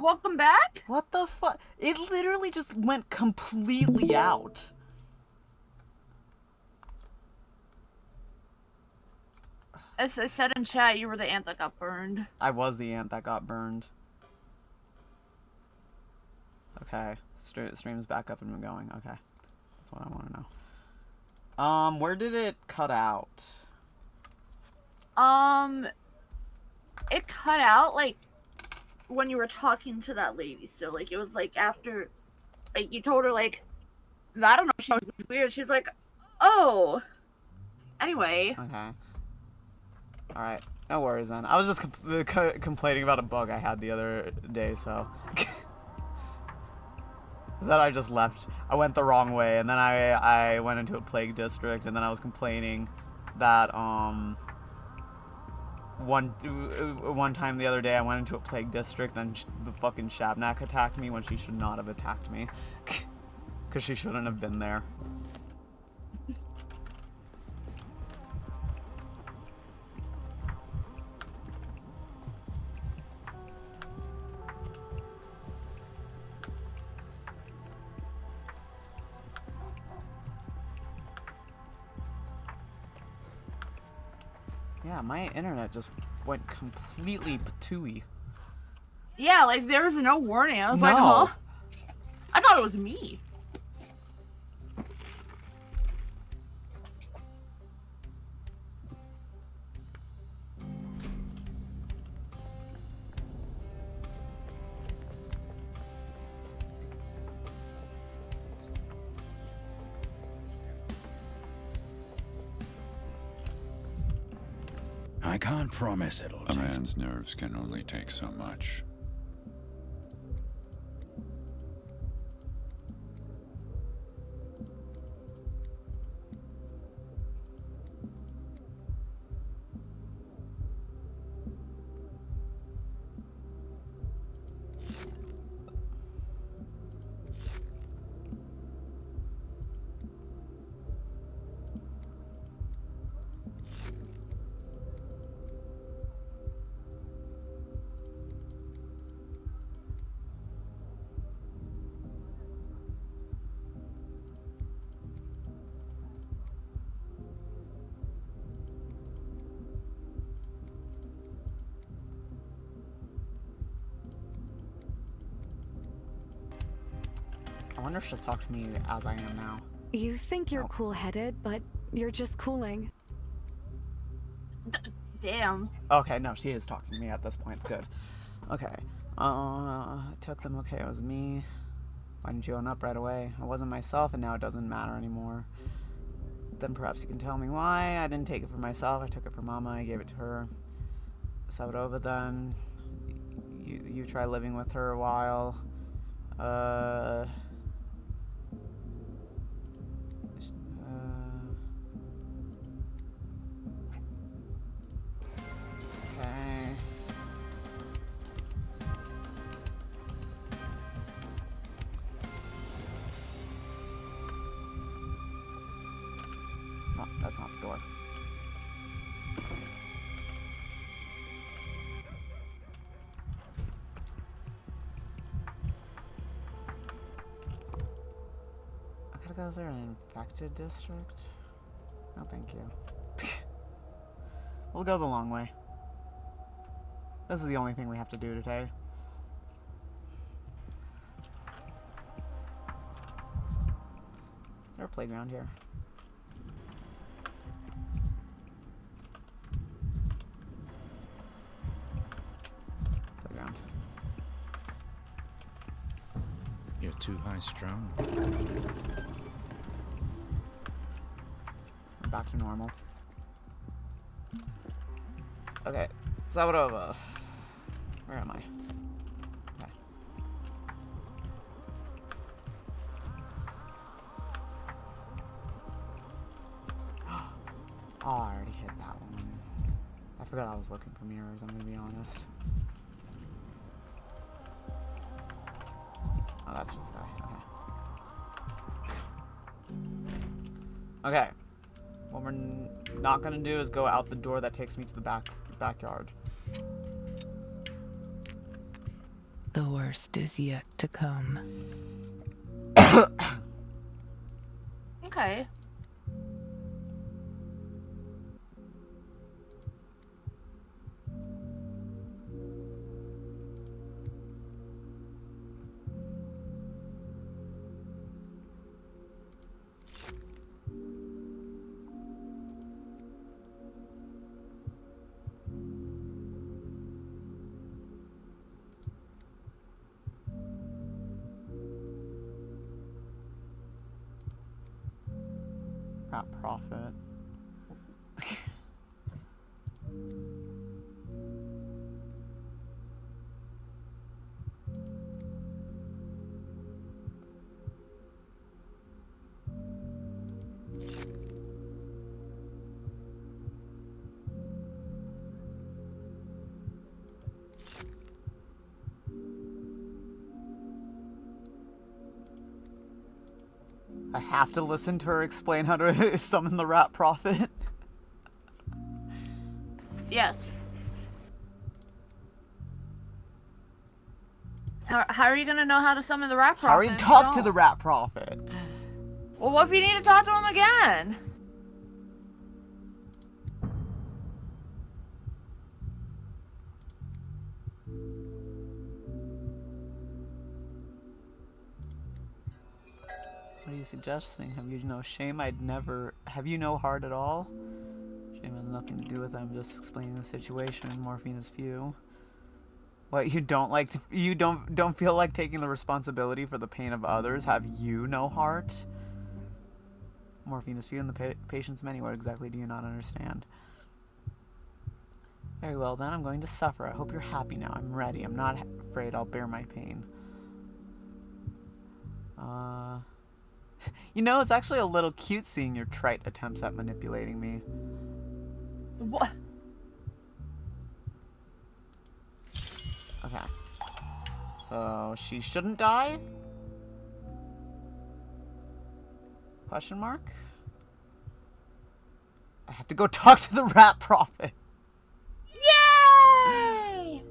welcome back. What the fuck? It literally just went completely out. As I said in chat, you were the ant that got burned. I was the ant that got burned. Okay, stream's back up and going. Okay, that's what I want to know. Where did it cut out? It cut out like when you were talking to that lady. So like it was like after, like you told her like, I don't know, she was weird. She's like, oh. Anyway. Okay. All right. No worries then. I was just complaining about a bug I had the other day, so. That I just left. I went the wrong way, and then I went into a plague district, and then I was complaining that one time the other day I went into a plague district and the fucking Shabnak attacked me when she should not have attacked me, because she shouldn't have been there. Yeah, my internet just went completely patooey. Yeah, like there was no warning. I was like, huh? I thought it was me. I can't promise it'll A man's nerves can only take so much. I wonder if she'll talk to me as I am now. You think you're cool-headed, but you're just cooling. Damn. Okay, no, she is talking to me at this point. Good. Okay. Took them. Okay, it was me. Why didn't you own up right away? I wasn't myself, and now it doesn't matter anymore. Then perhaps you can tell me why. I didn't take it for myself. I took it for Mama. I gave it to her. Savarova then. You try living with her a while. Okay. No, that's not the door. I gotta go through an infected district? No, thank you. We'll go the long way. This is the only thing we have to do today. Is there a playground here? Playground. You're too high-strung. We're back to normal. Okay, Savarova. Where am I? Okay. Oh, I already hit that one. I forgot I was looking for mirrors, I'm gonna be honest. Oh, that's just a guy. Okay. Okay. What we're not gonna do is go out the door that takes me to the backyard. The worst is yet to come. Okay. Rat profit. I have to listen to her explain how to summon the rat prophet. Yes. How are you gonna know how to summon the rat prophet? How are you talk to the rat prophet? Well, what if you need to talk to him again? What are you suggesting? Have you no shame? I'd never. Have you no heart at all? Shame has nothing to do with it. I'm just explaining the situation in Morphina's view. What, you don't like to, you don't feel like taking the responsibility for the pain of others? Have you no heart? Morphina's view in the patient's menu. What exactly do you not understand? Very well then, I'm going to suffer. I hope you're happy now. I'm ready. I'm not afraid. I'll bear my pain. You know, it's actually a little cute seeing your trite attempts at manipulating me. What? Okay. So, she shouldn't die? Question mark? I have to go talk to the rat prophet. Yay!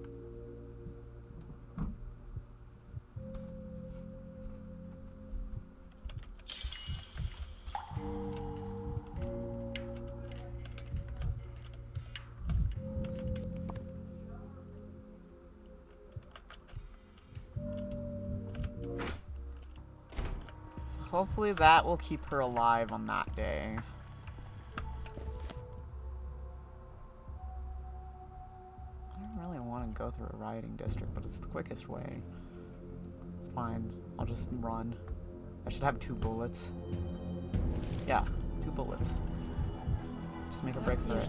So hopefully that will keep her alive on that day. I don't really want to go through a rioting district, but it's the quickest way. It's fine. I'll just run. I should have 2 bullets. Yeah, 2 bullets. Just make a break for it.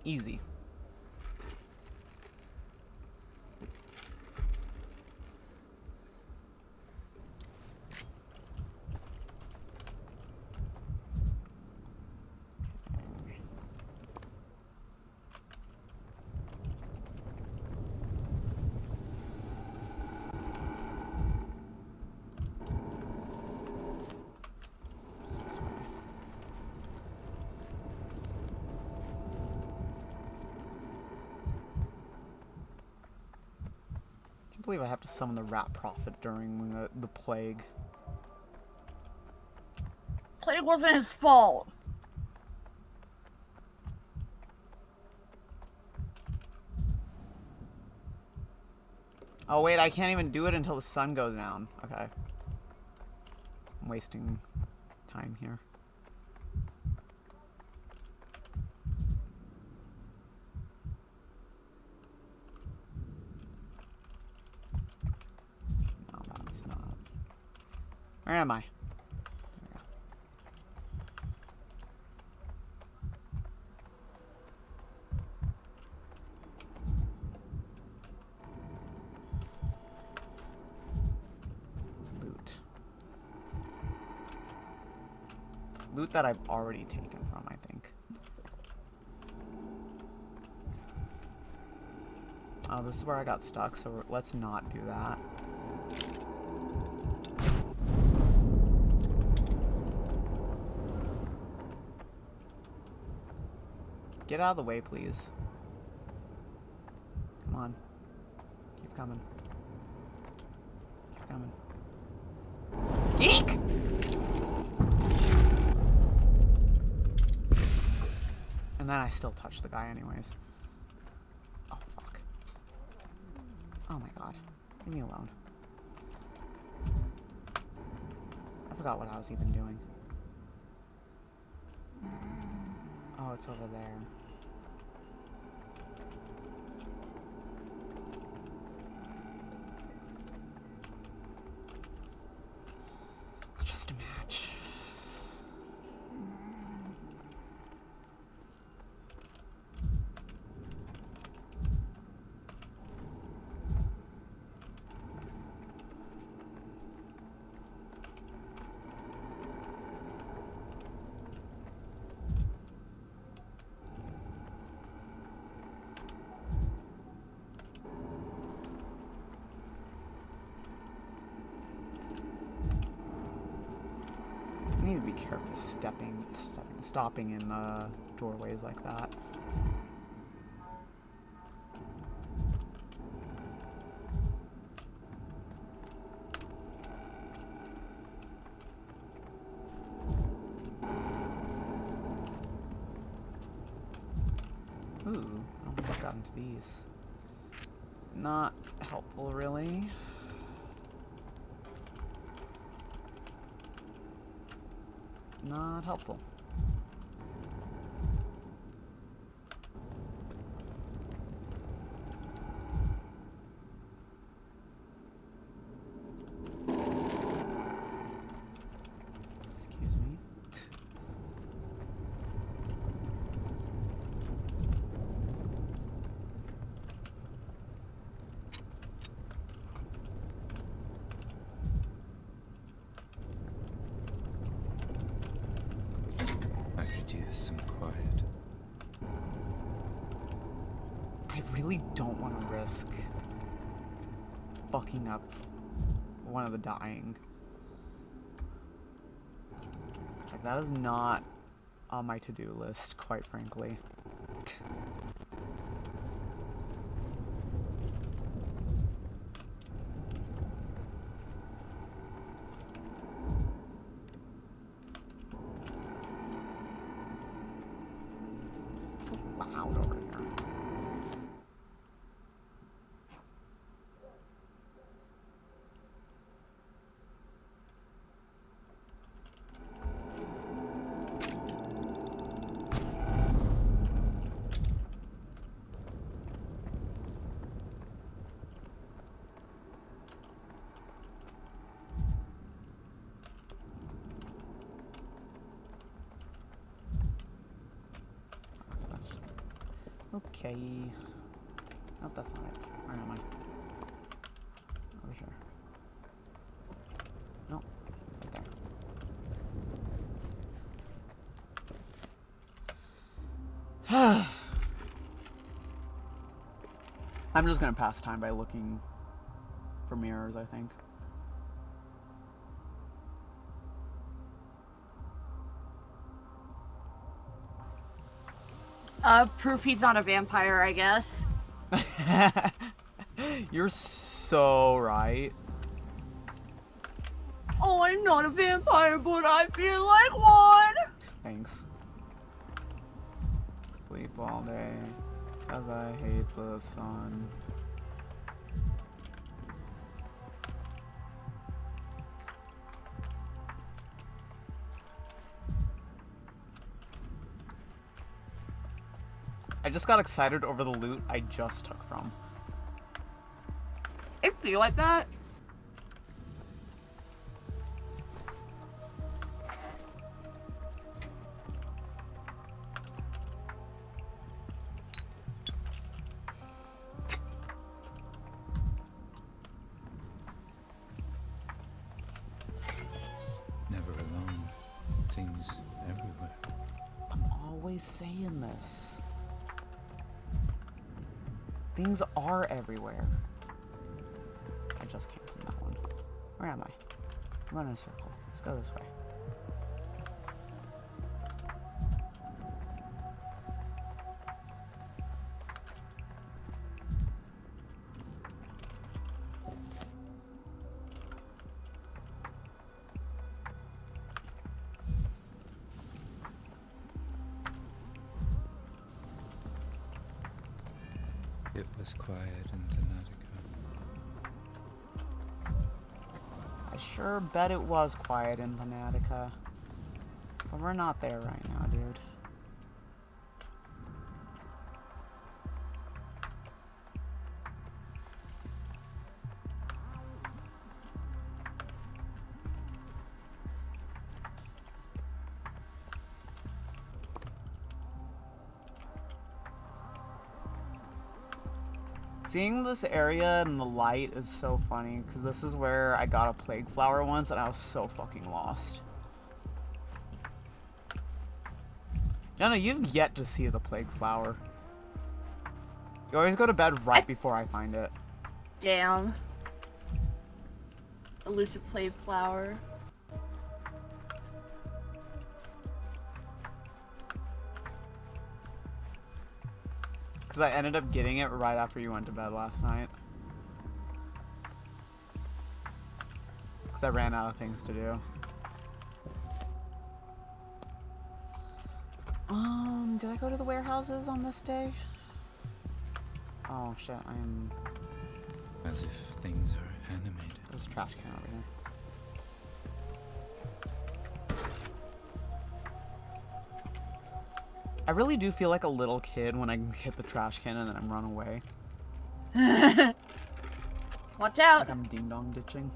Easy. This way. I can't believe I have to summon the rat prophet during the plague. Plague wasn't his fault. Oh wait, I can't even do it until the sun goes down. Okay. I'm wasting time here. No, that's not. Where am I? There we go. Loot. Loot that I've already taken from, I think. Oh, this is where I got stuck, so let's not do that. Get out of the way, please. Come on. Keep coming. Keep coming. Eek! And then I still touched the guy anyways. Oh, fuck. Oh my god. Leave me alone. I forgot what I was even doing. Oh, it's over there. It's just a match. I need to be careful stopping in doorways like that. Ooh, I don't think I got into these. Not helpful, really. Not helpful. Excuse me. I could use some quiet. I really don't want to risk fucking up one of the dying. Like, that is not on my to-do list, quite frankly. It's so loud over here. That's just... Okay. Nope, that's not it. Where am I? Over here. Nope. Right there. I'm just gonna pass time by looking for mirrors, I think. Proof he's not a vampire, I guess. You're so right. Oh, I'm not a vampire, but I feel like one. Thanks. Sleep all day, 'cause I hate the sun. I just got excited over the loot I just took from. I feel like that. Never alone. Things everywhere. I'm always saying this. Things are everywhere. I just came from that one. Where am I? I'm going in a circle. Let's go this way. was quiet in Thanatica. I sure bet it was quiet in Thanatica. But we're not there right now, dude. Seeing this area in the light is so funny, because this is where I got a plague flower once, and I was so fucking lost. Jenna, you've yet to see the plague flower. You always go to bed right before I find it. Damn. Elusive plague flower. Because I ended up getting it right after you went to bed last night. Because I ran out of things to do. Did I go to the warehouses on this day? Oh shit, I'm... As if things are animated. There's a trash can over here. I really do feel like a little kid when I hit the trash can and then I'm run away. Watch out! Like I'm ding-dong ditching.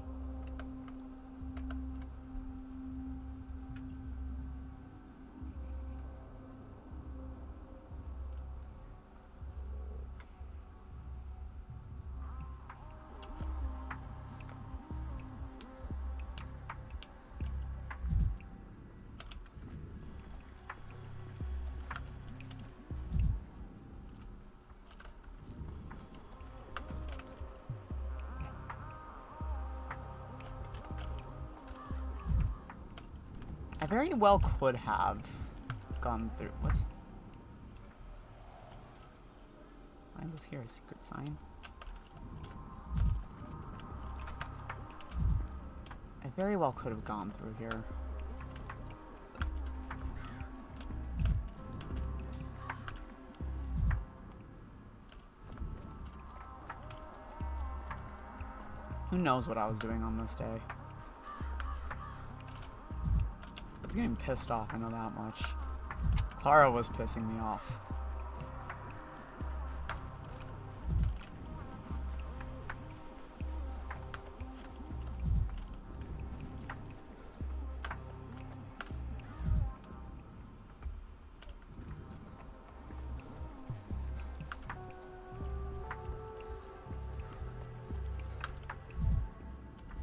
I very well could have gone through. What's... Why is this here? A secret sign? I very well could have gone through here. Who knows what I was doing on this day? I was getting pissed off, I know that much. Clara was pissing me off.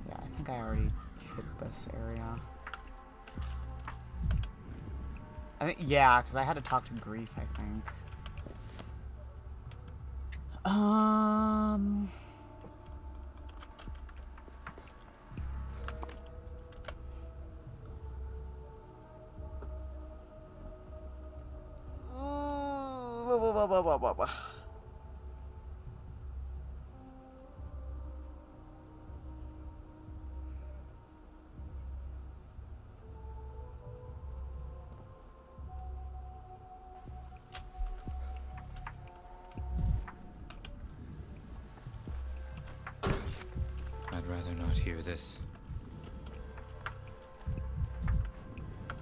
Yeah, I think I already hit this area. I think, yeah, because I had to talk to Grief, I think. I'd rather not hear this.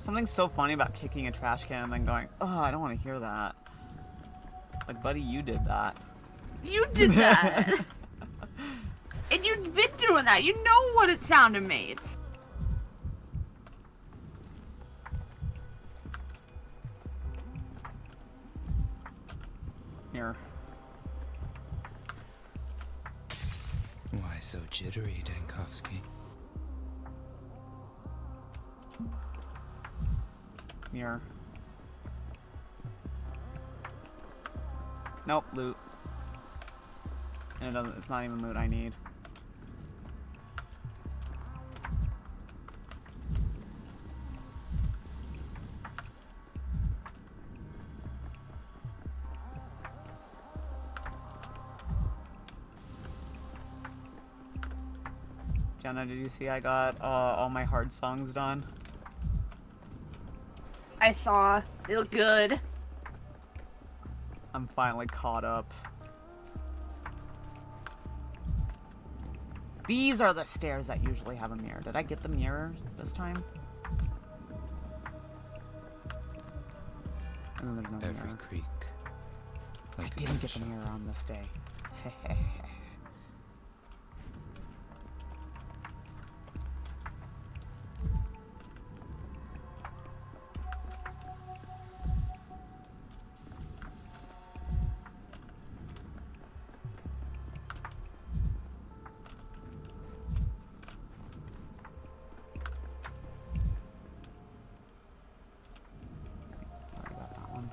Something so funny about kicking a trash can and then going, oh, I don't want to hear that. Like, buddy, you did that. You did that! And you've been doing that. You know what it sounded made. Here. Why so jittery, Dankovsky? Here. Nope, loot. And it doesn't, it's not even loot I need. Jenna, did you see I got all my hard songs done? I saw. They look good. I'm finally caught up. These are the stairs that usually have a mirror. Did I get the mirror this time? And then there's no Every mirror. creak. I Like a didn't get the gunshot. mirror on this day. Already got that one.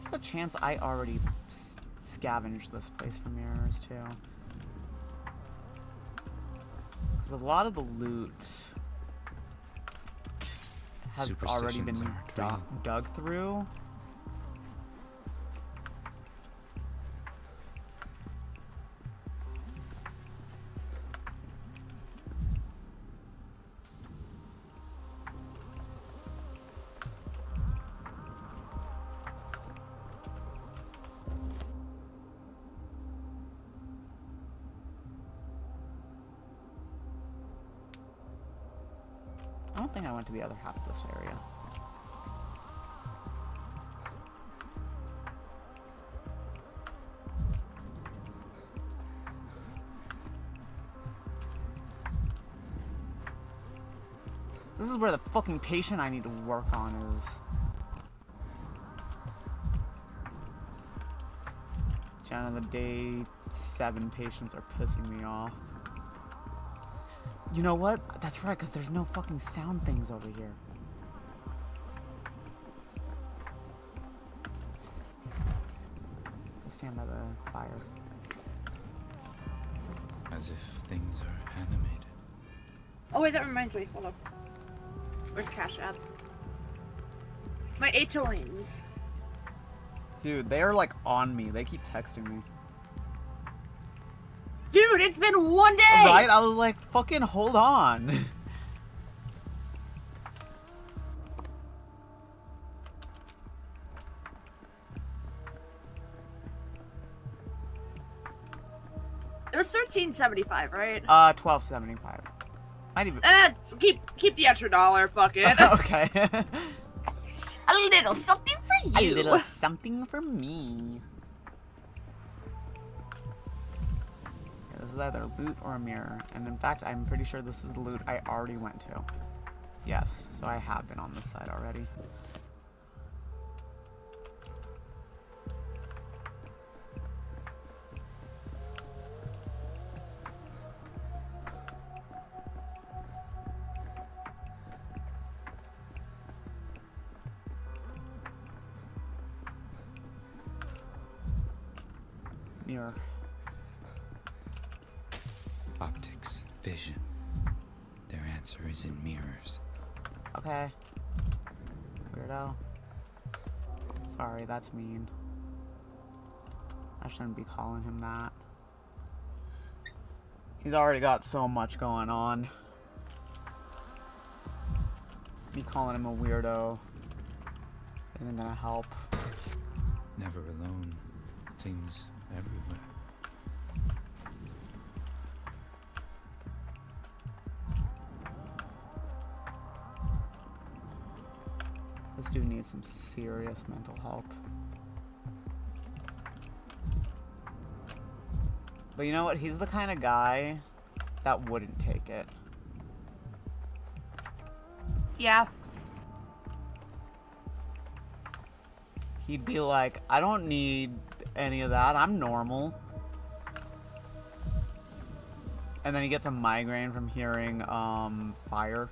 There's a chance I already scavenged this place for mirrors too. Because a lot of the loot has already been Superstitions aren't real. dug through. I don't think I went to the other half of this area. This is where the fucking patient I need to work on is. Jenna, the day 7 patients are pissing me off. You know what? That's right, because there's no fucking sound things over here. Go stand by the fire. As if things are animated. Oh wait, that reminds me. Hold up. Where's Cash App? My Atolines. Dude, they are like on me. They keep texting me. Dude, it's been one day! Right? I was like, fucking hold on. It was $13.75, right? 12.75. Might even. Keep the extra $1, fuck it. Okay. A little something for you. A little something for me. Okay, this is either loot or a mirror. And in fact, I'm pretty sure this is the loot I already went to. Yes, so I have been on this side already. Mirror. Optics, vision. Their answer is in mirrors. Okay. Weirdo. Sorry, that's mean. I shouldn't be calling him that. He's already got so much going on. Me calling him a weirdo isn't gonna help. Never alone. Things everywhere. This dude needs some serious mental help. But you know what? He's the kind of guy that wouldn't take it. Yeah. He'd be like, I don't need any of that. I'm normal. And then he gets a migraine from hearing fire.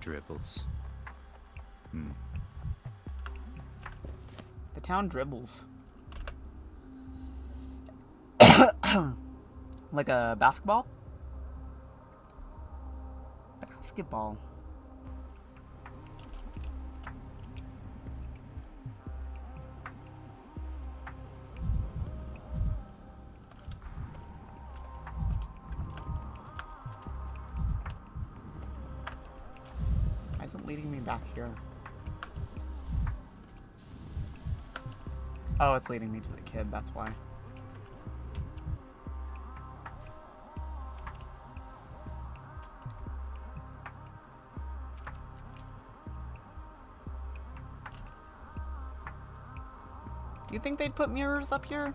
dribbles. The town dribbles. Like a basketball? Basketball. Why is it leading me back here? Oh, it's leading me to the kid, that's why. You think they'd put mirrors up here?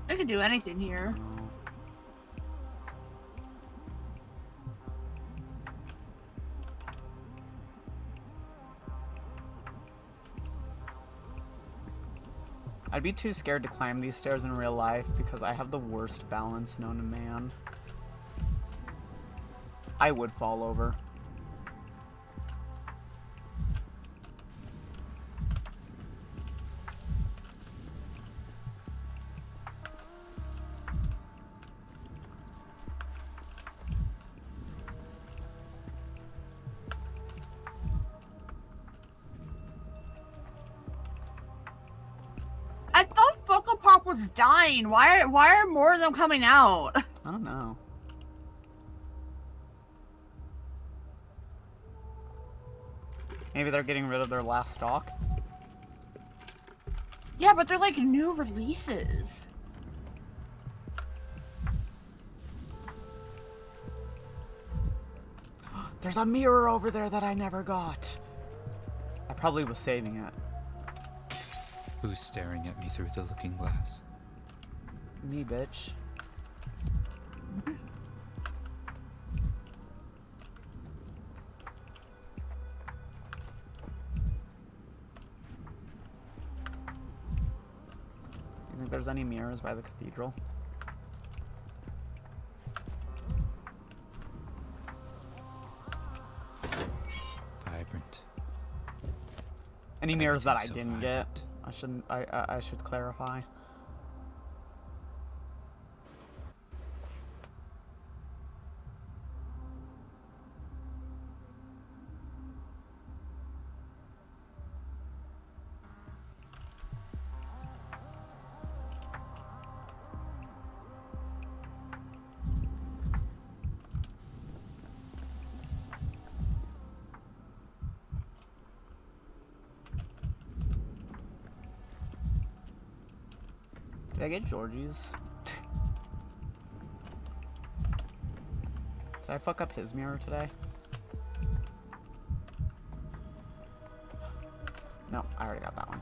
They could do anything here. No. I'd be too scared to climb these stairs in real life because I have the worst balance known to man. I would fall over. I thought Funko Pop was dying. Why are more of them coming out? I don't know. Maybe they're getting rid of their last stock? Yeah, but they're like new releases. There's a mirror over there that I never got. I probably was saving it. Who's staring at me through the looking glass? Me, bitch. You think there's any mirrors by the cathedral? Vibrant. Any mirrors that I Everything's so didn't vibrant. get? I shouldn't. I should clarify. Did I get Georgie's? Did I fuck up his mirror today? No, I already got that one.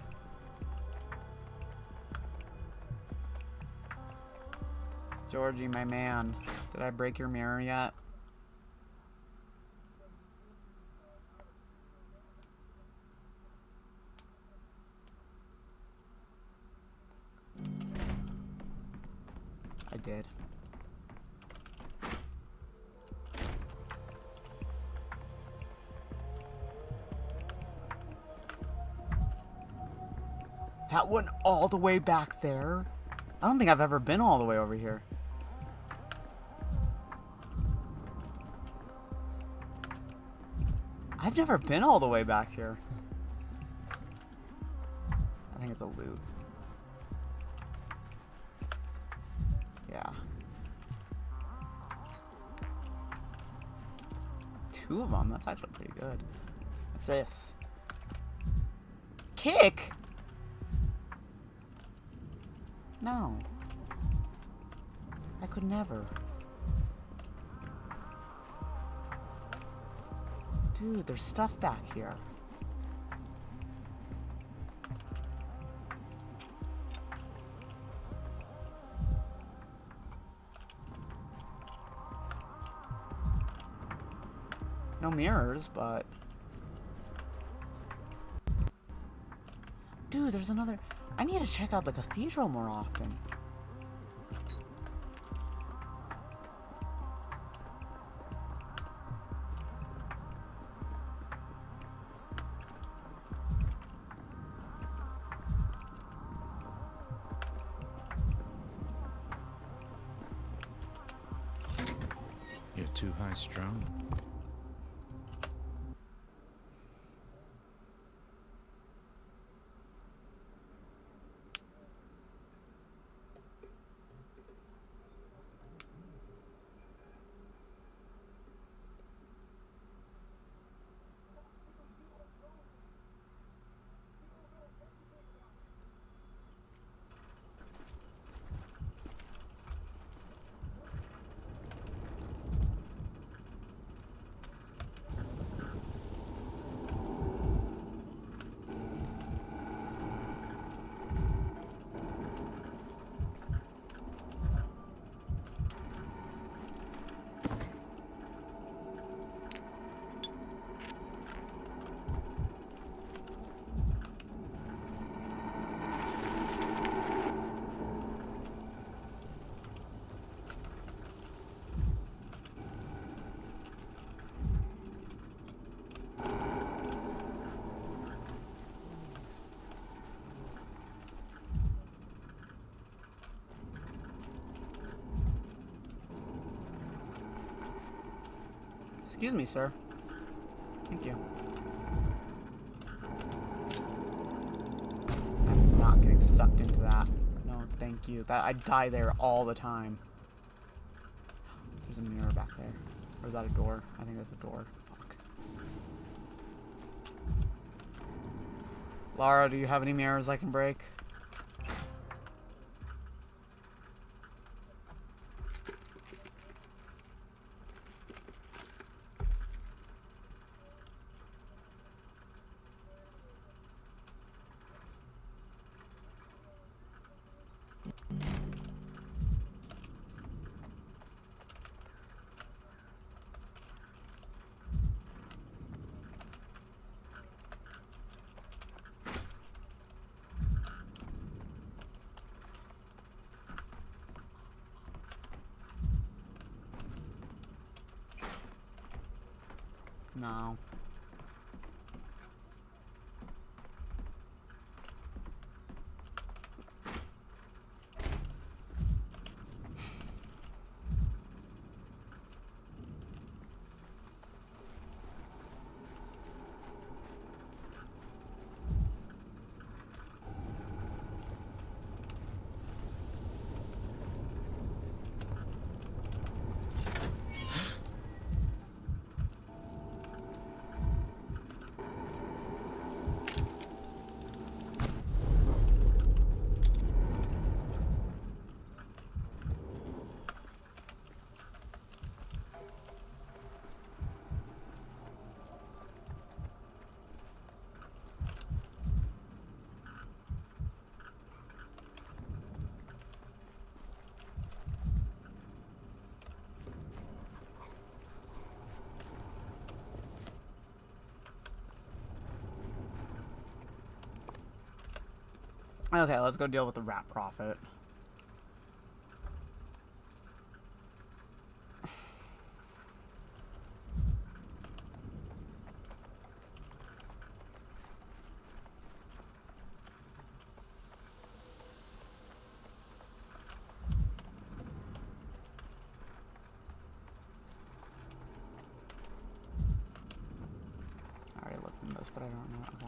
Georgie, my man. Did I break your mirror yet? I did. Is that one all the way back there? I don't think I've ever been all the way over here. I've never been all the way back here. I think it's a loot. Yeah. 2 of them, that's actually pretty good. What's this? Kick? No. I could never. Dude, there's stuff back here. No mirrors, but... Dude, there's another... I need to check out the cathedral more often. You're too high strung. Excuse me, sir. Thank you. I'm not getting sucked into that. No, thank you. That I die there all the time. There's a mirror back there. Or is that a door? I think that's a door. Fuck. Lara, do you have any mirrors I can break? No. Okay, let's go deal with the rat prophet. I already looked into this, but I don't know. Okay.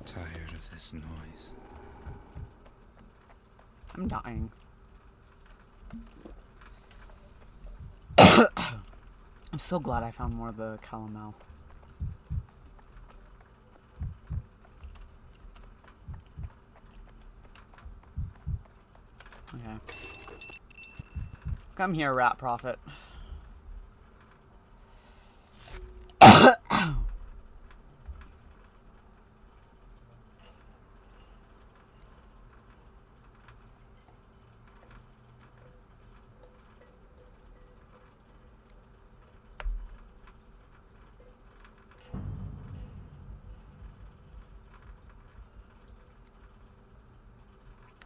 Tired of this noise. I'm dying. I'm so glad I found more of the calomel. Okay. Come here, rat prophet.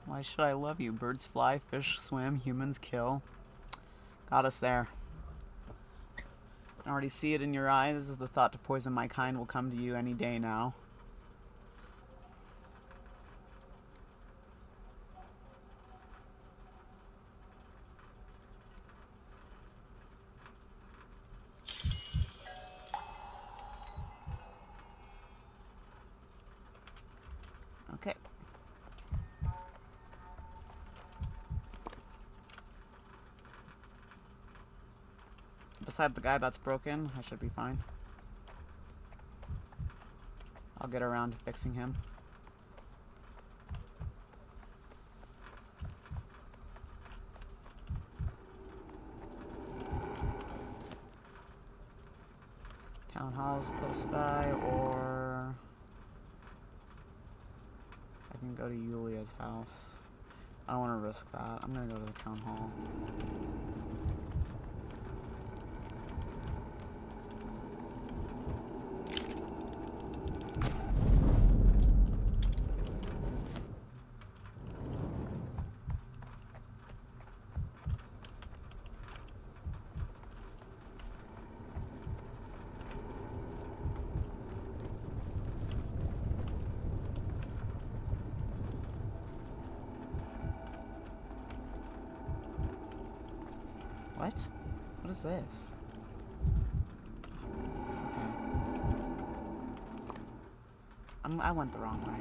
Why should I love you? Birds fly, fish swim, humans kill. Got us there. I can already see it in your eyes as the thought to poison my kind will come to you any day now. Okay. Beside the guy that's broken, I should be fine. I'll get around to fixing him. Town hall's close by, or I can go to Yulia's house. I don't want to risk that. I'm gonna go to the town hall. What? What is this? Okay. I went the wrong way.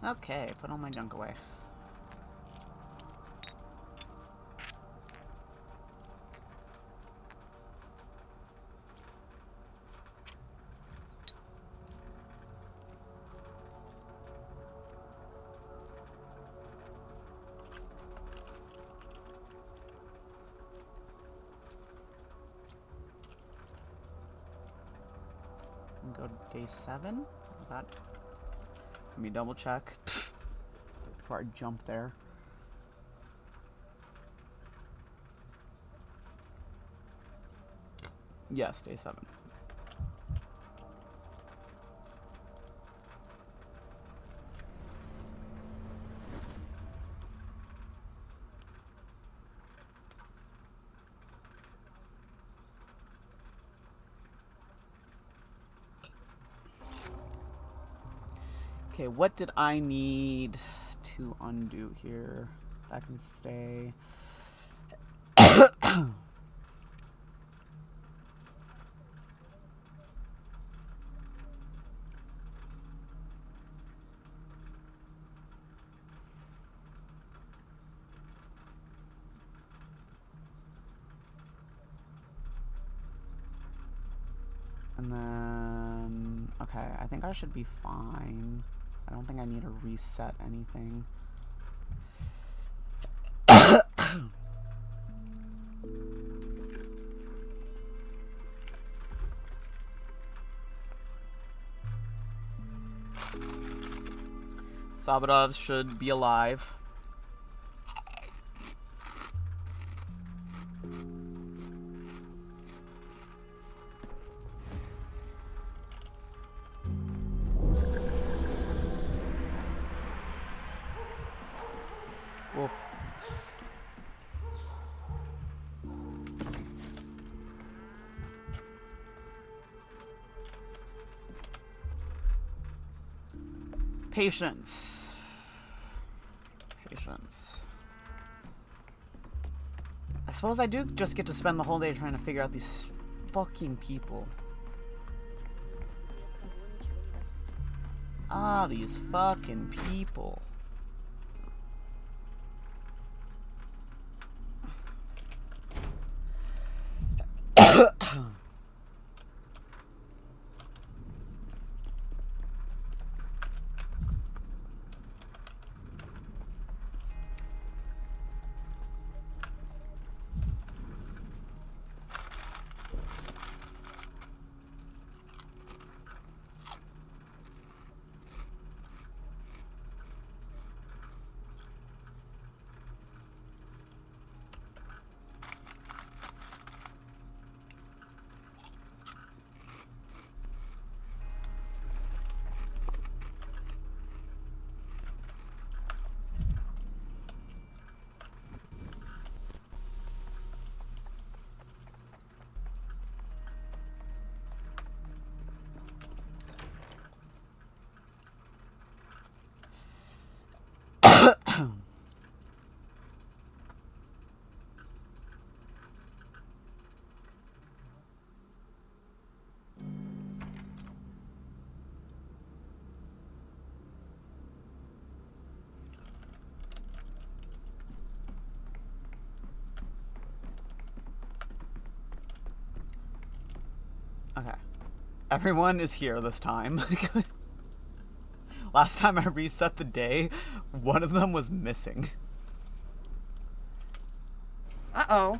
Okay, put all my junk away. And go to day 7? Is that? Let me double check before I jump there. Yes, day 7. Okay, what did I need to undo here? That can stay. And then, okay, I think I should be fine. I don't think I need to reset anything. Sabadovs should be alive. Wolf. Patience. Patience. I suppose I do just get to spend the whole day trying to figure out these fucking people. Ah, these fucking people. Okay. Everyone is here this time. Last time I reset the day, one of them was missing. Uh-oh.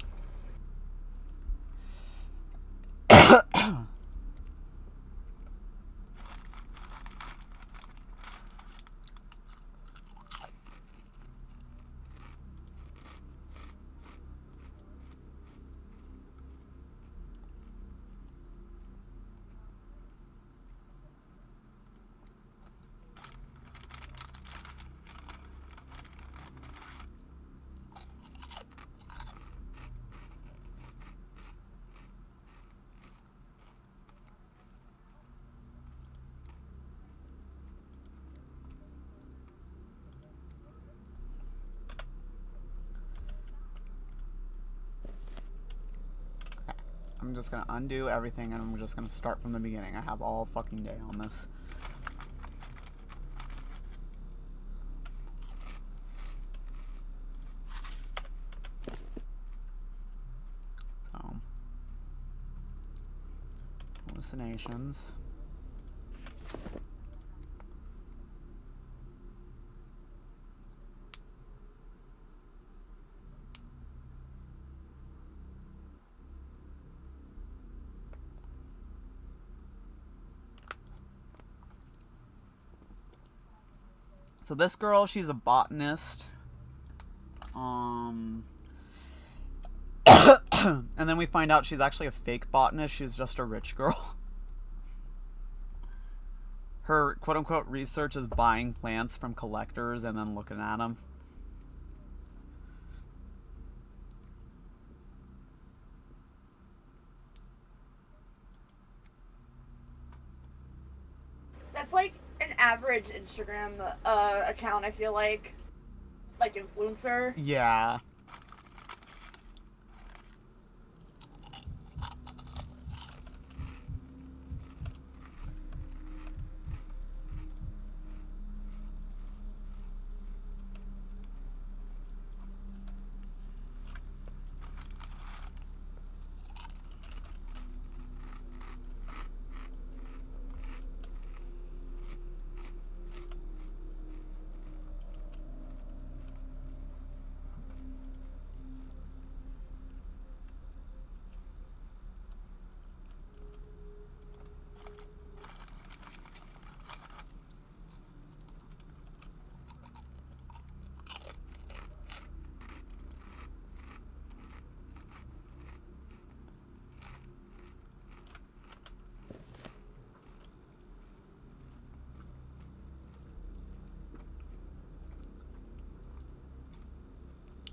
I'm just gonna undo everything and I'm just gonna start from the beginning. I have all fucking day on this. So, hallucinations. So this girl, she's a botanist. And then we find out she's actually a fake botanist. She's just a rich girl. Her quote-unquote research is buying plants from collectors and then looking at them. That's like an average Instagram account, I feel like influencer. Yeah.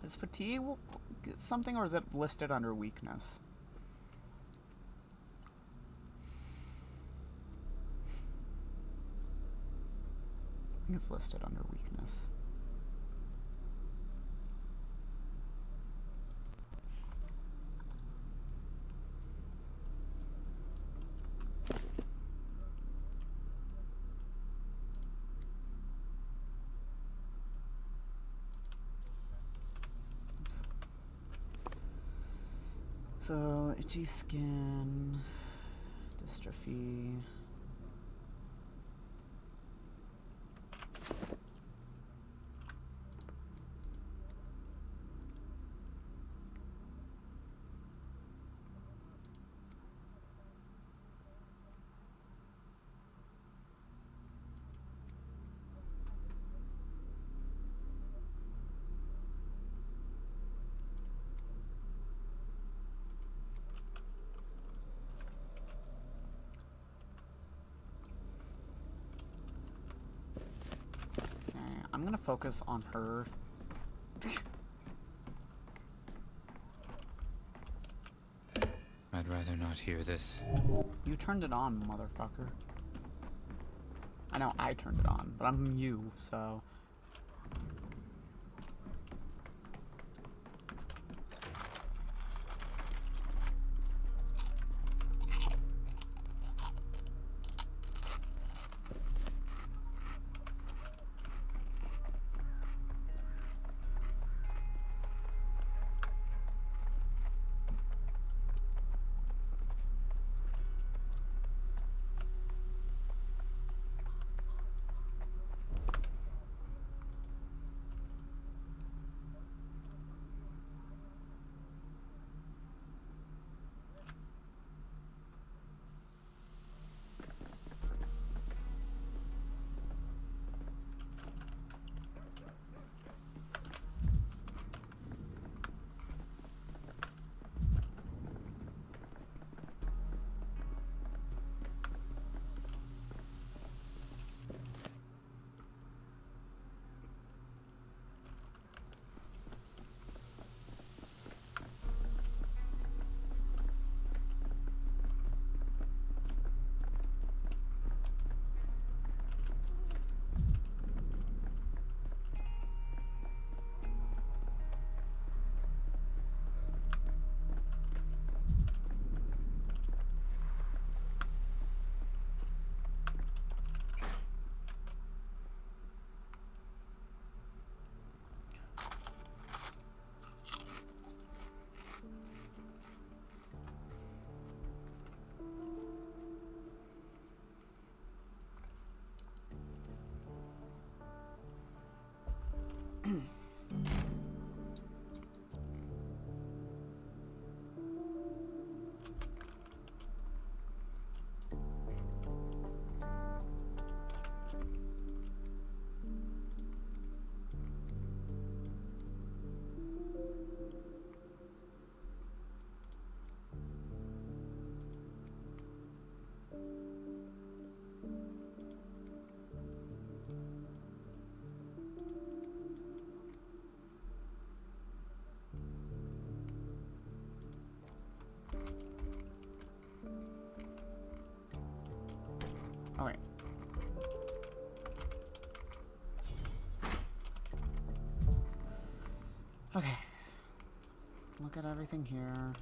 Is fatigue something, or is it listed under weakness? I think it's listed under weakness. So, itchy skin, dystrophy. I'm gonna focus on her. I'd rather not hear this. You turned it on, motherfucker. I know I turned it on, but I'm you, so... look at everything here.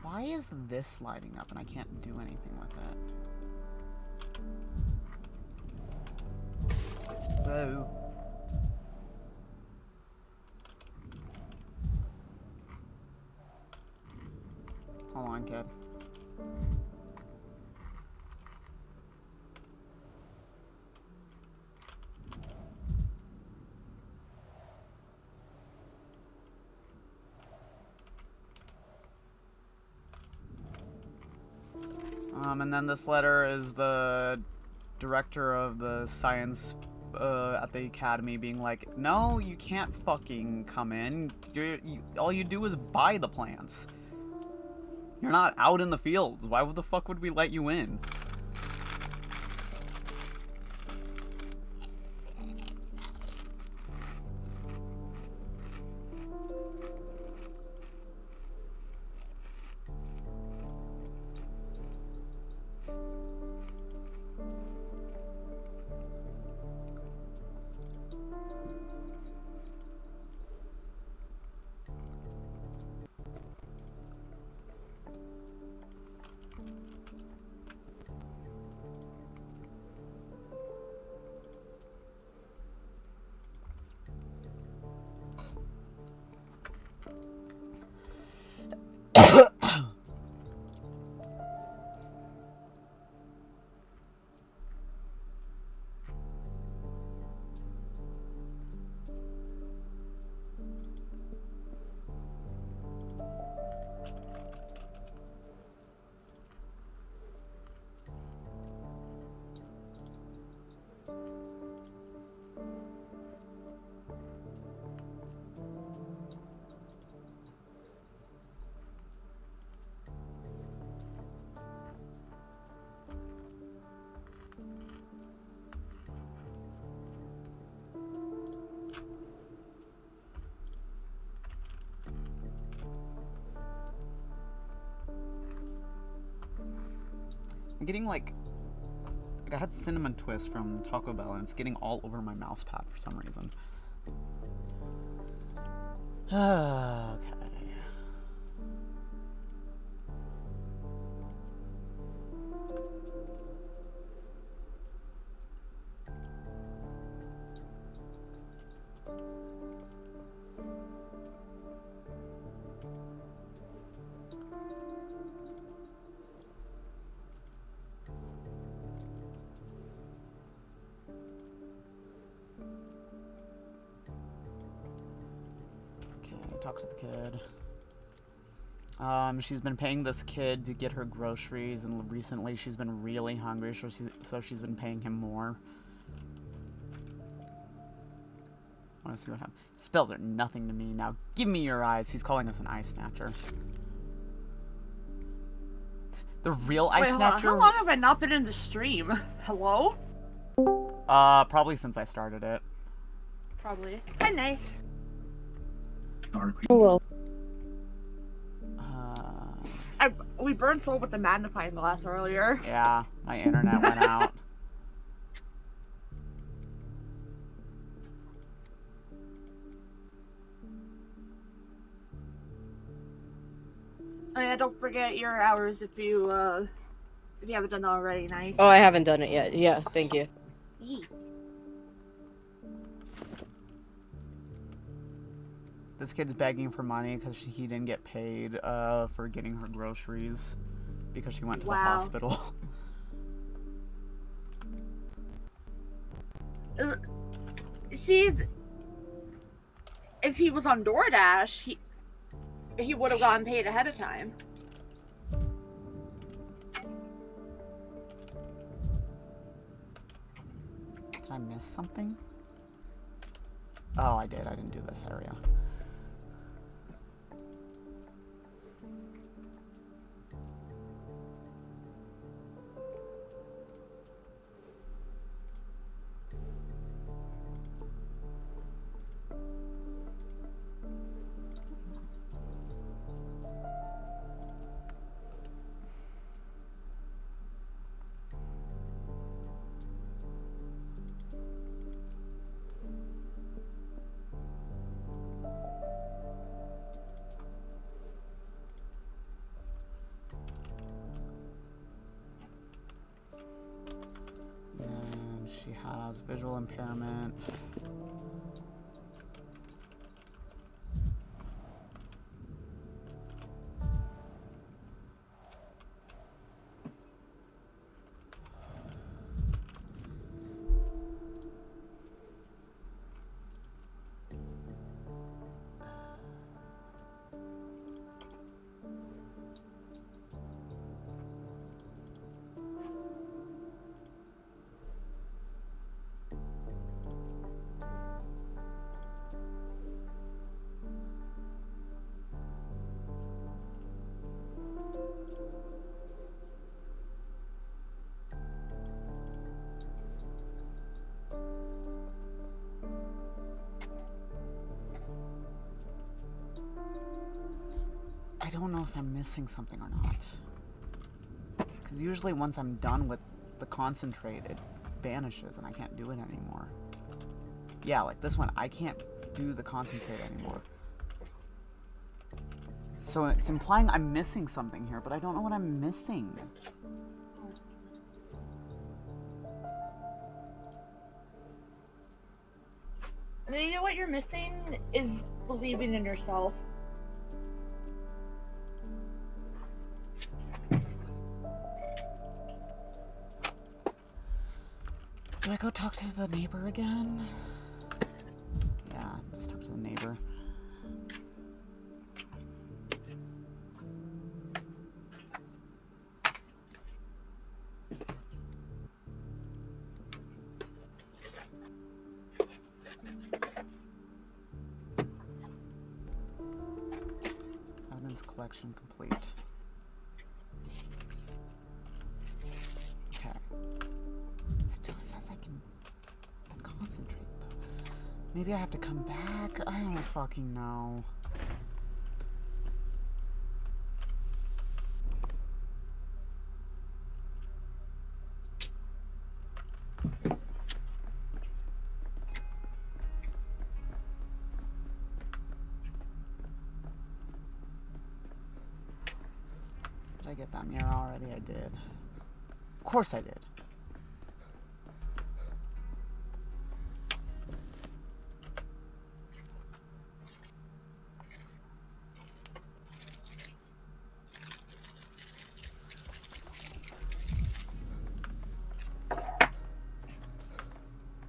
Why is this lighting up and I can't do anything with it? Whoa. Hold on, kid. And then this letter is the director of the science at the academy being like, no, you can't fucking come in. All you do is buy the plants. You're not out in the fields. Why the fuck would we let you in? I'm getting like I had cinnamon twist from Taco Bell and it's getting all over my mouse pad for some reason. Okay. Talk to the kid. She's been paying this kid to get her groceries, and recently she's been really hungry, so she's been paying him more. I want to see what happens. Spells are nothing to me. Now give me your eyes. He's calling us an eye snatcher. The real eye snatcher? How long have I not been in the stream? Hello? Probably since I started it. Probably. Hi, nice. Oh well. We burned soul with the magnifying glass earlier. Yeah, my internet went out. Oh yeah, don't forget your hours if you haven't done that already. Nice. Oh, I haven't done it yet. Yeah, thank you. Yee. This kid's begging for money because he didn't get paid for getting her groceries because she went to the hospital. See, if he was on DoorDash, he would have gotten paid ahead of time. Did I miss something? Oh, I did. I didn't do this area. She has visual impairment. I don't know if I'm missing something or not. Because usually once I'm done with the concentrate, it vanishes and I can't do it anymore. Yeah, like this one, I can't do the concentrate anymore. So it's implying I'm missing something here, but I don't know what I'm missing. You know what you're missing is believing in yourself. Do I go talk to the neighbor again? Yeah, let's talk to the neighbor. Evidence collection complete. Okay. Still says I can concentrate though. Maybe I have to come back? I don't fucking know. Did I get that mirror already? I did. Of course I did.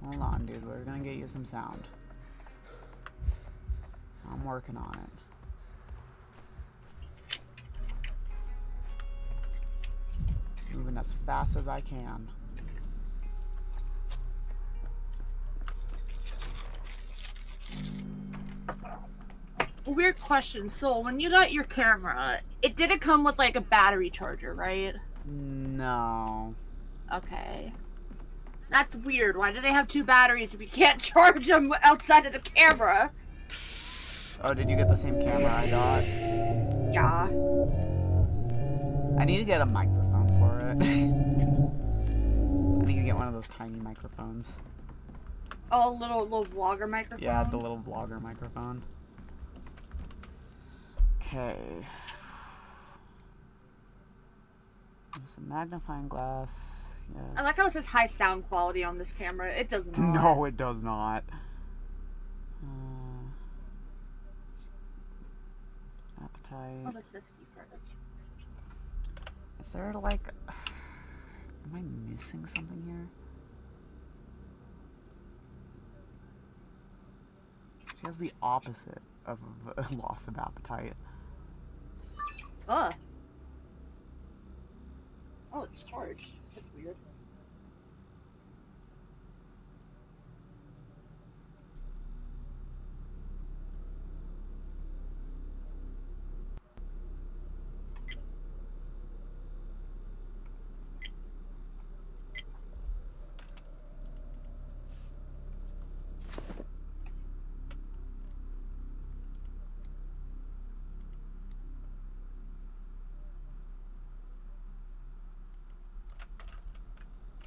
Hold on, dude. We're gonna get you some sound. I'm working on it. Moving as fast as I can. Weird question. So when you got your camera, it didn't come with like a battery charger, right? No. Okay. That's weird. Why do they have two batteries if you can't charge them outside of the camera? Oh, did you get the same camera I got? Yeah. I need to get a microphone for it. I need to get one of those tiny microphones. Oh, a little vlogger microphone? Yeah, the little vlogger microphone. Okay. It's a magnifying glass. Yes. I like how it says high sound quality on this camera. It does not. No, it does not. Appetite. Oh, that's this part. Is there like... Am I missing something here? She has the opposite of a loss of appetite. Ugh. Oh, it's charged. That's weird.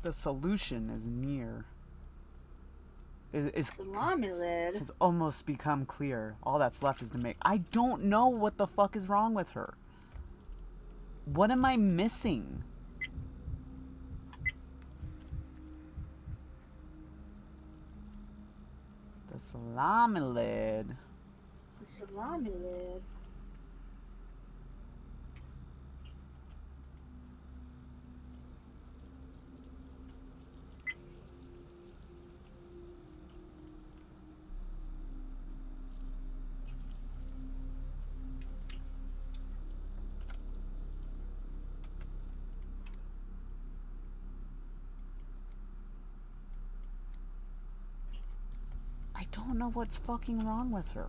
The solution is near. Salami lid. Has almost become clear. All that's left is to make... I don't know what the fuck is wrong with her. What am I missing? Salami lid. Salami lid. I don't know what's fucking wrong with her.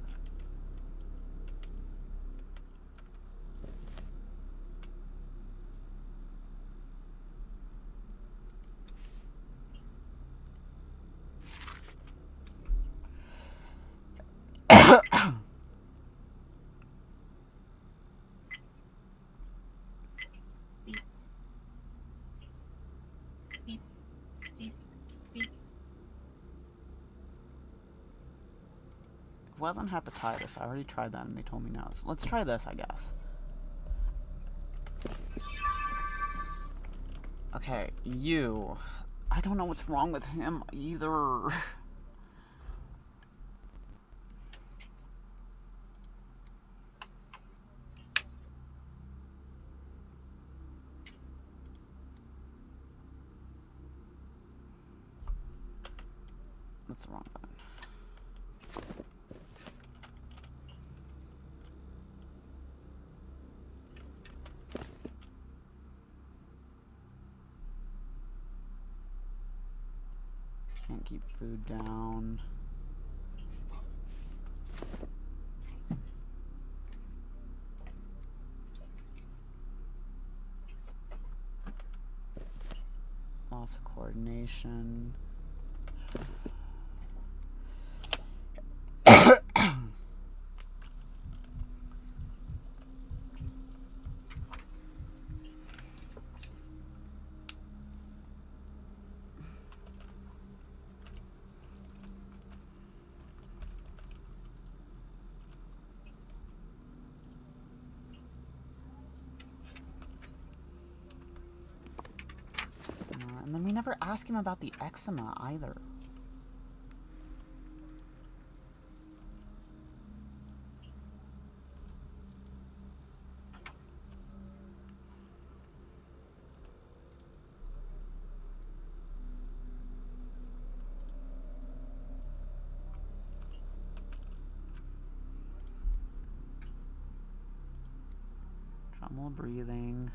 It wasn't hepatitis. I already tried that and they told me no. So let's try this, I guess. Okay, you. I don't know what's wrong with him either. That's the wrong button. Can't keep food down. Loss of coordination. And then we never ask him about the eczema either. Trouble breathing.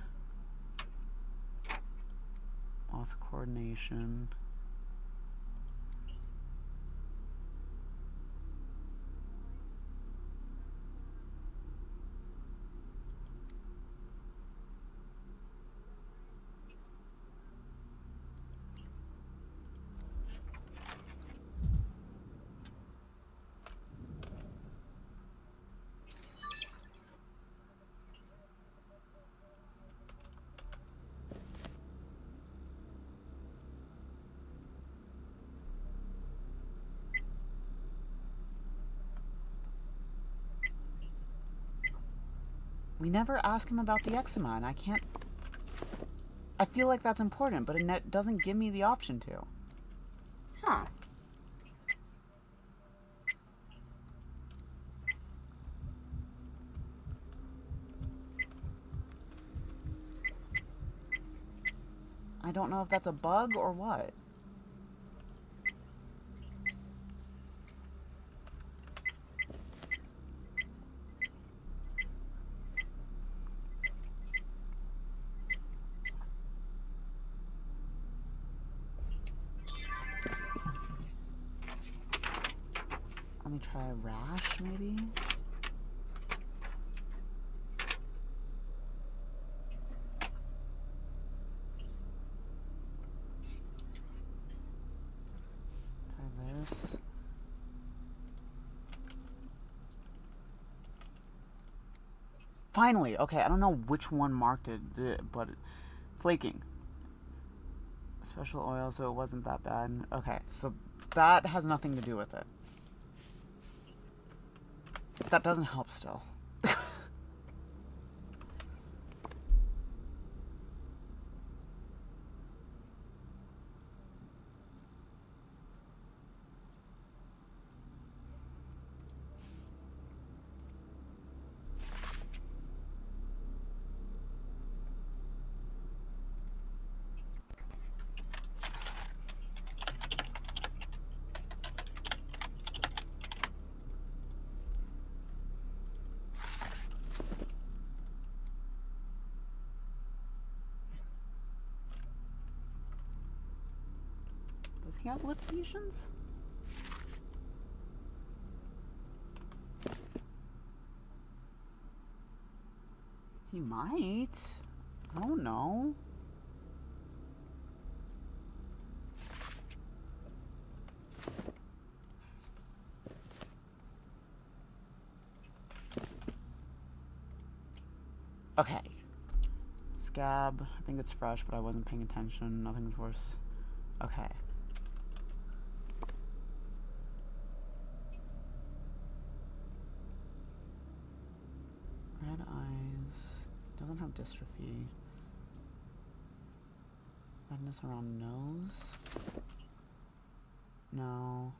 Loss of coordination. We never ask him about the eczema, and I can't... I feel like that's important, but it doesn't give me the option to. Huh. I don't know if that's a bug or what. Let me try a rash, maybe? Try this. Finally! Okay, I don't know which one marked it, but flaking. Special oil, so it wasn't that bad. Okay, so that has nothing to do with it. That doesn't help still. he have lip lesions? He might. I don't know. Okay. Scab. I think it's fresh, but I wasn't paying attention. Nothing's worse. Okay. Red eyes. Doesn't have dystrophy. Redness around nose. No.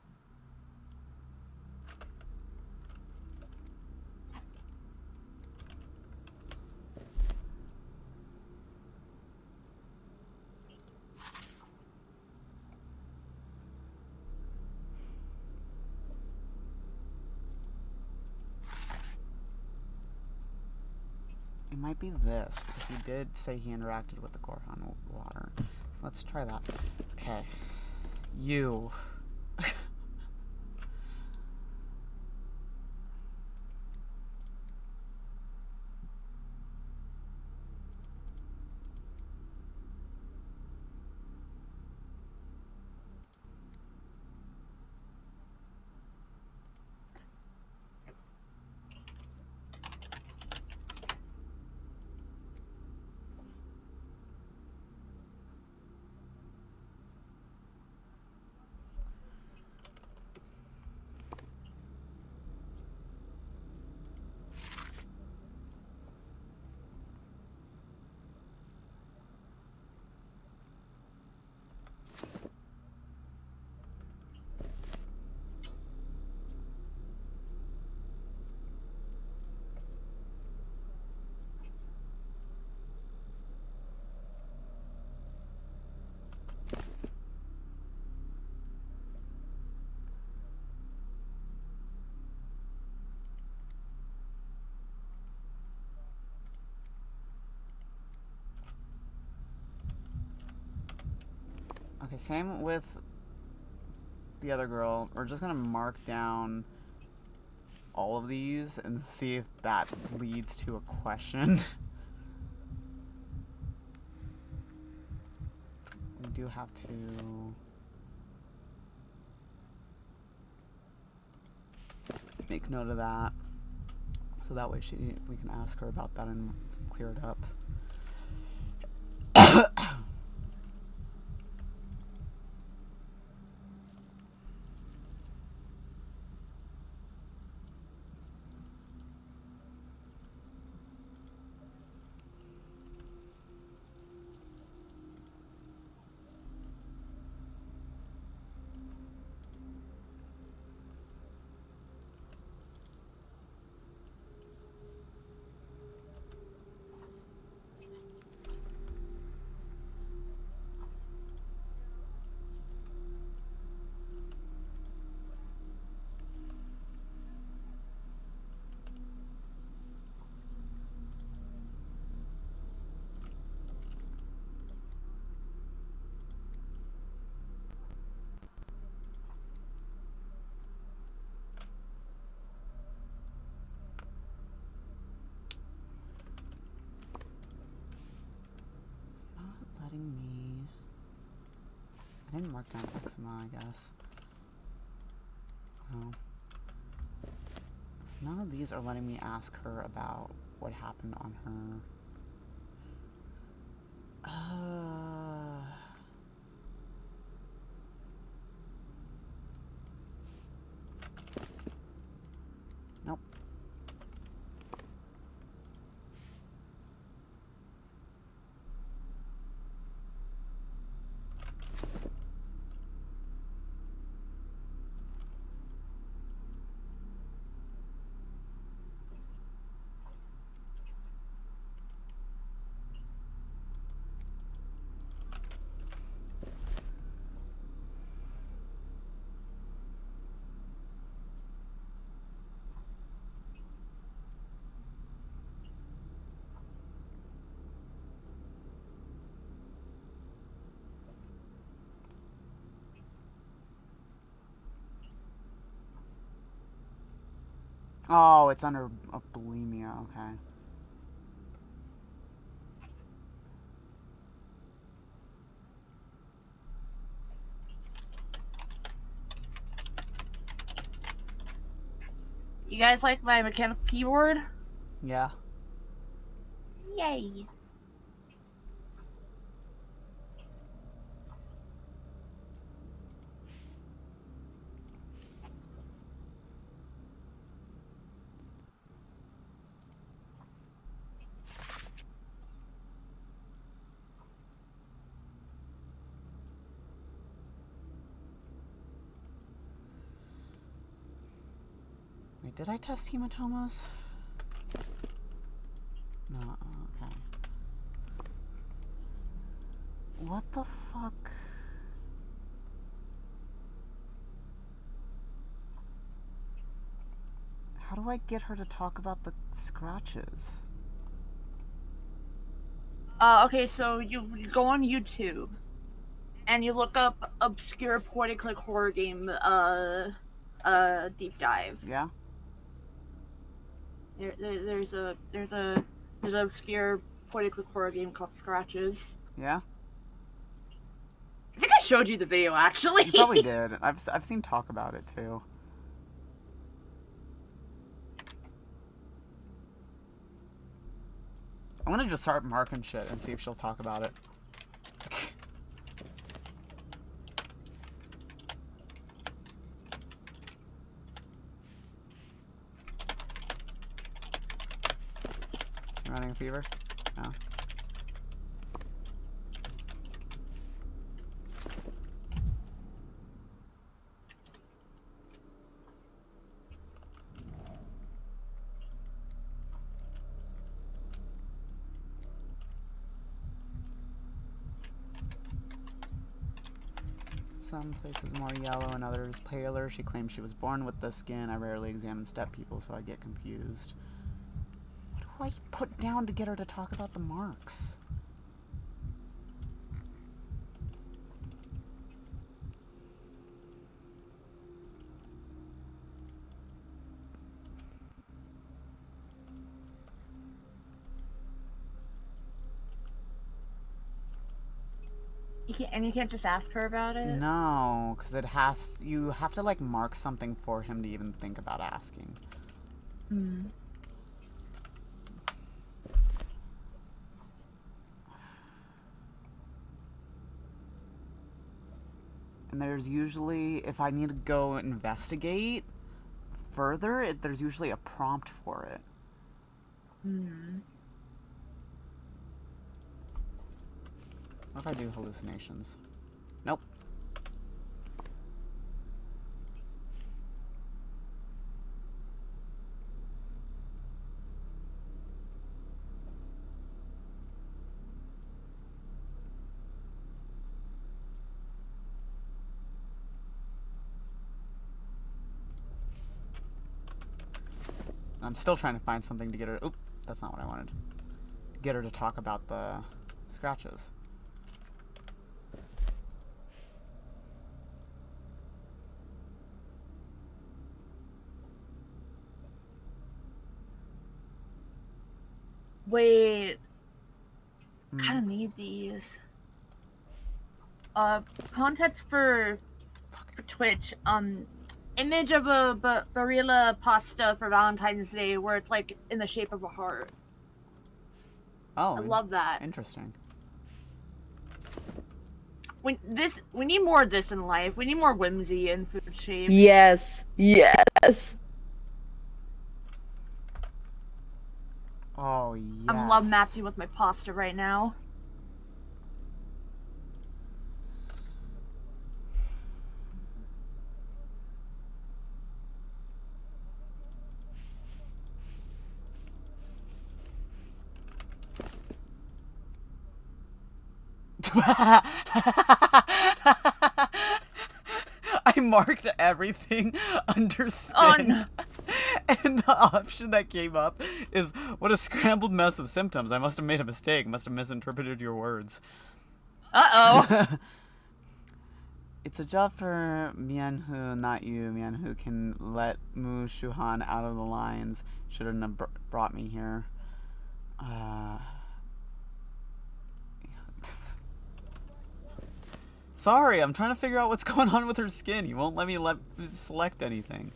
It might be this, because he did say he interacted with the Gorhon water. So let's try that. Okay. You. Okay, same with the other girl. We're just gonna mark down all of these and see if that leads to a question. We do have to make note of that, so that way we can ask her about that and clear it up. Me. I didn't mark down eczema, I guess. No. None of these are letting me ask her about what happened on her. Nope. Oh, it's under a bulimia. Okay. You guys like my mechanical keyboard? Yeah. Yay. Wait, did I test hematomas? No, okay. What the fuck? How do I get her to talk about the scratches? Okay, so you go on YouTube and you look up obscure point-and-click horror game deep dive. Yeah? There's an obscure point-and-click horror game called Scratches. Yeah? I think I showed you the video actually. You probably did. I've seen talk about it too. I'm gonna just start marking shit and see if she'll talk about it. You running a fever? No. Some places more yellow and others paler. She claims she was born with this skin. I rarely examine step people, so I get confused. What do I put down to get her to talk about the marks? You can't just ask her about it? No, because you have to like mark something for him to even think about asking. Hmm. And there's usually, if I need to go investigate further, there's usually a prompt for it. Hmm. What if I do hallucinations? Nope. I'm still trying to find something to get her. Oop, that's not what I wanted. Get her to talk about the scratches. Wait. I kind of need these. Context for Twitch. Image of a barilla pasta for Valentine's Day, where it's like in the shape of a heart. Oh, I love that. Interesting. We need more of this in life. We need more whimsy in food shape. Yes. Yes. Oh, yes. I'm love matching with my pasta right now. I marked everything under skin. Oh, no. And the option that came up is, what a scrambled mess of symptoms. I must have made a mistake. Must have misinterpreted your words. Uh-oh. It's a job for Mianhu, not you. Mianhu can let Mu Shuhan out of the lines. Shouldn't have brought me here. Sorry, I'm trying to figure out what's going on with her skin. You won't let me select anything.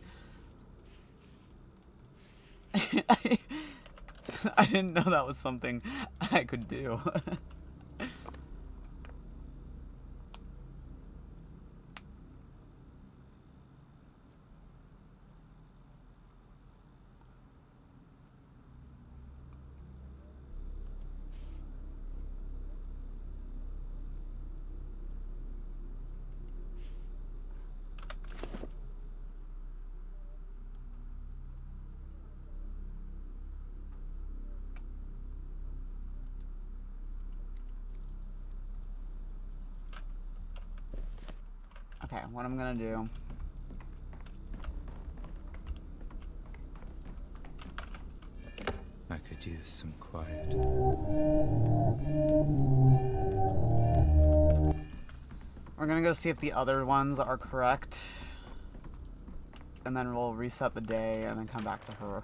I didn't know that was something I could do. Okay, what I'm gonna do. I could use some quiet. We're gonna go see if the other ones are correct. And then we'll reset the day and then come back to her.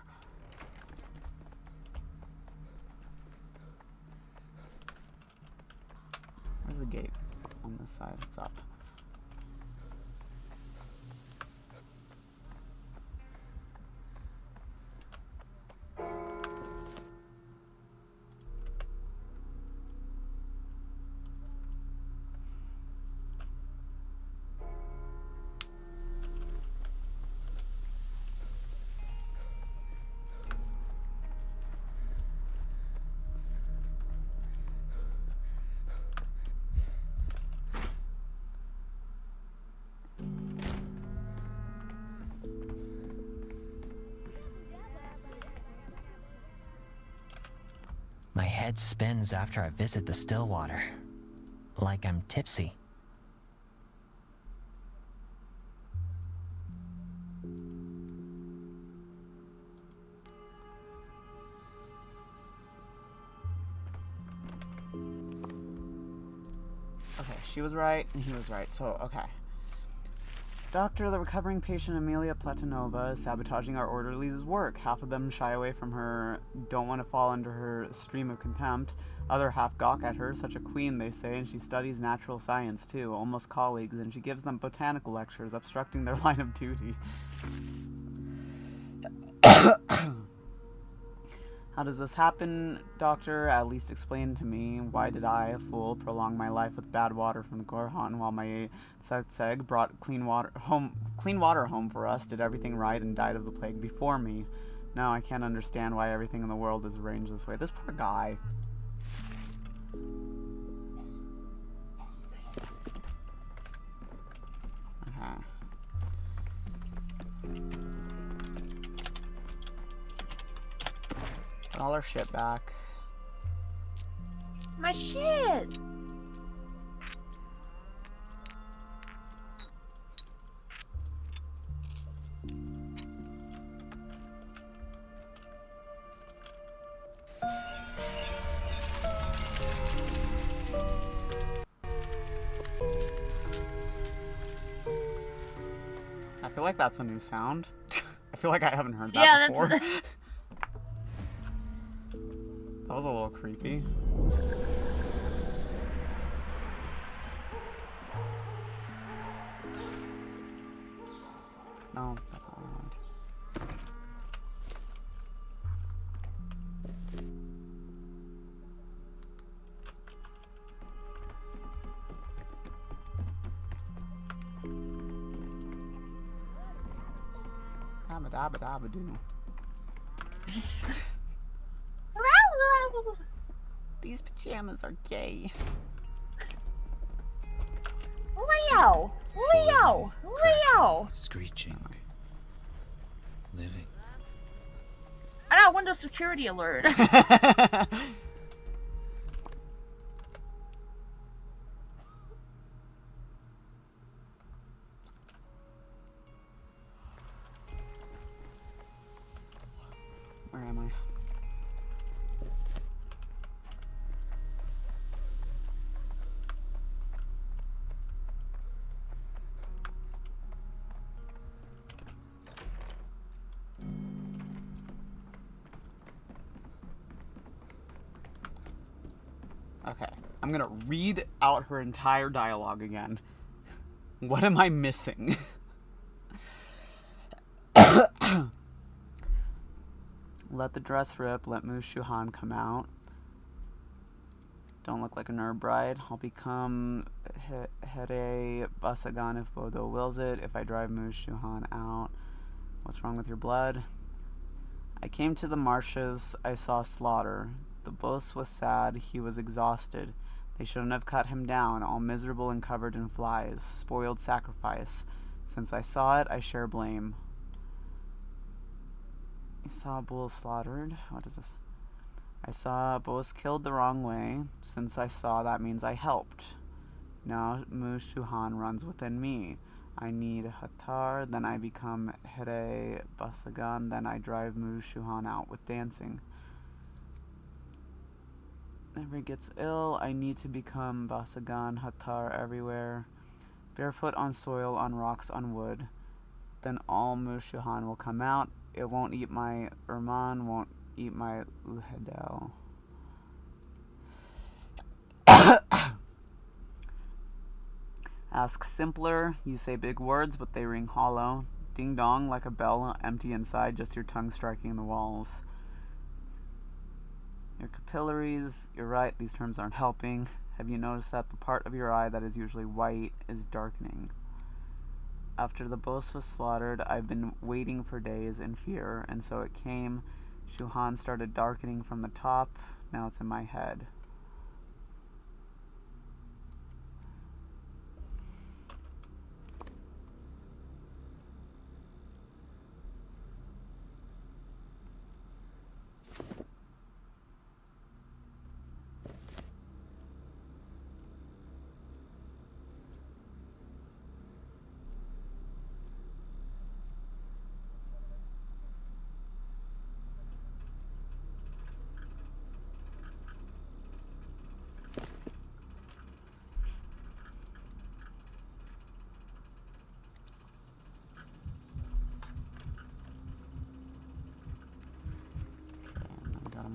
Where's the gate? On this side, it's up. My head spins after I visit the still water, like I'm tipsy. Okay, she was right and he was right, so okay. Doctor, the recovering patient Amelia Platonova is sabotaging our orderlies' work. Half of them shy away from her, don't want to fall under her stream of contempt. Other half gawk at her, such a queen, they say, and she studies natural science, too, almost colleagues, and she gives them botanical lectures, obstructing their line of duty. How does this happen, Doctor? At least explain to me. Why did I, a fool, prolong my life with bad water from the Gorhan while my Tseg brought clean water home for us, did everything right, and died of the plague before me? No, I can't understand why everything in the world is arranged this way. This poor guy. Okay. Get all our shit back. My shit! I feel like that's a new sound. I feel like I haven't heard that before. That was a little creepy. No, that's not what I want. Abba-dabba-dabba-doo. These pajamas are gay. Leo! Leo! Leo! Screeching. Living. I got Windows security alert. Where am I? Okay. I'm gonna read out her entire dialogue again. What am I missing? Let the dress rip. Let Mu Shuhan come out. Don't look like a nerd bride. I'll become Here Basagan if Bodo wills it. If I drive Mu Shuhan out. What's wrong with your blood? I came to the marshes. I saw slaughter. The boss was sad. He was exhausted. They shouldn't have cut him down, all miserable and covered in flies. Spoiled sacrifice. Since I saw it, I share blame. I saw a bull slaughtered. What is this? I saw a boss killed the wrong way. Since I saw, that means I helped. Now Mu Shuhan runs within me. I need Hatar, then I become Here Basagan, then I drive Mu Shuhan out with dancing. Never gets ill. I need to become Basagan, Hatar everywhere. Barefoot on soil, on rocks, on wood. Then all Mu Shuhan will come out. It won't eat my Urman, won't eat my Uhedel. Ask simpler. You say big words, but they ring hollow. Ding dong, like a bell, empty inside, just your tongue striking the walls. Your capillaries, you're right, these terms aren't helping. Have you noticed that the part of your eye that is usually white is darkening? After the boss was slaughtered, I've been waiting for days in fear, and so it came. Shuhan started darkening from the top. Now it's in my head.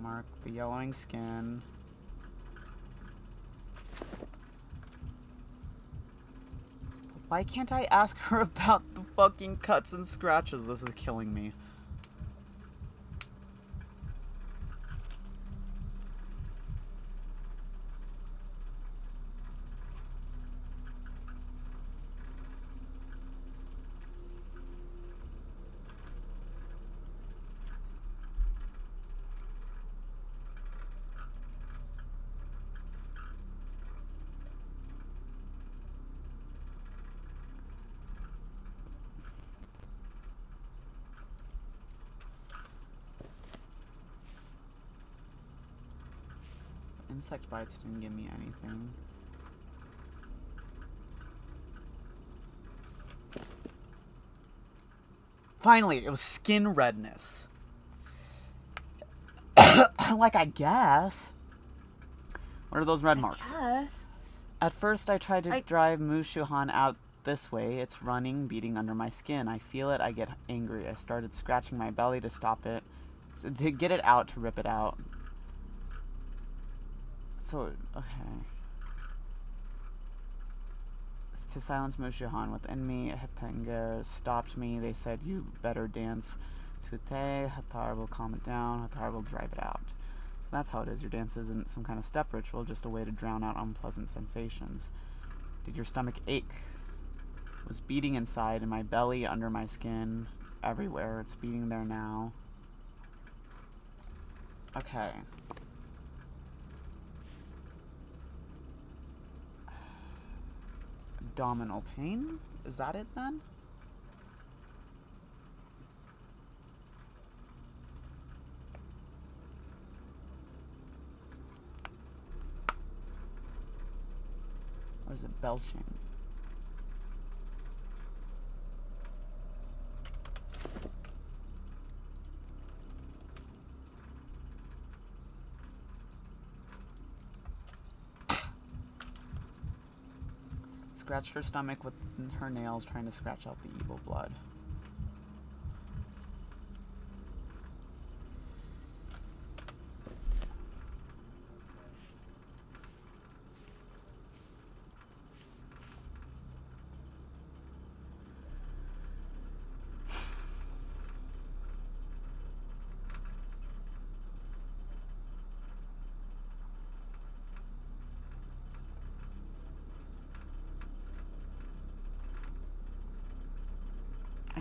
Mark the yellowing skin. Why can't I ask her about the fucking cuts and scratches? This is killing me. Insect bites didn't give me anything. Finally, it was skin redness. Like, I guess. What are those red marks? At first, I tried to drive Mu Shuhan out this way. It's running, beating under my skin. I feel it, I get angry. I started scratching my belly to stop it. So, to get it out, to rip it out. So, okay. To silence Mu Shuhan within me, Hetanger stopped me. They said, you better dance. Tute, Hatar will calm it down. Hatar will drive it out. So that's how it is. Your dance isn't some kind of step ritual, just a way to drown out unpleasant sensations. Did your stomach ache? It was beating inside, in my belly, under my skin, everywhere. It's beating there now. Okay. Abdominal pain? Is that it then? Or is it belching? Scratched her stomach with her nails, trying to scratch out the evil blood.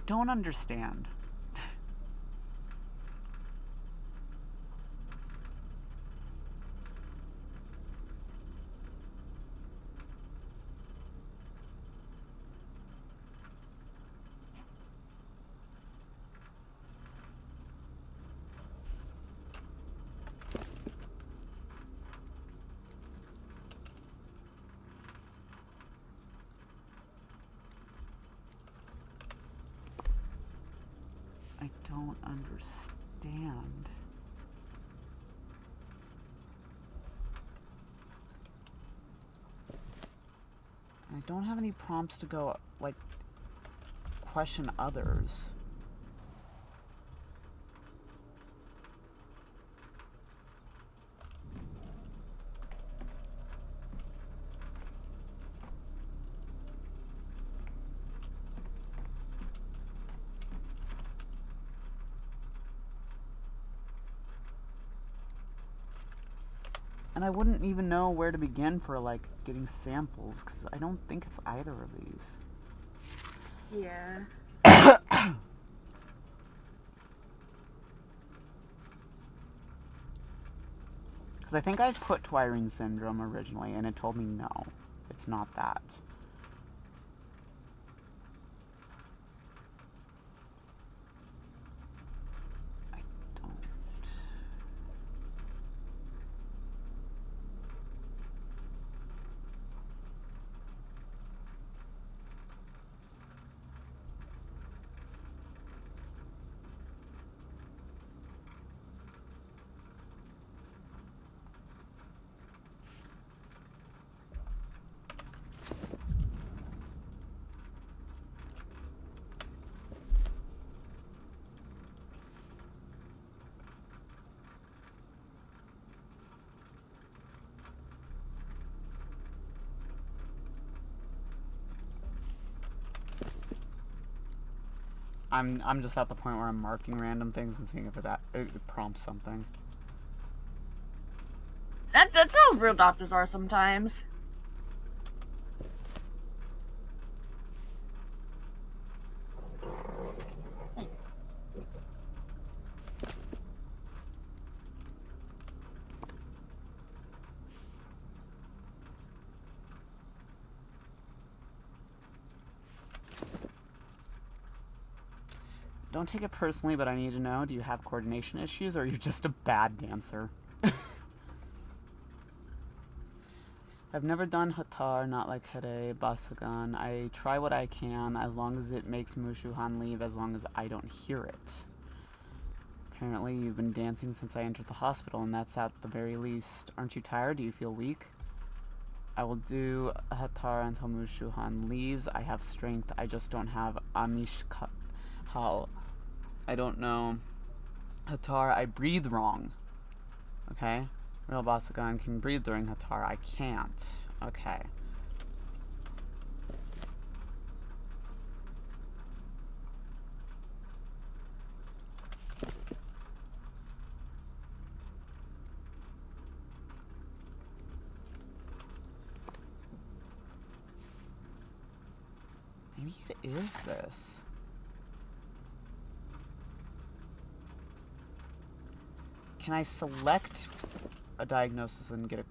don't understand. I don't understand. I don't have any prompts to go, like, question others. And I wouldn't even know where to begin for, like, getting samples, because I don't think it's either of these. Yeah. Because I think I put Twirine syndrome originally, and it told me no, it's not that. I don't... I'm just at the point where I'm marking random things and seeing if it prompts something. That's how real doctors are sometimes. Don't take it personally, but I need to know, do you have coordination issues or are you just a bad dancer? I've never done Hatar, not like Hede, Basagan. I try what I can, as long as it makes Mushuhan leave, as long as I don't hear it. Apparently you've been dancing since I entered the hospital, and that's at the very least. Aren't you tired? Do you feel weak? I will do Hatar until Mushuhan leaves. I have strength, I just don't have Amishkal. I don't know. Hatar, I breathe wrong. Okay? Real Basagan can breathe during Hatar. I can't. Okay. Maybe it is this. Can I select a diagnosis and get a...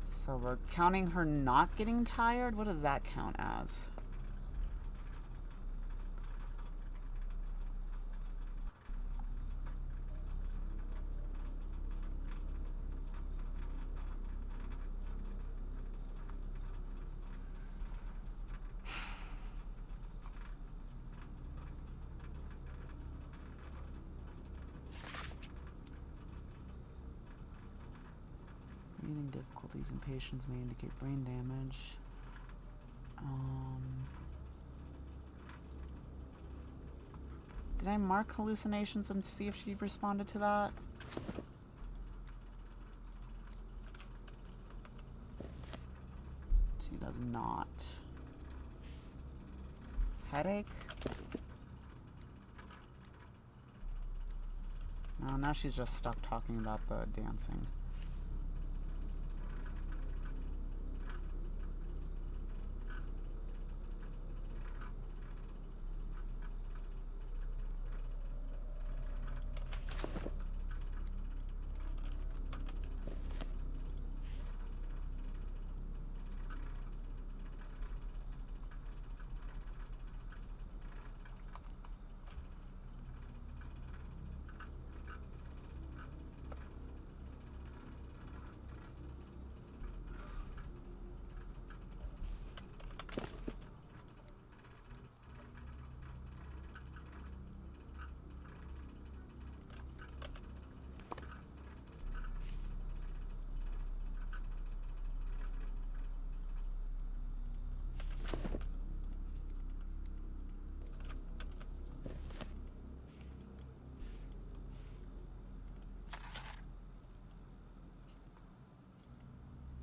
So we're counting her not getting tired? What does that count as? Breathing difficulties in patients may indicate brain damage. Did I mark hallucinations and see if she responded to that? She does not. Headache? No, now she's just stuck talking about the dancing.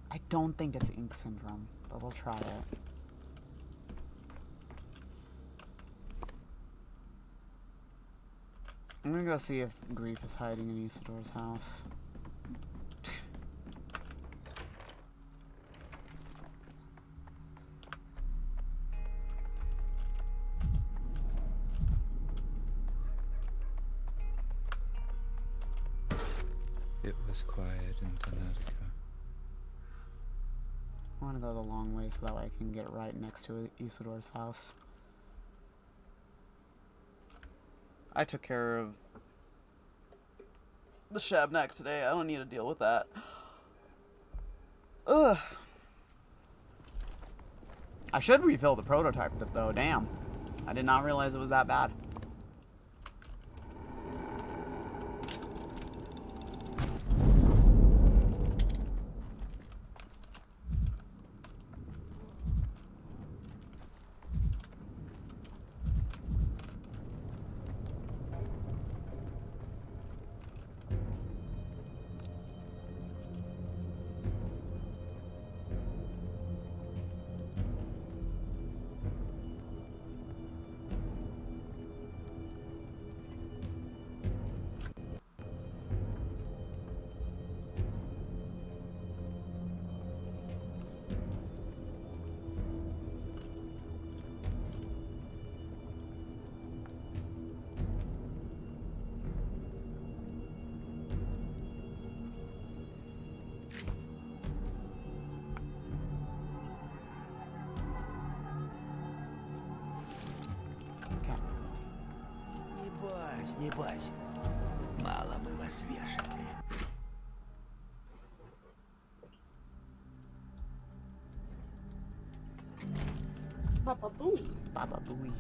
I don't think it's ink syndrome, but we'll try it. I'm gonna go see if Grief is hiding in Isidore's house. It was quiet in Thanatica. I want to go the long way so that way I can get right next to Isidore's house. I took care of the Shabnak today. I don't need to deal with that. Ugh. I should refill the prototype though, damn. I did not realize it was that bad. Не бойся. Мало мы вас вешали. Papa Booey. Baba Booey.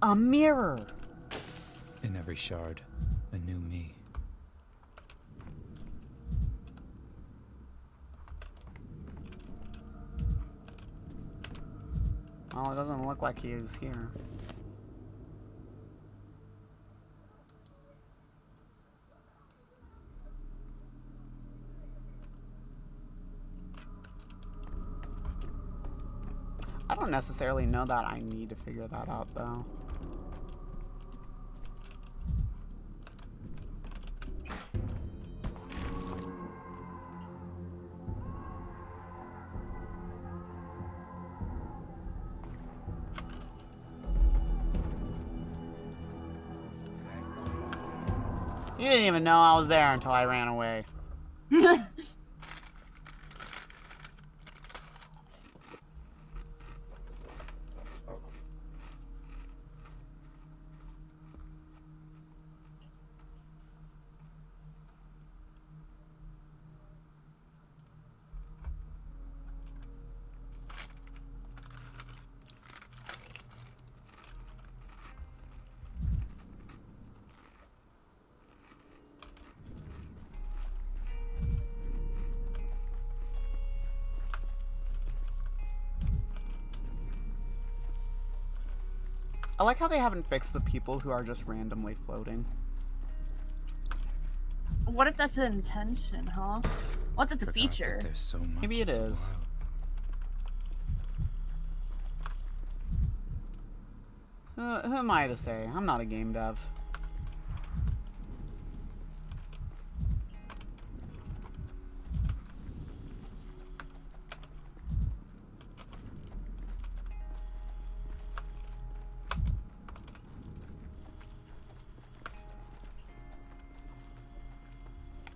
A mirror! In every shard, a new me. Well, it doesn't look like he is here. I don't necessarily know that I need to figure that out, though. You didn't even know I was there until I ran away. I like how they haven't fixed the people who are just randomly floating. What if that's an intention, huh? What if that's a Forgot feature? that there's so much Maybe it of the is. wild. Who am I to say? I'm not a game dev.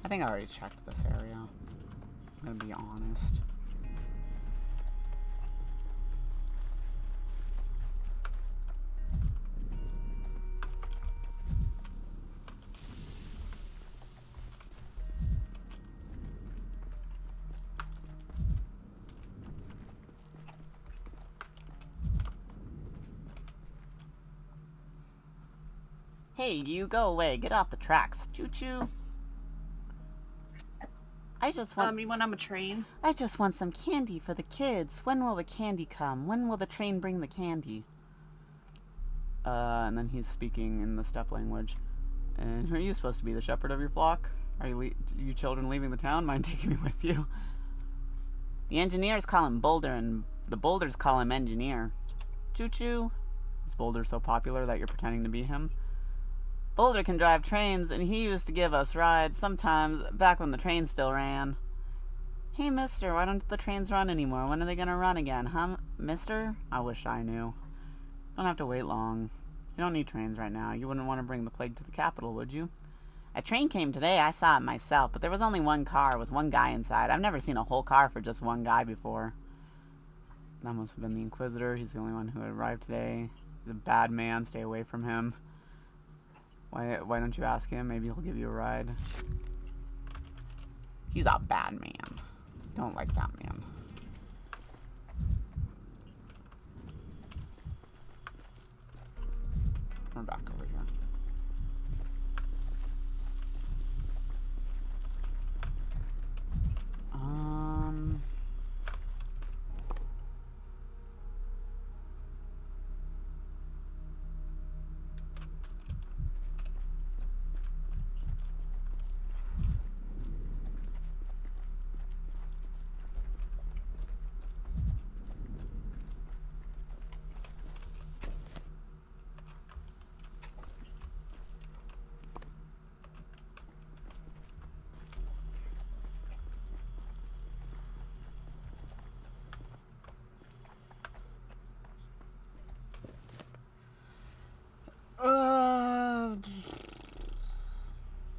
I think I already checked this area. I'm gonna be honest. Hey, you go away. Get off the tracks. Choo-choo. I just want... You want on a train? I just want some candy for the kids. When will the candy come? When will the train bring the candy? And then he's speaking in the steppe language. And who are you supposed to be, the shepherd of your flock? Are you children leaving the town? Mind taking me with you? The engineers call him Boulder, and the Boulders call him Engineer. Choo-choo. Is Boulder so popular that you're pretending to be him? Boulder can drive trains, and he used to give us rides sometimes, back when the train still ran. Hey, mister, why don't the trains run anymore? When are they gonna run again, huh, mister? I wish I knew. Don't have to wait long. You don't need trains right now. You wouldn't want to bring the plague to the capital, would you? A train came today. I saw it myself, but there was only one car with one guy inside. I've never seen a whole car for just one guy before. That must have been the Inquisitor. He's the only one who arrived today. He's a bad man. Stay away from him. Why don't you ask him? Maybe he'll give you a ride. He's a bad man. Don't like that man. We're back over here.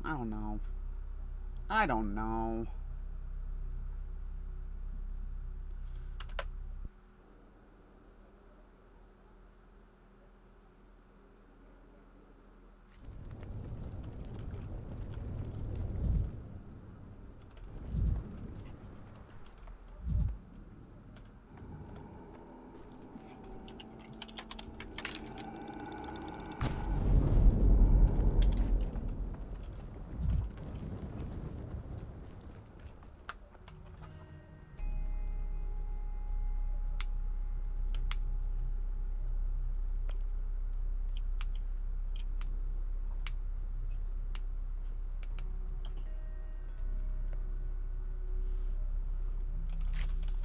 I don't know. I don't know.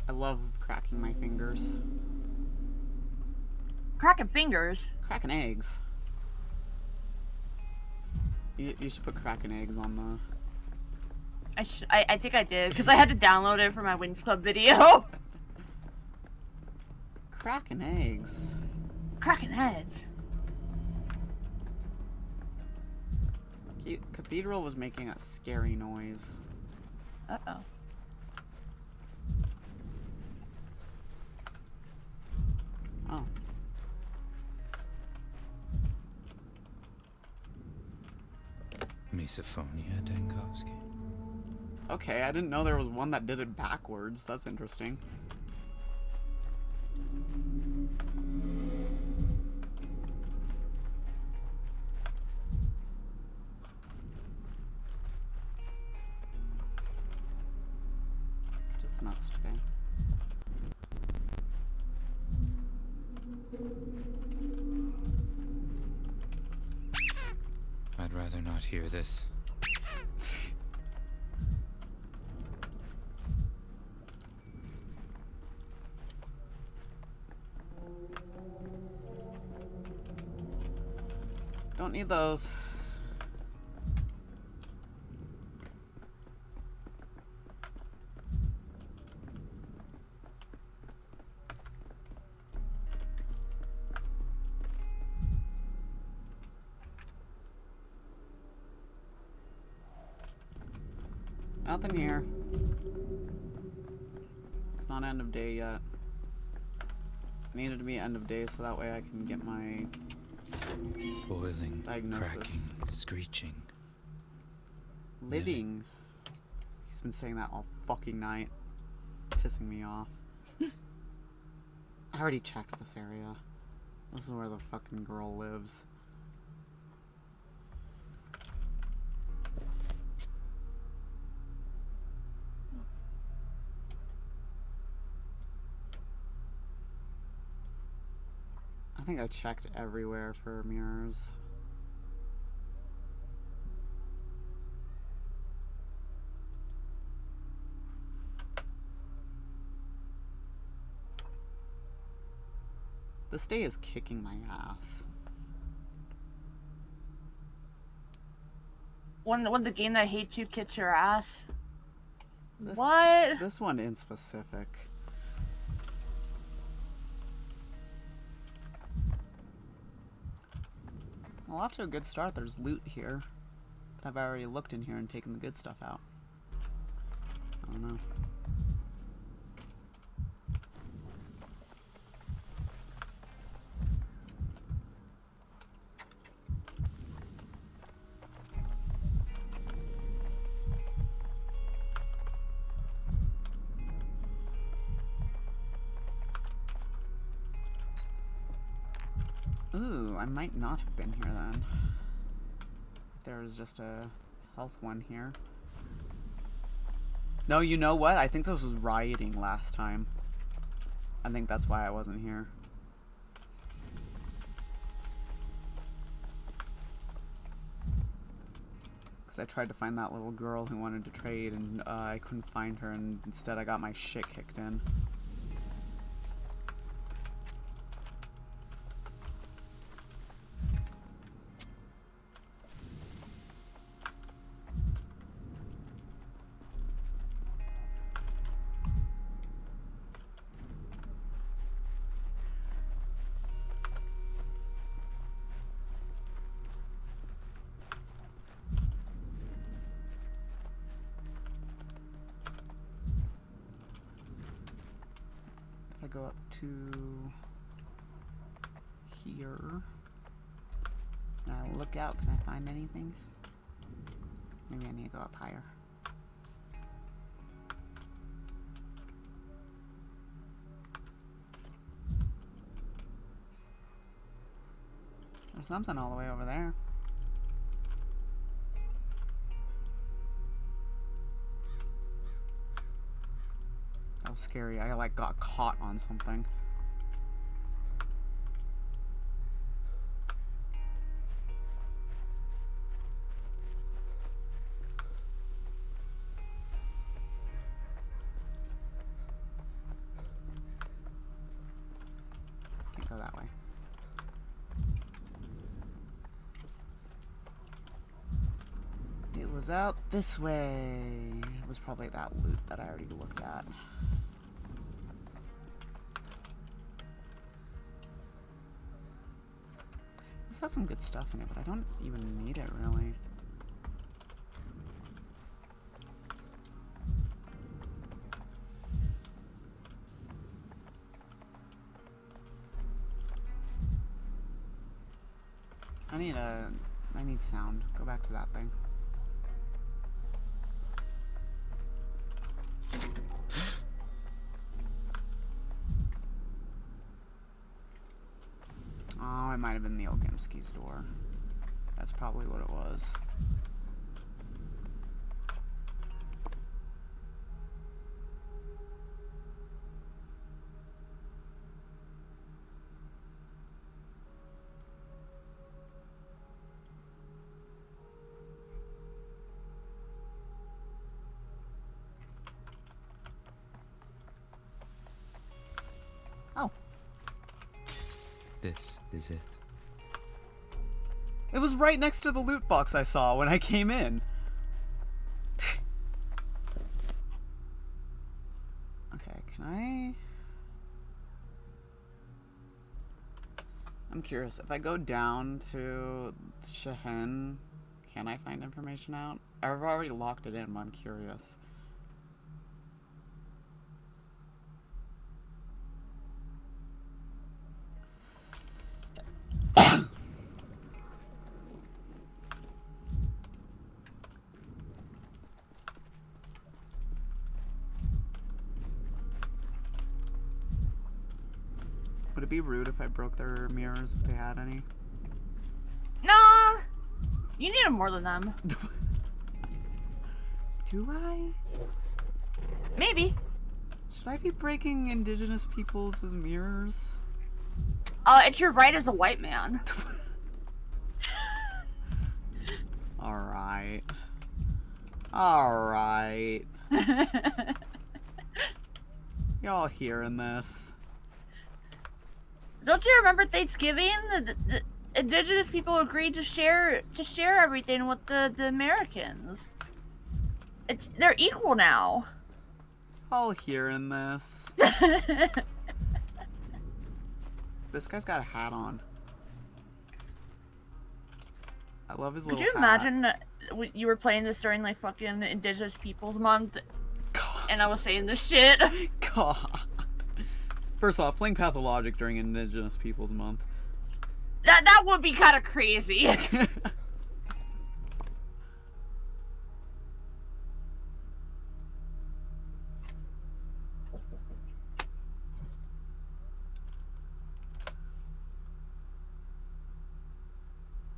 I love cracking my fingers. Cracking fingers? Cracking eggs. You should put cracking eggs on the... I think I did, because I had to download it for my Wings Club video. Cracking eggs. Cracking heads. Cathedral was making a scary noise. Uh-oh. Oh. Misophonia, Dankovsky. Okay, I didn't know there was one that did it backwards. That's interesting. Just nuts today. not hear this. Don't need those. Nothing here. It's not end of day yet. Needed to be end of day so that way I can get my Boiling, diagnosis. cracking, screeching. Living. He's been saying that all fucking night. Pissing me off. I already checked this area. This is where the fucking girl lives. I think I checked everywhere for mirrors. This day is kicking my ass. When the game that hates you kicks your ass. This, What? This one in specific. Well, off to a good start. There's loot here. But I've already looked in here and taken the good stuff out. I don't know. Ooh, I might not have been here then. If there was just a health one here. No, you know what? I think this was rioting last time. I think that's why I wasn't here. Because I tried to find that little girl who wanted to trade and I couldn't find her, and instead I got my shit kicked in. If I go up to here and I look out, can I find anything? Maybe I need to go up higher. There's something all the way over there. That was scary. I like got caught on something. Can't go that way. It was out this way. It was probably that loot that I already looked at. This has some good stuff in it, but I don't even need it really. I need sound. Go back to that thing. Oh, it might have been the Ogemski's door. That's probably what it was. This is it. It was right next to the loot box I saw when I came in. Okay, can I... I'm curious, if I go down to Shehen, can I find information out? I've already locked it in, but I'm curious. Would it be rude if I broke their mirrors if they had any? Nah, you need them more than them. Do I? Maybe. Should I be breaking indigenous people's mirrors? It's your right as a white man. Alright. Alright. Y'all hearing this? Don't you remember Thanksgiving? The indigenous people agreed to share everything with the Americans. They're equal now. Y'all hearing this? This guy's got a hat on. I love his little Would you hat. imagine you were playing this during like fucking Indigenous Peoples Month, God. and I was saying this shit? God. First off, playing Pathologic during Indigenous Peoples Month. That would be kind of crazy.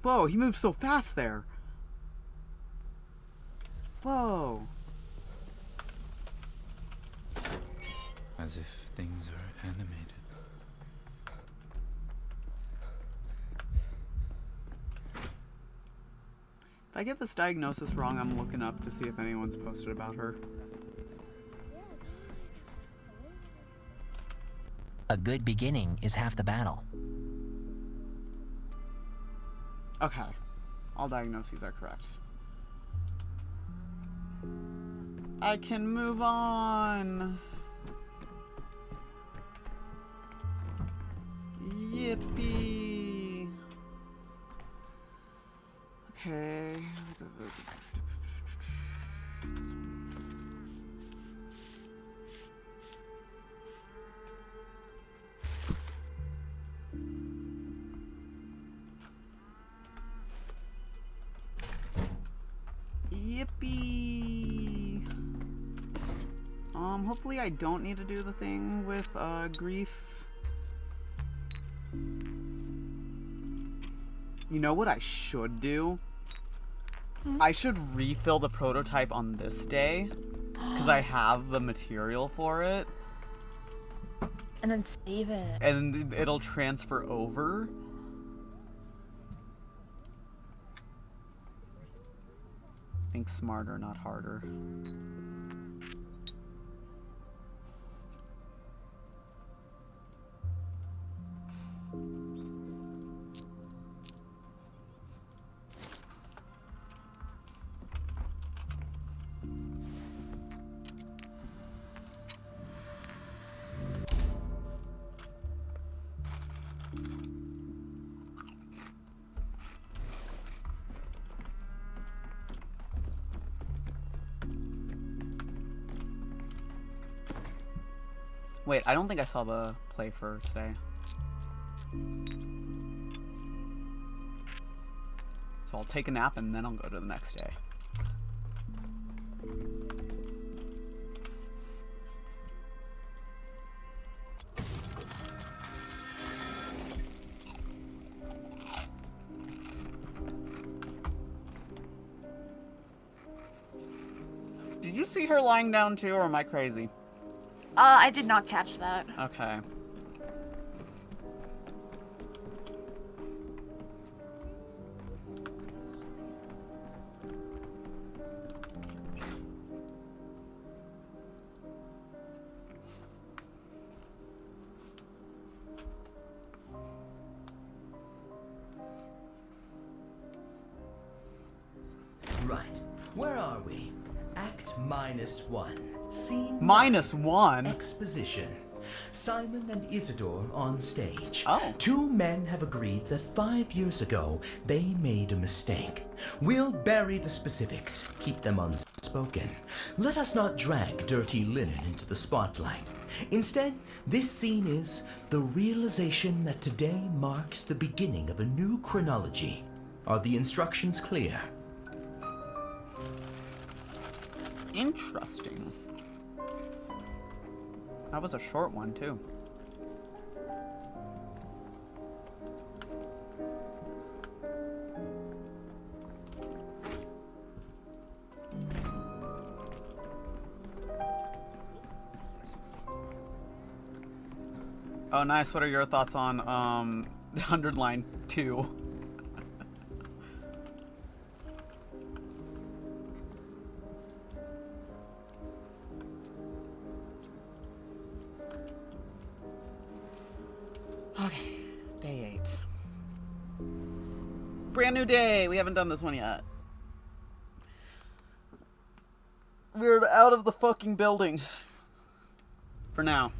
Whoa, he moved so fast there. Whoa. As if things are animated. If I get this diagnosis wrong, I'm looking up to see if anyone's posted about her. A good beginning is half the battle. Okay. All diagnoses are correct. I can move on. Yippee. Okay. This one. Yippee! Hopefully I don't need to do the thing with, grief. You know what I should do? I should refill the prototype on this day, because I have the material for it. And then save it. And it'll transfer over. Think smarter, not harder. Wait, I don't think I saw the play for today. So I'll take a nap and then I'll go to the next day. Did you see her lying down too, or am I crazy? I did not catch that. Okay. Where are we? Act -1. Scene -1? Exposition. Simon and Isidore on stage. Oh. 2 men have agreed that 5 years ago they made a mistake. We'll bury the specifics, keep them unspoken. Let us not drag dirty linen into the spotlight. Instead, this scene is the realization that today marks the beginning of a new chronology. Are the instructions clear? Interesting. That was a short one, too. Oh, nice. What are your thoughts on 100 line 2? Okay, day 8. Brand new day. We haven't done this one yet. We're out of the fucking building. For now.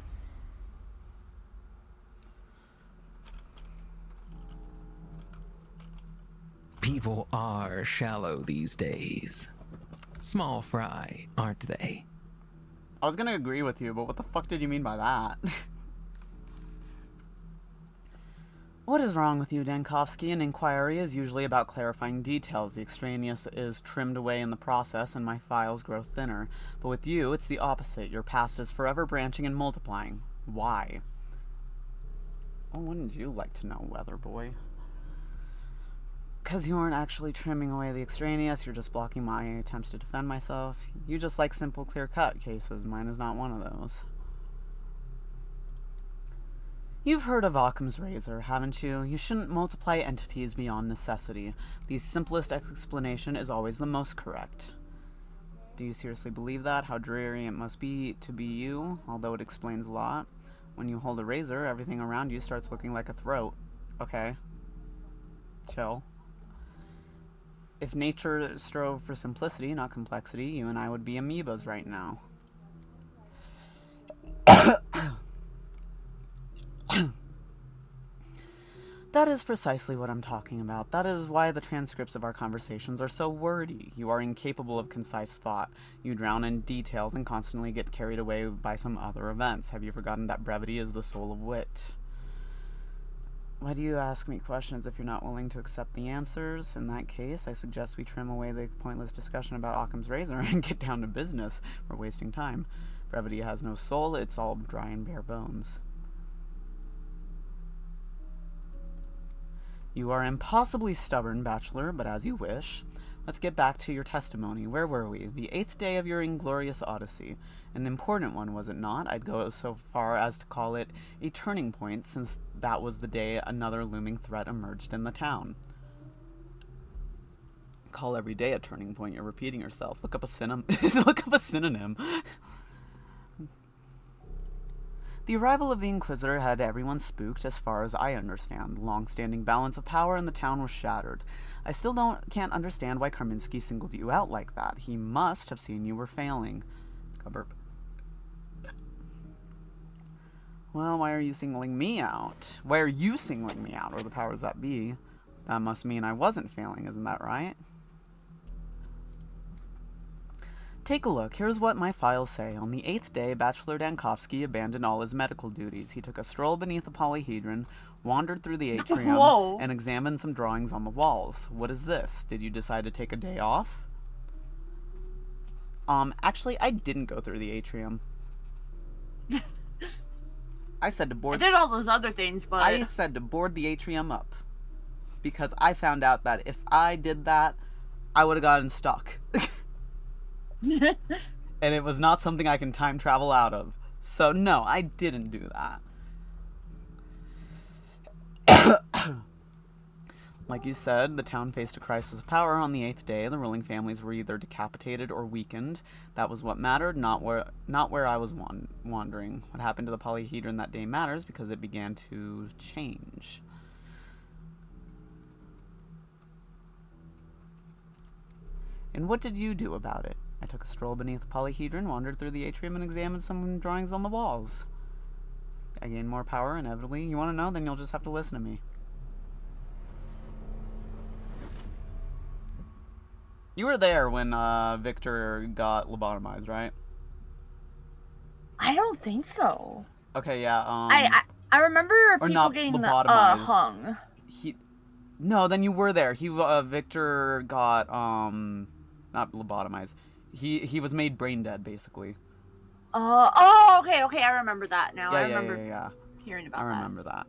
People are shallow these days. Small fry, aren't they? I was gonna agree with you, but what the fuck did you mean by that? What is wrong with you, Dankovsky? An inquiry is usually about clarifying details. The extraneous is trimmed away in the process, and my files grow thinner. But with you, it's the opposite. Your past is forever branching and multiplying. Why? Oh, wouldn't you like to know, Weather Boy? Because you aren't actually trimming away the extraneous, you're just blocking my attempts to defend myself. You just like simple, clear-cut cases. Mine is not one of those. You've heard of Occam's razor, haven't you? You shouldn't multiply entities beyond necessity. The simplest explanation is always the most correct. Do you seriously believe that? How dreary it must be to be you, although it explains a lot. When you hold a razor, everything around you starts looking like a throat. Okay. Chill. If nature strove for simplicity, not complexity, you and I would be amoebas right now. That is precisely what I'm talking about. That is why the transcripts of our conversations are so wordy. You are incapable of concise thought. You drown in details and constantly get carried away by some other events. Have you forgotten that brevity is the soul of wit? Why do you ask me questions if you're not willing to accept the answers? In that case, I suggest we trim away the pointless discussion about Occam's razor and get down to business. We're wasting time. Brevity has no soul, it's all dry and bare bones. You are impossibly stubborn, Bachelor, but as you wish. Let's get back to your testimony. Where were we? The 8th day of your inglorious odyssey. An important one, was it not? I'd go so far as to call it a turning point, since that was the day another looming threat emerged in the town. Call every day a turning point. You're repeating yourself. Look up a synonym. The arrival of the Inquisitor had everyone spooked, as far as I understand. The long-standing balance of power in the town was shattered. I still can't understand why Karminski singled you out like that. He must have seen you were failing. Burp. Well, why are you singling me out? Why are you singling me out, or the powers that be? That must mean I wasn't failing, isn't that right? Take a look. Here's what my files say. On the 8th day, Bachelor Dankovsky abandoned all his medical duties. He took a stroll beneath the polyhedron, wandered through the atrium, Whoa. and examined some drawings on the walls. What is this? Did you decide to take a day off? Actually, I didn't go through the atrium. I said to board... I did all those other things, but... I said to board the atrium up. Because I found out that if I did that, I would have gotten stuck. And it was not something I can time travel out of. So no, I didn't do that. Like you said, the town faced a crisis of power on the 8th day. The ruling families were either decapitated or weakened. That was what mattered, not where I was wandering. What happened to the polyhedron that day matters because it began to change. And what did you do about it? I took a stroll beneath the polyhedron, wandered through the atrium, and examined some drawings on the walls. I gained more power, inevitably. You want to know? Then you'll just have to listen to me. You were there when Victor got lobotomized, right? I don't think so. Okay, yeah. I remember or people not getting lobotomized. hung. No, then you were there. Victor got not lobotomized. He was made brain dead, basically. Okay. I remember that now. Yeah, I remember yeah. hearing about that. I remember that.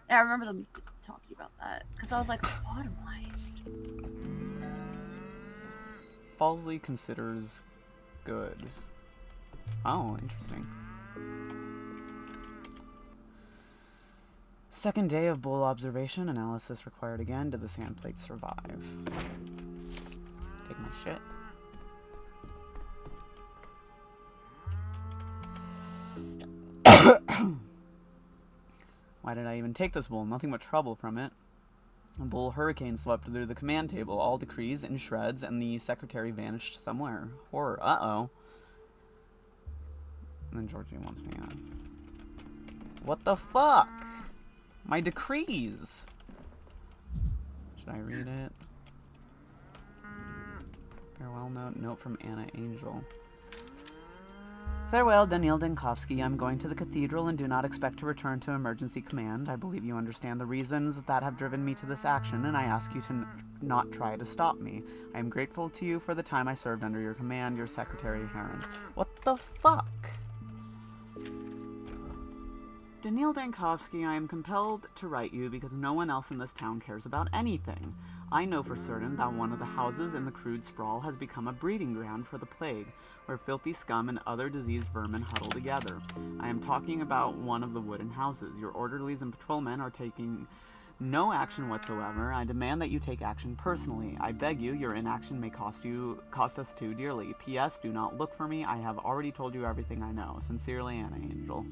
Yeah, I remember them talking about that because I was like, lobotomized. Falsely considers good. Oh, interesting. Second day of bull observation. Analysis required again. Did the sand plate survive? Take my shit. Why did I even take this bull? Nothing but trouble from it. A bull hurricane swept through the command table, all decrees in shreds, and the secretary vanished somewhere. Horror. Uh-oh. And then Georgie wants me on. What the fuck? My decrees! Should I read it? Farewell note from Anna Angel. Farewell, Daniil Denkovsky. I'm going to the cathedral and do not expect to return to emergency command. I believe you understand the reasons that have driven me to this action, and I ask you to not try to stop me. I am grateful to you for the time I served under your command, your secretary, Heron. What the fuck? Daniil Dankovsky, I am compelled to write you because no one else in this town cares about anything. I know for certain that one of the houses in the crude sprawl has become a breeding ground for the plague, where filthy scum and other diseased vermin huddle together. I am talking about one of the wooden houses. Your orderlies and patrolmen are taking no action whatsoever. I demand that you take action personally. I beg you, your inaction may cost us too dearly. P.S. Do not look for me. I have already told you everything I know. Sincerely, Anna Angel.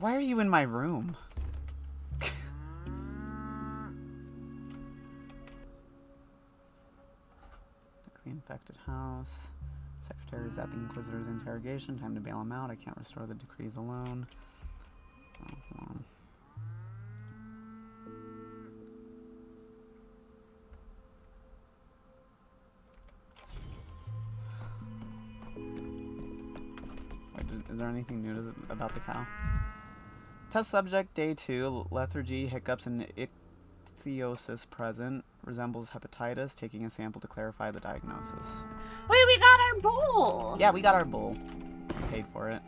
Why are you in my room? The infected house. Secretary is at the Inquisitor's interrogation. Time to bail him out. I can't restore the decrees alone. Oh, come on. Is there anything new about the cow? Test subject, day 2, lethargy, hiccups, and ichthyosis present. Resembles hepatitis, taking a sample to clarify the diagnosis. Wait, we got our bowl! Yeah, we got our bowl. We paid for it.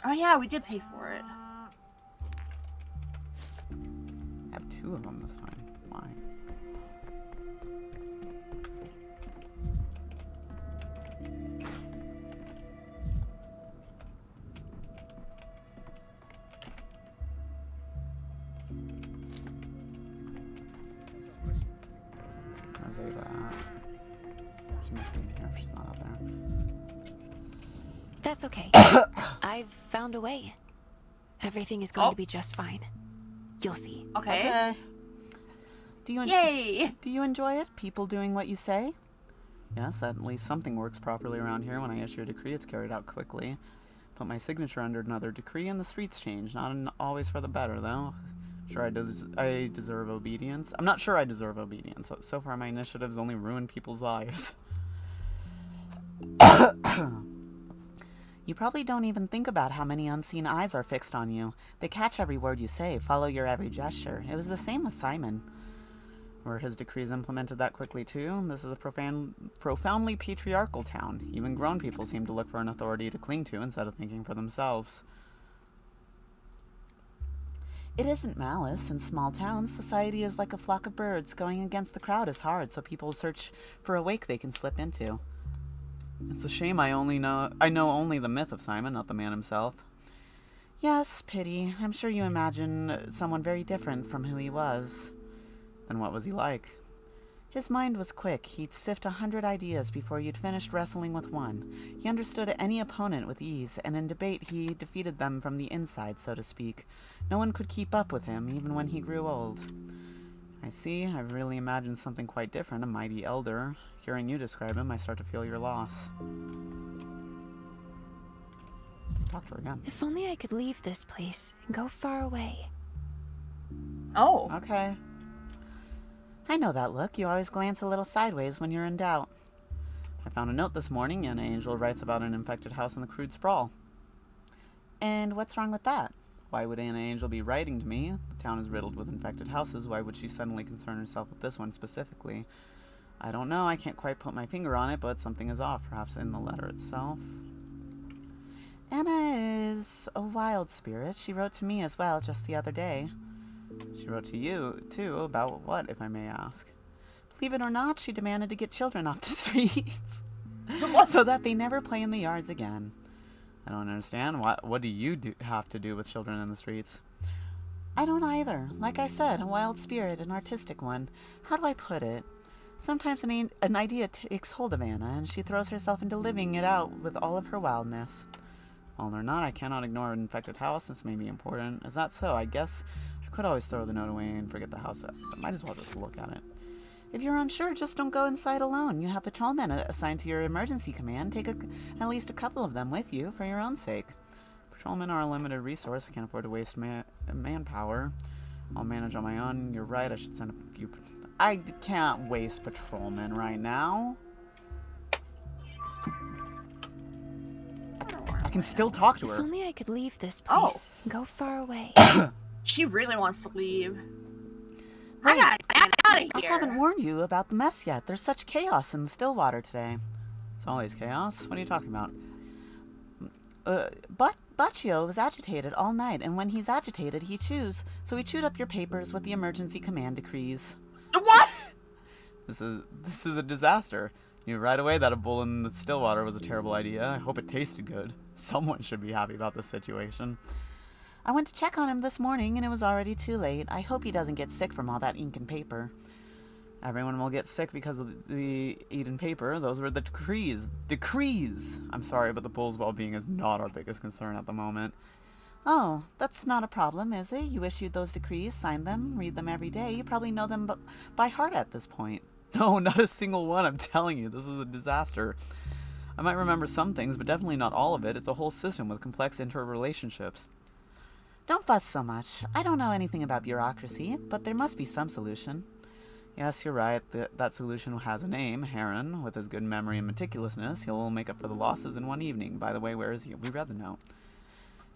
Oh yeah, we did pay for it. I have 2 of them this time. Why? She must be in here if she's not up there. That's okay. I've found a way. Everything is going to be just fine. You'll see. Okay. Yay! Do you enjoy it? People doing what you say? Yes, at least something works properly around here. When I issue a decree, it's carried out quickly. Put my signature under another decree and the streets change. Not always for the better, though. Sure, I deserve obedience. I'm not sure I deserve obedience. So far, my initiatives only ruin people's lives. You probably don't even think about how many unseen eyes are fixed on you. They catch every word you say, follow your every gesture. It was the same with Simon. Were his decrees implemented that quickly, too? This is a profoundly patriarchal town. Even grown people seem to look for an authority to cling to instead of thinking for themselves. It isn't malice. In small towns, society is like a flock of birds. Going against the crowd is hard, so people search for a wake they can slip into. It's a shame I know only the myth of Simon, not the man himself. Yes, pity. I'm sure you imagine someone very different from who he was. Then what was he like? His mind was quick. He'd sift 100 ideas before you'd finished wrestling with one. He understood any opponent with ease, and in debate he defeated them from the inside, so to speak. No one could keep up with him, even when he grew old. I see. I've really imagined something quite different, a mighty elder. Hearing you describe him, I start to feel your loss. Talk to her again. If only I could leave this place and go far away. Oh. Okay. I know that look. You always glance a little sideways when you're in doubt. I found a note this morning, and Angel writes about an infected house in the crude sprawl. And what's wrong with that? Why would Anna Angel be writing to me? The town is riddled with infected houses. Why would she suddenly concern herself with this one specifically? I don't know. I can't quite put my finger on it, but something is off. Perhaps in the letter itself. Anna is a wild spirit. She wrote to me as well just the other day. She wrote to you, too, about what, if I may ask? Believe it or not, she demanded to get children off the streets. So that they never play in the yards again. I don't understand. What do you have to do with children in the streets? I don't either. Like I said, a wild spirit, an artistic one. How do I put it? Sometimes an idea takes hold of Anna, and she throws herself into living it out with all of her wildness. Well or not, I cannot ignore an infected house. This may be important. Is that so? I guess I could always throw the note away and forget the house. I might as well just look at it. If you're unsure, just don't go inside alone. You have patrolmen assigned to your emergency command. Take at least a couple of them with you for your own sake. Patrolmen are a limited resource. I can't afford to waste manpower. I'll manage on my own. You're right, I should send a few... I can't waste patrolmen right now. I can still talk to her. If only I could leave this place and go far away. She really wants to leave. Wait, I gotta get out of I here. haven't warned you about the mess yet. There's such chaos in the Stillwater today. It's always chaos. What are you talking about? Baccio was agitated all night, and when he's agitated, he chews. So he chewed up your papers with the emergency command decrees. What? This is a disaster. Knew right away that a bull in the Stillwater was a terrible idea. I hope it tasted good. Someone should be happy about this situation. I went to check on him this morning, and it was already too late. I hope he doesn't get sick from all that ink and paper. Everyone will get sick because of the ink and paper. Those were the decrees. Decrees! I'm sorry, but the bull's well-being is not our biggest concern at the moment. Oh, that's not a problem, is it? You issued those decrees, signed them, read them every day. You probably know them by heart at this point. No, not a single one, I'm telling you. This is a disaster. I might remember some things, but definitely not all of it. It's a whole system with complex interrelationships. Don't fuss so much. I don't know anything about bureaucracy, but there must be some solution. Yes, you're right. That solution has a name, Heron. With his good memory and meticulousness, he'll make up for the losses in one evening. By the way, where is he? We read the note.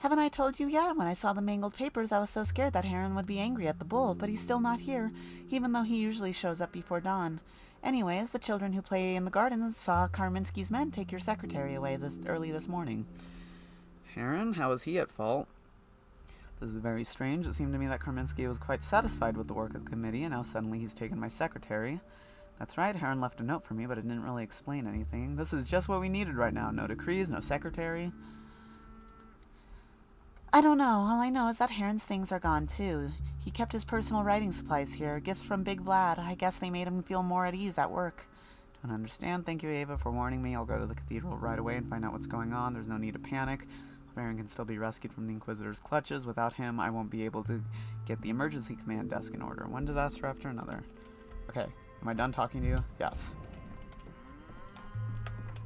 Haven't I told you yet? When I saw the mangled papers, I was so scared that Heron would be angry at the bull, but he's still not here, even though he usually shows up before dawn. Anyways, the children who play in the gardens saw Karminski's men take your secretary away early this morning. Heron? How is he at fault? This is very strange. It seemed to me that Karminski was quite satisfied with the work of the committee, and now suddenly he's taken my secretary. That's right, Heron left a note for me, but it didn't really explain anything. This is just what we needed right now. No decrees, no secretary. I don't know. All I know is that Heron's things are gone, too. He kept his personal writing supplies here, gifts from Big Vlad. I guess they made him feel more at ease at work. Don't understand. Thank you, Ava, for warning me. I'll go to the cathedral right away and find out what's going on. There's no need to panic. Heron can still be rescued from the Inquisitor's clutches. Without him, I won't be able to get the emergency command desk in order. One disaster after another. Okay, am I done talking to you? Yes.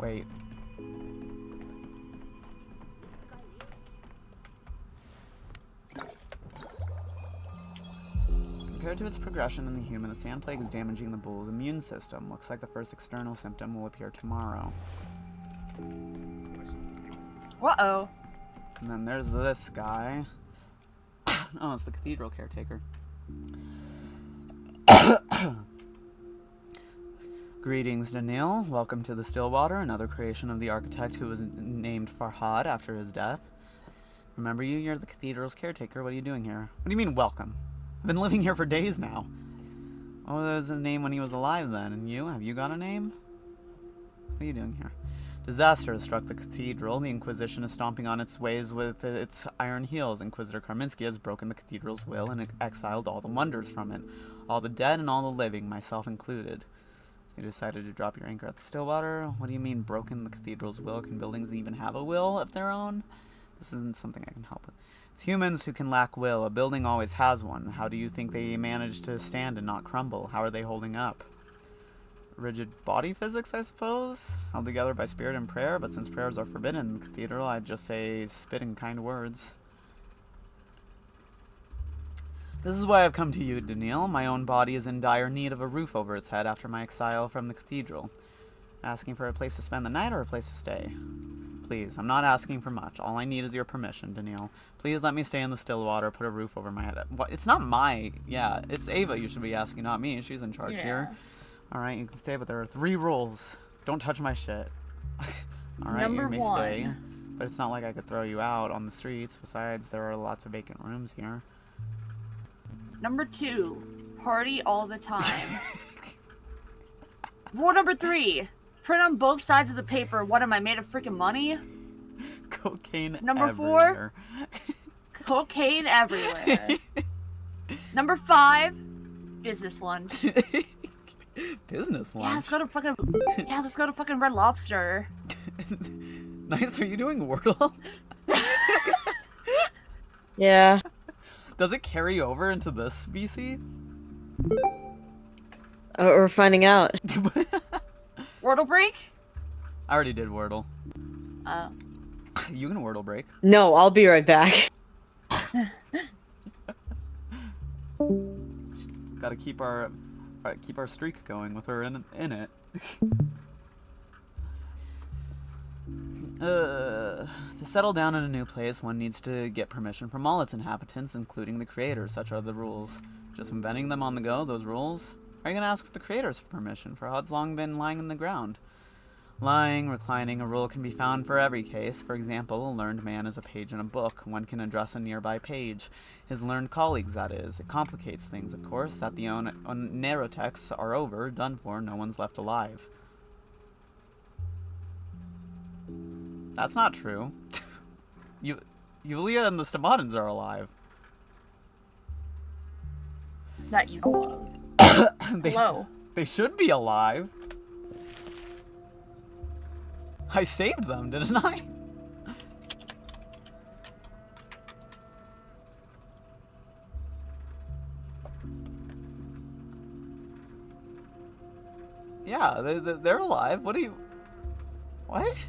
Wait. Compared to its progression in the human, the sand plague is damaging the bull's immune system. Looks like the first external symptom will appear tomorrow. Uh-oh. And then there's this guy. Oh, it's the cathedral caretaker. Greetings, Daniil. Welcome to the Stillwater, another creation of the architect who was named Farhad after his death. Remember you? You're the cathedral's caretaker. What are you doing here? What do you mean, welcome? I've been living here for days now. What was his name when he was alive, then? And you? Have you got a name? What are you doing here? Disaster has struck the cathedral. The Inquisition is stomping on its ways with its iron heels. Inquisitor Karminski has broken the cathedral's will and exiled all the wonders from it. All the dead and all the living, myself included. So you decided to drop your anchor at the Stillwater? What do you mean, broken the cathedral's will? Can buildings even have a will of their own? This isn't something I can help with. It's humans who can lack will. A building always has one. How do you think they manage to stand and not crumble? How are they holding up? Rigid body physics, I suppose? Held together by spirit and prayer, but since prayers are forbidden in the cathedral, I'd just say spitting kind words. This is why I've come to you, Daniil. My own body is in dire need of a roof over its head after my exile from the cathedral. Asking for a place to spend the night or a place to stay? Please, I'm not asking for much. All I need is your permission, Daniil. Please let me stay in the still water, put a roof over my head. What? It's not my... Yeah, it's Ava you should be asking, not me. She's in charge here. Alright, you can stay, but there are 3 rules. Don't touch my shit. Alright, you may stay. But it's not like I could throw you out on the streets. Besides, there are lots of vacant rooms here. Number 2, party all the time. Rule number 3, print on both sides of the paper. What am I, made of freaking money? Cocaine Number everywhere. 4, cocaine everywhere. Number 5, business lunch. Business lunch? Yeah, let's go to fucking Red Lobster. Nice, are you doing Wordle? Yeah. Does it carry over into this VC? We're finding out. Wordle break? I already did Wordle. You can Wordle break. No, I'll be right back. Gotta keep our streak going with her in it. To settle down in a new place, one needs to get permission from all its inhabitants, including the creators. Such are the rules. Just inventing them on the go, those rules? Are you gonna ask the creators for permission? For Hod's long been lying in the ground. Lying, reclining, a rule can be found for every case. For example, a learned man is a page in a book. One can address a nearby page. His learned colleagues, that is. It complicates things, of course, that the narrotexts are over, done for, no one's left alive. That's not true. Yulia and the Stamadans are alive. That you know of. Hello. They should be alive. I saved them, didn't I? Yeah, they're alive. What do you... What?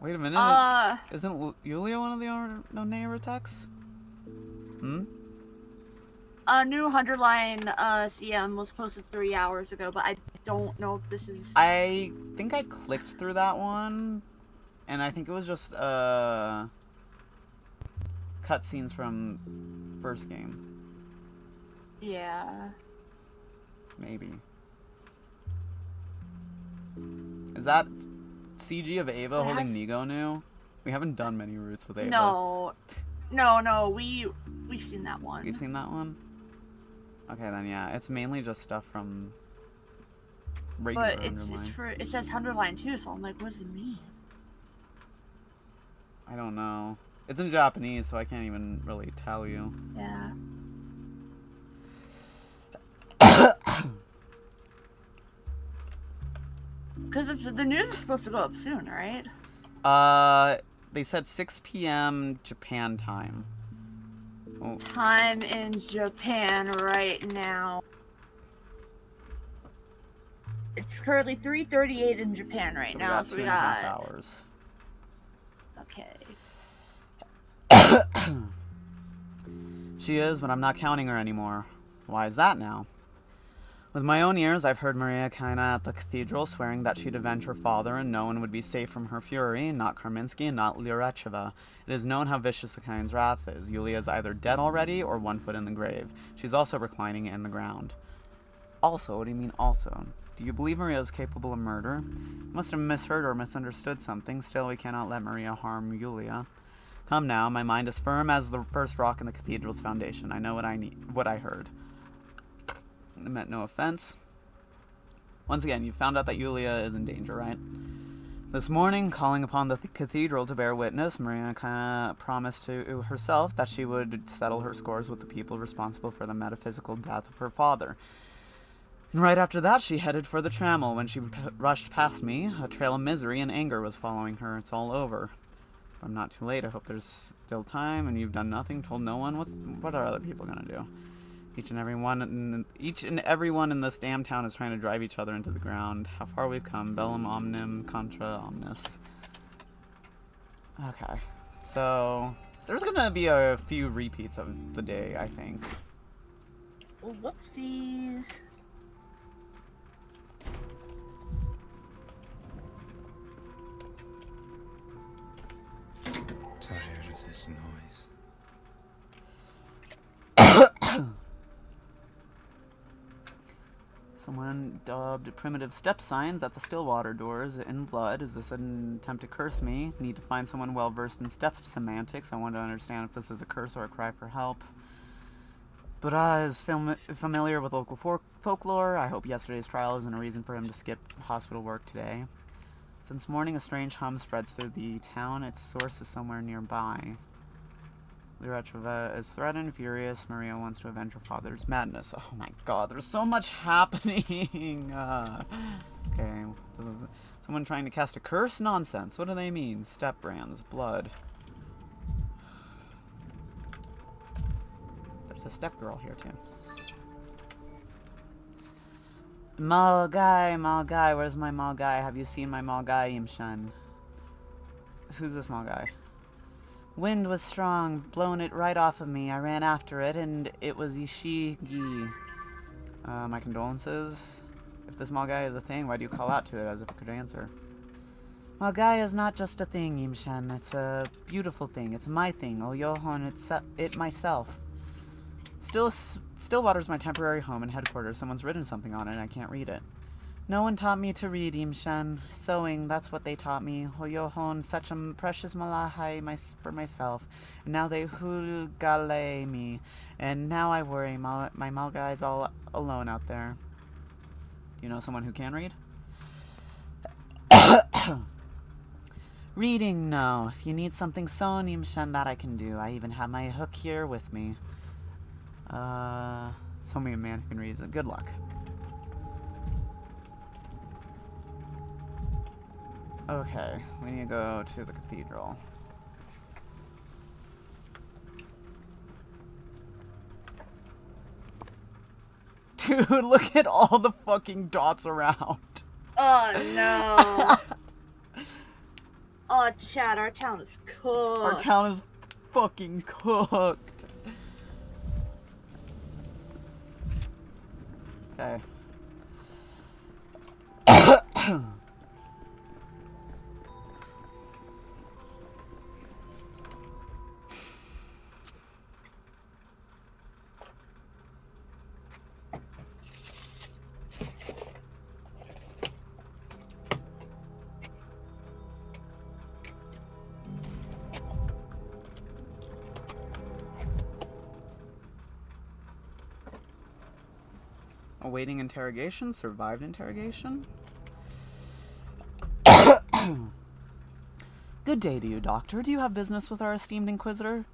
Wait a minute. Isn't Yulia one of the Narotechs? A new 100-line CM was posted 3 hours ago, but I don't know if this is... I think I clicked through that one, and I think it was just cutscenes from first game. Yeah. Maybe. Is that CG of Ava holding Nigonu? We haven't done many routes with Ava. No, we've seen that one. We've seen that one? Okay, then yeah, it's mainly just stuff from regular But it says 100-line too, so I'm like, what does it mean? I don't know. It's in Japanese, so I can't even really tell you. Yeah. Because the news is supposed to go up soon, right? They said 6 p.m. Japan time. Oh. Time in Japan right now. It's currently 3:38 in Japan right now, so we got 2.5 hours. Okay. She is, but I'm not counting her anymore. Why is that now? With my own ears, I've heard Maria Kaina at the cathedral swearing that she'd avenge her father and no one would be safe from her fury, not Karminsky and not Lyurecheva. It is known how vicious the Kain's wrath is. Yulia is either dead already or 1 foot in the grave. She's also reclining in the ground. Also? What do you mean also? Do you believe Maria is capable of murder? You must have misheard or misunderstood something. Still, we cannot let Maria harm Yulia. Come now, my mind is firm as the first rock in the cathedral's foundation. I know what I heard. I meant no offense. Once again, you found out that Yulia is in danger, right? This morning, calling upon the cathedral to bear witness, Maria kinda promised to herself that she would settle her scores with the people responsible for the metaphysical death of her father. And right after that, she headed for the trammel. When she rushed past me, a trail of misery and anger was following her. It's all over. I'm not too late. I hope there's still time and you've done nothing, told no one. What are other people gonna do? Each and every one in this damn town is trying to drive each other into the ground. How far we've come. Bellum omnem contra omnis. Okay. So, there's gonna be a few repeats of the day, I think. Oh, whoopsies. Tired of this noise. Someone dubbed primitive step signs at the Stillwater doors in blood. Is this an attempt to curse me? Need to find someone well versed in step semantics. I want to understand if this is a curse or a cry for help. Buddha is familiar with local folklore. I hope yesterday's trial isn't a reason for him to skip hospital work today. Since morning, a strange hum spreads through the town. Its source is somewhere nearby. Lyra is threatened, furious. Maria wants to avenge her father's madness. Oh my god, there's so much happening. Okay, this is someone trying to cast a curse? Nonsense. What do they mean? Step brands, blood. There's a step girl here too. Mall guy, where's my mall guy? Have you seen my mall guy, Imshan? Who's this mall guy? Wind was strong, blown it right off of me. I ran after it, and it was Ishigi. My condolences. If this mall guy is a thing, why do you call out to it as if it could answer? Mall guy is not just a thing, Imshan. It's a beautiful thing. It's my thing. Oh, Yohon, it's it myself. Stillwater's my temporary home and headquarters. Someone's written something on it, and I can't read it. No one taught me to read, Imshan. Sewing, that's what they taught me. Hoyohon, such a precious malahai for myself. And now they hulgale me. And now I worry. My malgai's all alone out there. Do you know someone who can read? Reading, no. If you need something sewn, Imshan, that I can do. I even have my hook here with me. Sew me a man who can read. Good luck. Okay, we need to go to the cathedral. Dude, look at all the fucking dots around. Oh no. Oh, Chad, our town is cooked. Our town is fucking cooked. Okay. Awaiting interrogation? Survived interrogation? Good day to you, Doctor. Do you have business with our esteemed Inquisitor?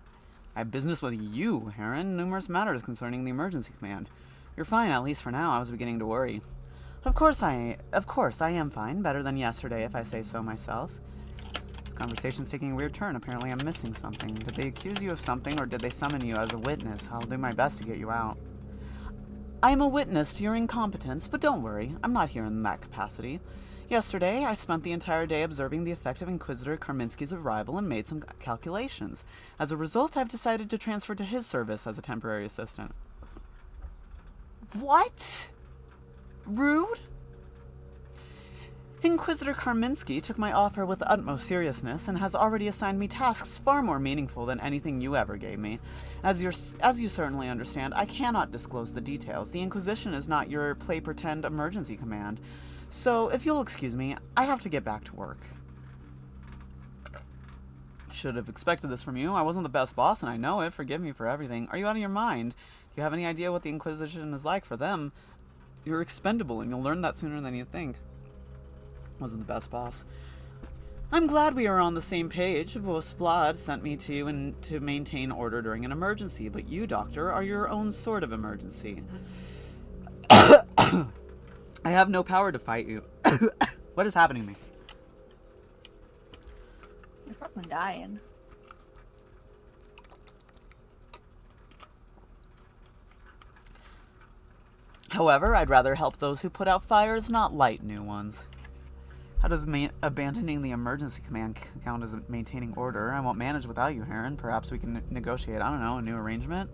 I have business with you, Heron. Numerous matters concerning the emergency command. You're fine, at least for now. I was beginning to worry. Of course I am fine. Better than yesterday, if I say so myself. This conversation's taking a weird turn. Apparently I'm missing something. Did they accuse you of something, or did they summon you as a witness? I'll do my best to get you out. I am a witness to your incompetence, but don't worry, I'm not here in that capacity. Yesterday, I spent the entire day observing the effect of Inquisitor Karminski's arrival and made some calculations. As a result, I've decided to transfer to his service as a temporary assistant. What? Rude? Inquisitor Karminski took my offer with the utmost seriousness and has already assigned me tasks far more meaningful than anything you ever gave me. As you certainly understand, I cannot disclose the details. The Inquisition is not your play-pretend emergency command. So, if you'll excuse me, I have to get back to work. Should have expected this from you. I wasn't the best boss, and I know it. Forgive me for everything. Are you out of your mind? Do you have any idea what the Inquisition is like for them? You're expendable, and you'll learn that sooner than you think. Wasn't the best boss. I'm glad we are on the same page. Boss Vlad sent me to you and to maintain order during an emergency, but you, Doctor, are your own sort of emergency. I have no power to fight you. What is happening to me? from dying. However, I'd rather help those who put out fires, not light new ones. How does abandoning the emergency command count as maintaining order? I won't manage without you, Heron. Perhaps we can negotiate, I don't know, a new arrangement?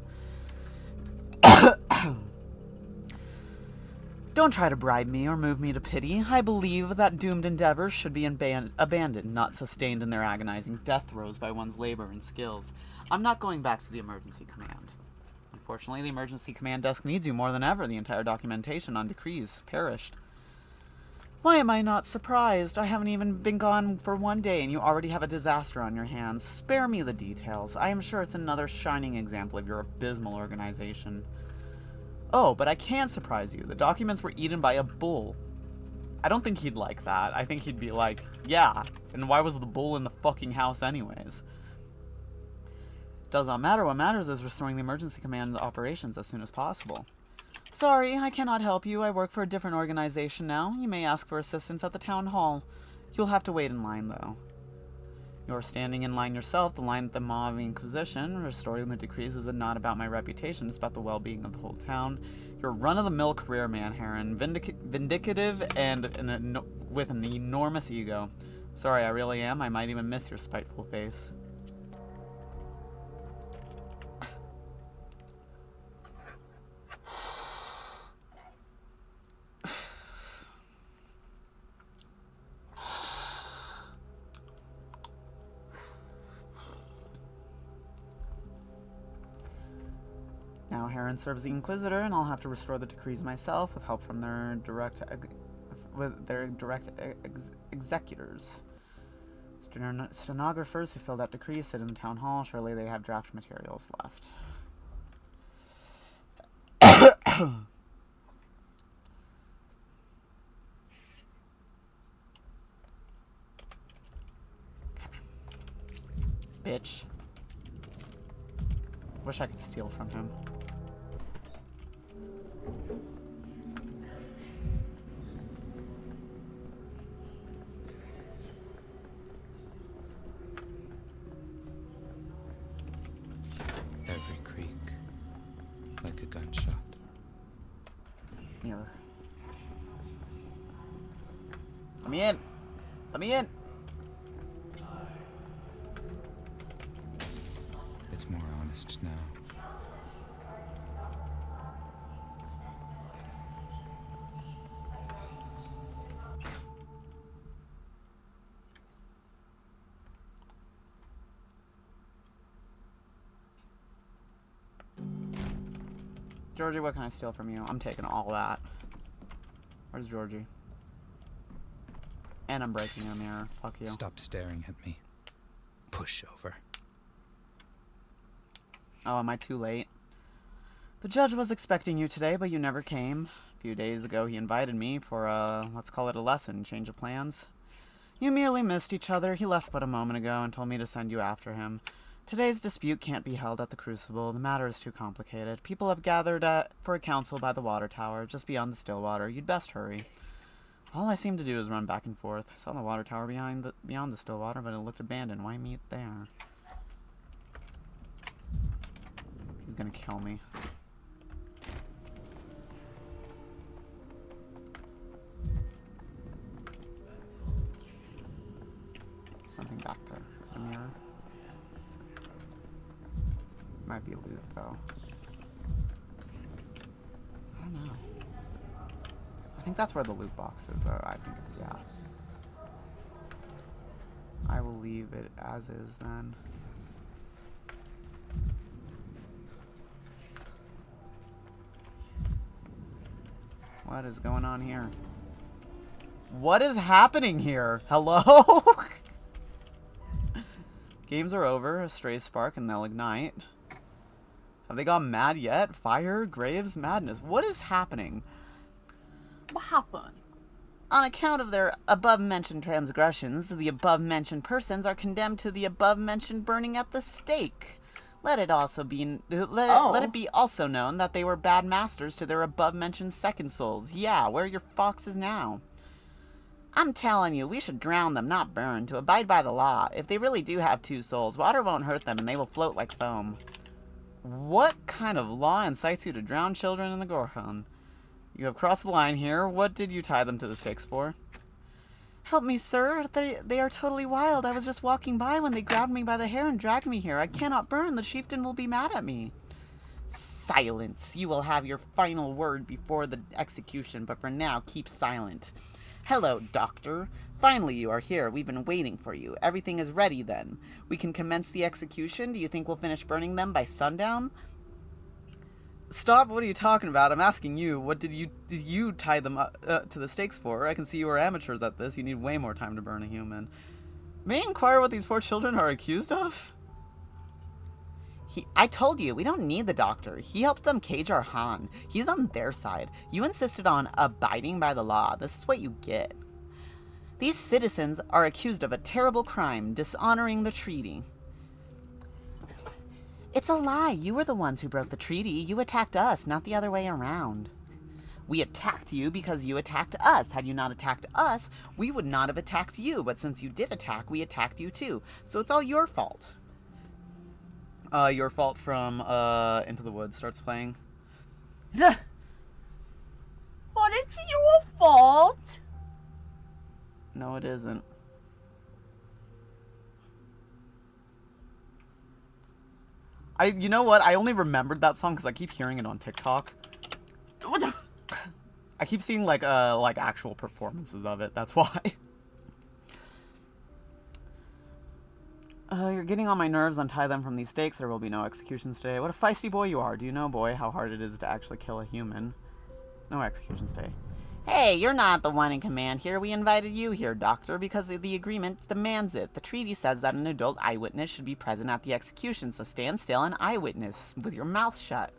Don't try to bribe me or move me to pity. I believe that doomed endeavors should be abandoned, not sustained in their agonizing death throes by one's labor and skills. I'm not going back to the emergency command. Unfortunately, the emergency command desk needs you more than ever. The entire documentation on decrees perished. Why am I not surprised? I haven't even been gone for 1 day and you already have a disaster on your hands. Spare me the details. I am sure it's another shining example of your abysmal organization. Oh, but I can surprise you. The documents were eaten by a bull. I don't think he'd like that. I think he'd be like, yeah, and why was the bull in the fucking house anyways? Does not matter. What matters is restoring the emergency command operations as soon as possible. Sorry, I cannot help you. I work for a different organization now. You may ask for assistance at the town hall. You'll have to wait in line, though. You're standing in line yourself, the line at the Mauve Inquisition. Restoring the decrees is not about my reputation, it's about the well-being of the whole town. You're a run-of-the-mill career man, Heron. Vindicative and with an enormous ego. Sorry, I really am. I might even miss your spiteful face. Now Heron serves the Inquisitor, and I'll have to restore the decrees myself with help from their direct executors. Stenographers who filled out decrees sit in the town hall. Surely they have draft materials left. Bitch. Wish I could steal from him. Every creak, like a gunshot. Mirror. Let me in! Let me in! It's more honest now. Georgie, what can I steal from you? I'm taking all that. Where's Georgie? And I'm breaking a mirror. Fuck you. Stop staring at me. Push over. Oh, am I too late? The judge was expecting you today, but you never came. A few days ago, he invited me for let's call it a lesson, change of plans. You merely missed each other. He left but a moment ago and told me to send you after him. Today's dispute can't be held at the Crucible. The matter is too complicated. People have gathered for a council by the water tower, just beyond the Stillwater. You'd best hurry. All I seem to do is run back and forth. I saw the water tower beyond the Stillwater, but it looked abandoned. Why meet there? He's gonna kill me. Something back there. Is it a mirror? Might be loot, though. I don't know. I think that's where the loot box is, though. I think it's, yeah. I will leave it as is, then. What is going on here? What is happening here? Hello? Games are over. A stray spark and they'll ignite. Have they gone mad yet? Fire, graves, madness. What is happening? What happened? On account of their above-mentioned transgressions, the above-mentioned persons are condemned to the above-mentioned burning at the stake. Let it be also known that they were bad masters to their above-mentioned second souls. Yeah, where are your foxes now? I'm telling you, we should drown them, not burn, to abide by the law. If they really do have 2 souls, water won't hurt them and they will float like foam. What kind of law incites you to drown children in the Gorkhan? You have crossed the line here. What did you tie them to the stakes for? Help me, sir. They are totally wild. I was just walking by when they grabbed me by the hair and dragged me here. I cannot burn. The chieftain will be mad at me. Silence. You will have your final word before the execution, but for now, keep silent. Hello, Doctor. Finally, you are here. We've been waiting for you. Everything is ready, then. We can commence the execution. Do you think we'll finish burning them by sundown? Stop, what are you talking about? I'm asking you, what did you tie them to the stakes for? I can see you are amateurs at this. You need way more time to burn a human. May I inquire what these 4 children are accused of? I told you, we don't need the doctor. He helped them cage our Han. He's on their side. You insisted on abiding by the law. This is what you get. These citizens are accused of a terrible crime, dishonoring the treaty. It's a lie. You were the ones who broke the treaty. You attacked us, not the other way around. We attacked you because you attacked us. Had you not attacked us, we would not have attacked you. But since you did attack, we attacked you too. So it's all your fault. Your fault from Into the Woods starts playing. But it's your fault. No, it isn't. You know what? I only remembered that song because I keep hearing it on TikTok. What the? I keep seeing like actual performances of it. That's why. You're getting on my nerves. Untie them from these stakes. There will be no executions today. What a feisty boy you are. Do you know, boy, how hard it is to actually kill a human? No executions today. Hey, you're not the one in command here. We invited you here, Doctor, because the agreement demands it. The treaty says that an adult eyewitness should be present at the execution, so stand still and eyewitness with your mouth shut.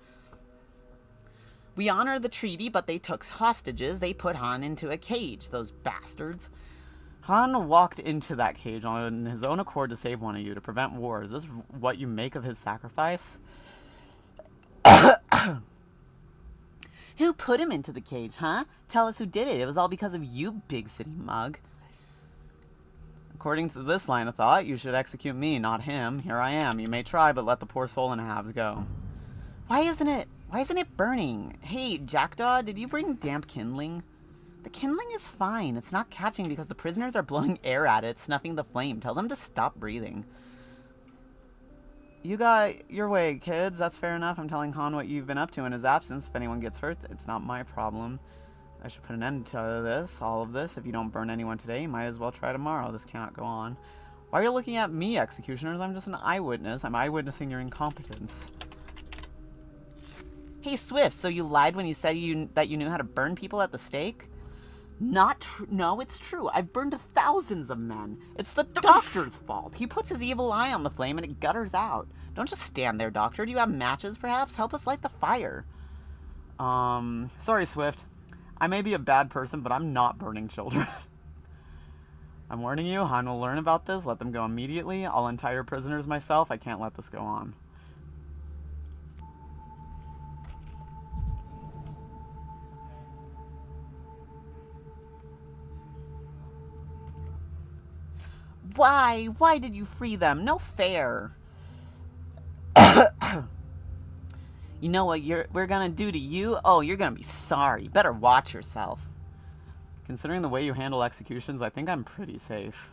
We honor the treaty, but they took hostages. They put Han into a cage, those bastards. Han walked into that cage on his own accord to save one of you, to prevent war. Is this what you make of his sacrifice? Who put him into the cage, huh? Tell us who did it. It was all because of you, big city mug. According to this line of thought, you should execute me, not him. Here I am. You may try, but let the poor soul in halves go. Why isn't it burning? Hey, Jackdaw, did you bring damp kindling? The kindling is fine. It's not catching because the prisoners are blowing air at it, snuffing the flame. Tell them to stop breathing. You got your way, kids. That's fair enough. I'm telling Han what you've been up to in his absence. If anyone gets hurt, it's not my problem. I should put an end to this, all of this. If you don't burn anyone today, you might as well try tomorrow. This cannot go on. Why are you looking at me, executioners? I'm just an eyewitness. I'm eyewitnessing your incompetence. Hey, Swift, so you lied when you said that you knew how to burn people at the stake? Not true. No, it's true. I've burned thousands of men. It's the doctor's fault. He puts his evil eye on the flame and it gutters out. Don't just stand there, Doctor. Do you have matches, perhaps? Help us light the fire. Sorry, Swift. I may be a bad person, but I'm not burning children. I'm warning you, Han will learn about this. Let them go immediately. I'll untie your prisoners myself. I can't let this go on. Why? Why did you free them? No fair. You know what we're gonna do to you? Oh, you're gonna be sorry. Better watch yourself. Considering the way you handle executions, I think I'm pretty safe.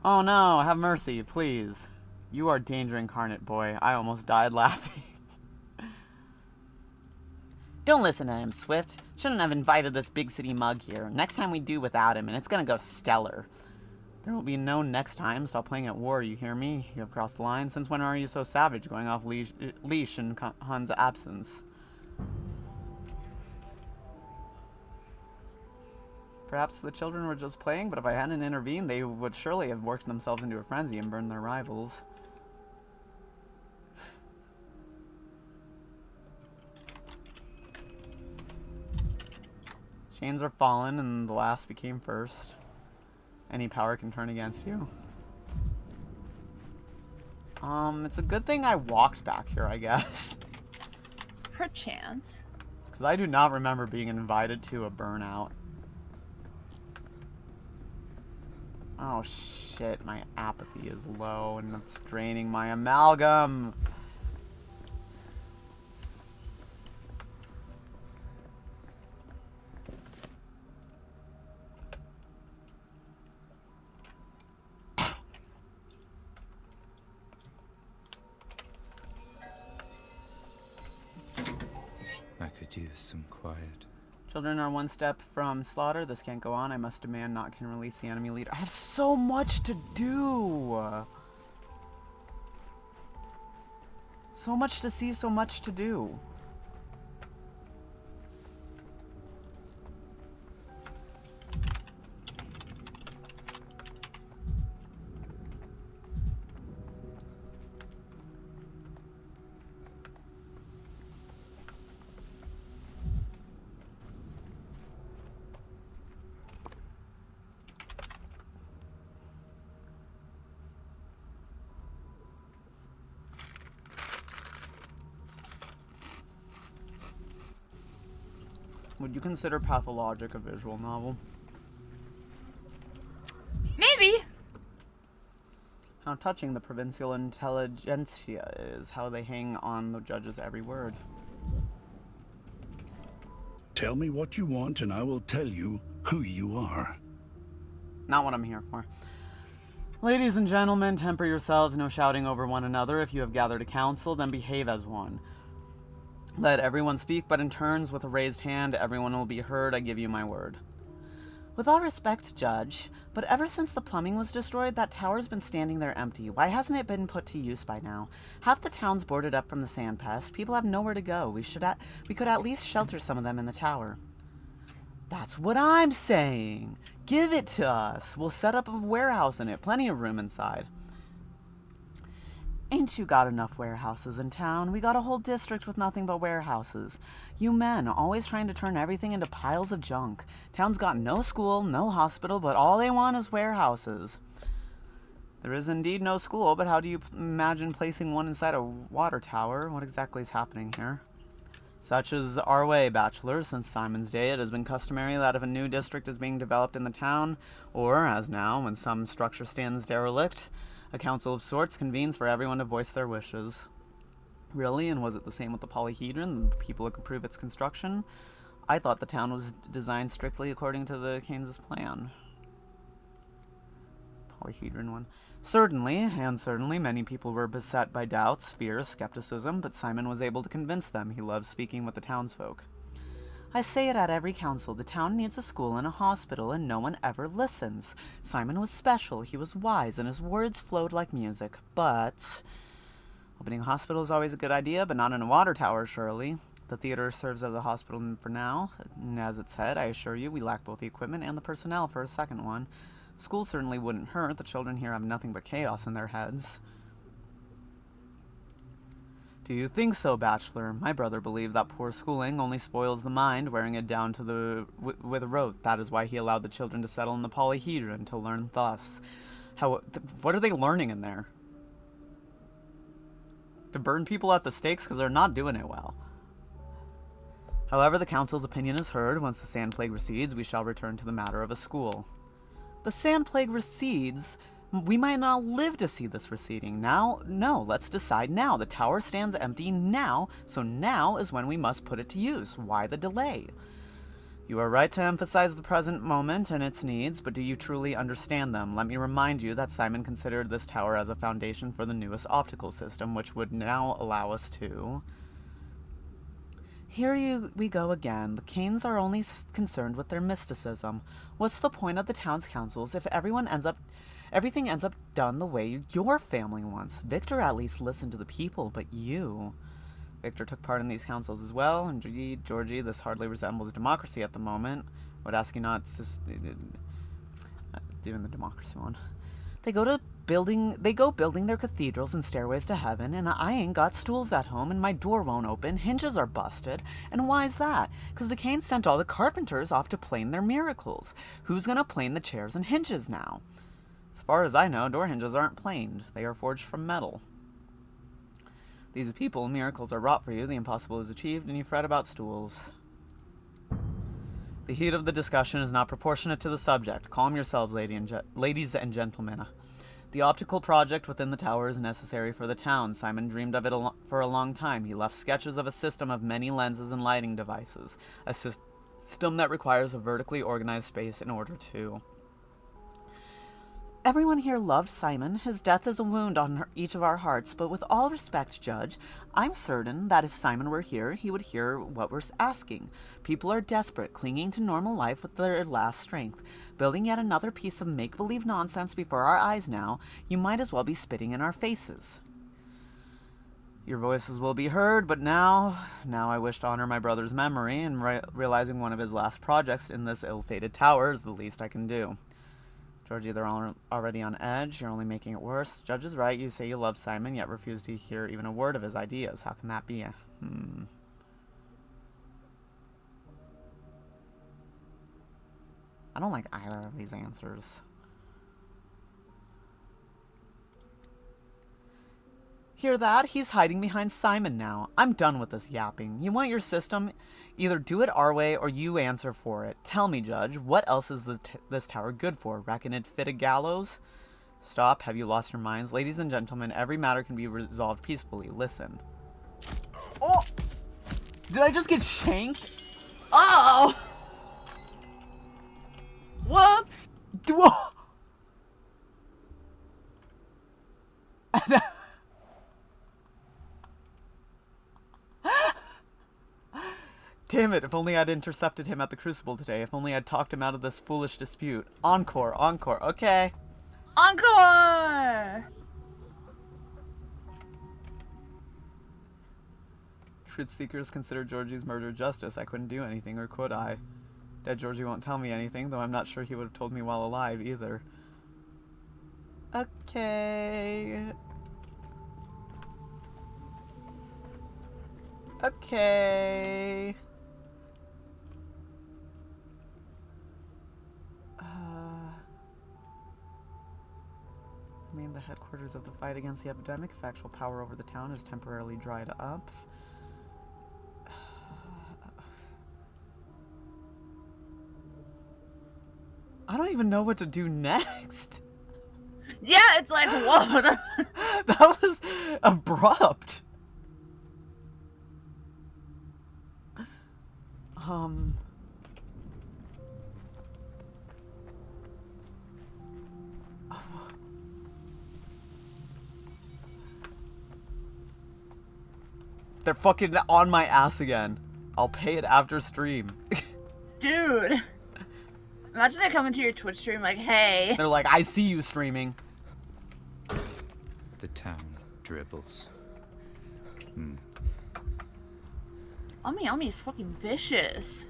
Oh no, have mercy, please. You are danger incarnate, boy. I almost died laughing. Don't listen to him, Swift. Shouldn't have invited this big city mug here. Next time we do without him, and it's gonna go stellar. There will be no next time. Stop playing at war, you hear me? You have crossed the line. Since when are you so savage, going off leash in Han's absence? Perhaps the children were just playing, but if I hadn't intervened, they would surely have worked themselves into a frenzy and burned their rivals. Chains are fallen, and the last became first. Any power can turn against you. It's a good thing I walked back here, I guess. Perchance. Because I do not remember being invited to a burnout. Oh shit, my apathy is low and it's draining my amalgam. I could use some quiet. Children are one step from slaughter. This can't go on. I must demand not can release the enemy leader. I have so much to do. So much to see, so much to do. Would you consider Pathologic a visual novel? Maybe. How touching the provincial intelligentsia is, how they hang on the judge's every word. Tell me what you want and I will tell you who you are. Not what I'm here for. Ladies and gentlemen, temper yourselves, no shouting over one another. If you have gathered a council, then behave as one. Let everyone speak, but in turns, with a raised hand, everyone will be heard, I give you my word. With all respect, Judge, but ever since the plumbing was destroyed, that tower's been standing there empty. Why hasn't it been put to use by now? Half the town's boarded up from the sand pest. People have nowhere to go. We could at least shelter some of them in the tower. That's what I'm saying. Give it to us. We'll set up a warehouse in it. Plenty of room inside. Ain't you got enough warehouses in town? We got a whole district with nothing but warehouses. You men, always trying to turn everything into piles of junk. Town's got no school, no hospital, but all they want is warehouses. There is indeed no school, but how do you imagine placing one inside a water tower? What exactly is happening here? Such is our way, bachelor. Since Simon's day, it has been customary that if a new district is being developed in the town, or, as now, when some structure stands derelict, a council of sorts convenes for everyone to voice their wishes. Really? And was it the same with the polyhedron? The people who approve its construction? I thought the town was designed strictly according to the Keynes' plan. Polyhedron one. Certainly, many people were beset by doubts, fears, skepticism, but Simon was able to convince them. He loved speaking with the townsfolk. I say it at every council. The town needs a school and a hospital, and no one ever listens. Simon was special, he was wise, and his words flowed like music. But opening a hospital is always a good idea, but not in a water tower, surely. The theater serves as a hospital for now. And as it said, I assure you, we lack both the equipment and the personnel for a second one. School certainly wouldn't hurt. The children here have nothing but chaos in their heads. Do you think so, bachelor? My brother believed that poor schooling only spoils the mind, wearing it down to the with a rote. That is why he allowed the children to settle in the polyhedron, to learn thus. What are they learning in there? To burn people at the stakes because they're not doing it well. However, the council's opinion is heard. Once the sand plague recedes, we shall return to the matter of a school. The sand plague recedes? We might not live to see this receding. Now, no, let's decide now. The tower stands empty now, so now is when we must put it to use. Why the delay? You are right to emphasize the present moment and its needs, but do you truly understand them? Let me remind you that Simon considered this tower as a foundation for the newest optical system, which would now allow us to... Here we go again. The Keynes are only concerned with their mysticism. What's the point of the town's councils if everything ends up done the way your family wants? Victor at least listened to the people, but you... Victor took part in these councils as well. Indeed, Georgie, this hardly resembles democracy at the moment. Would ask you not to... doing the democracy one. They go building their cathedrals and stairways to heaven, and I ain't got stools at home, and my door won't open, hinges are busted. And why's that? 'Cause the Keynes sent all the carpenters off to plane their miracles. Who's gonna plane the chairs and hinges now? As far as I know, door hinges aren't planed. They are forged from metal. These people, miracles are wrought for you, the impossible is achieved, and you fret about stools. The heat of the discussion is not proportionate to the subject. Calm yourselves, ladies and gentlemen. The optical project within the tower is necessary for the town. Simon dreamed of it for a long time. He left sketches of a system of many lenses and lighting devices. A system that requires a vertically organized space in order to... Everyone here loved Simon. His death is a wound on each of our hearts, but with all respect, Judge, I'm certain that if Simon were here, he would hear what we're asking. People are desperate, clinging to normal life with their last strength. Building yet another piece of make-believe nonsense before our eyes now, you might as well be spitting in our faces. Your voices will be heard, but now I wish to honor my brother's memory, and realizing one of his last projects in this ill-fated tower is the least I can do. Georgie, they're already on edge. You're only making it worse. Judge is right. You say you love Simon, yet refuse to hear even a word of his ideas. How can that be? I don't like either of these answers. Hear that? He's hiding behind Simon now. I'm done with this yapping. You want your system? Either do it our way or you answer for it. Tell me, Judge, what else is this tower good for? Reckon it fit a gallows? Stop. Have you lost your minds? Ladies and gentlemen, every matter can be resolved peacefully. Listen. Oh! Did I just get shanked? Oh! Whoops! Damn it, if only I'd intercepted him at the Crucible today. If only I'd talked him out of this foolish dispute. Encore, encore, okay. Encore! Truth seekers consider Georgie's murder justice. I couldn't do anything, or could I? Dead Georgie won't tell me anything, though I'm not sure he would have told me while alive, either. Okay. Okay. I mean, the headquarters of the fight against the epidemic, factual power over the town has temporarily dried up. I don't even know what to do next. Yeah, it's like, whoa. That was abrupt. They're fucking on my ass again. I'll pay it after stream. Dude. Imagine they come into your Twitch stream like, hey. They're like, I see you streaming. The town dribbles. Ami is fucking vicious.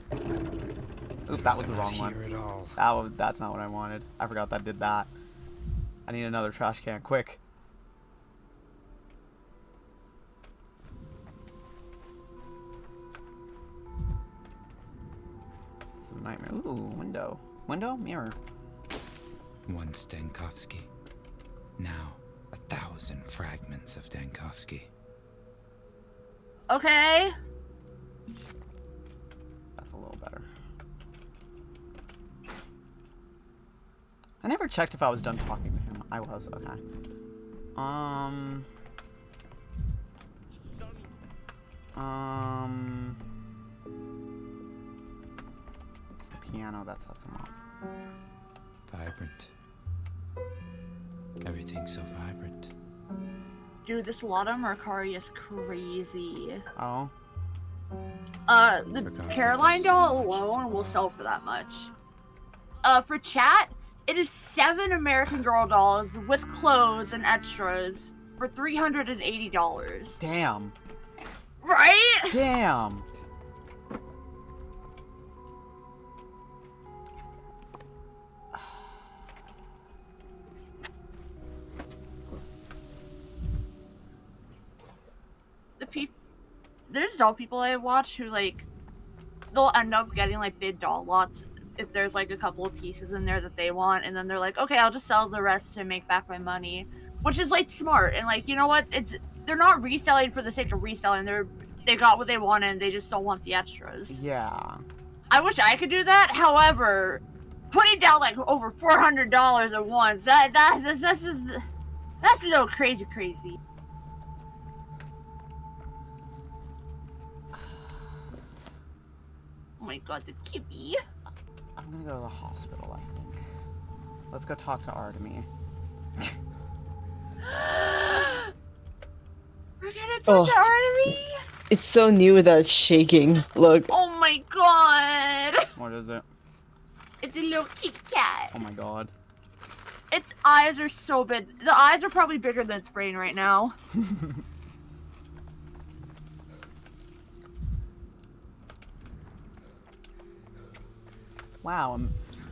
Oop, that was the wrong one. Hear it all. That's not what I wanted. I forgot that did that. I need another trash can, quick. This is a nightmare. Ooh, window. Window? Mirror. Once Dankovsky. Now 1,000 fragments of Dankovsky. Okay. That's a little better. I never checked if I was done talking to him. I was, okay. It's the piano that sets him off. Vibrant. Everything's so vibrant. Dude, this Lotta Mercari is crazy. Oh? The Forgot Caroline that there's so doll much alone to will sell for that much. For chat, it is 7 American Girl dolls with clothes and extras for $380. Damn. Right? Damn. There's doll people I watch who, like, they'll end up getting, like, big doll lots if there's, like, a couple of pieces in there that they want, and then they're like, okay, I'll just sell the rest to make back my money, which is, like, smart, and, like, you know what, they're not reselling for the sake of reselling, they got what they wanted, and they just don't want the extras. Yeah. I wish I could do that. However, putting down like over $400 at once, that's a little crazy. Oh my god, the kitty. I'm gonna go to the hospital, I think. Let's go talk to Artemy. We're gonna talk to Artemy? It's so new with that shaking. Look. Oh my god. What is it? It's a little kitty cat. Oh my god. Its eyes are so big. The eyes are probably bigger than its brain right now. Wow,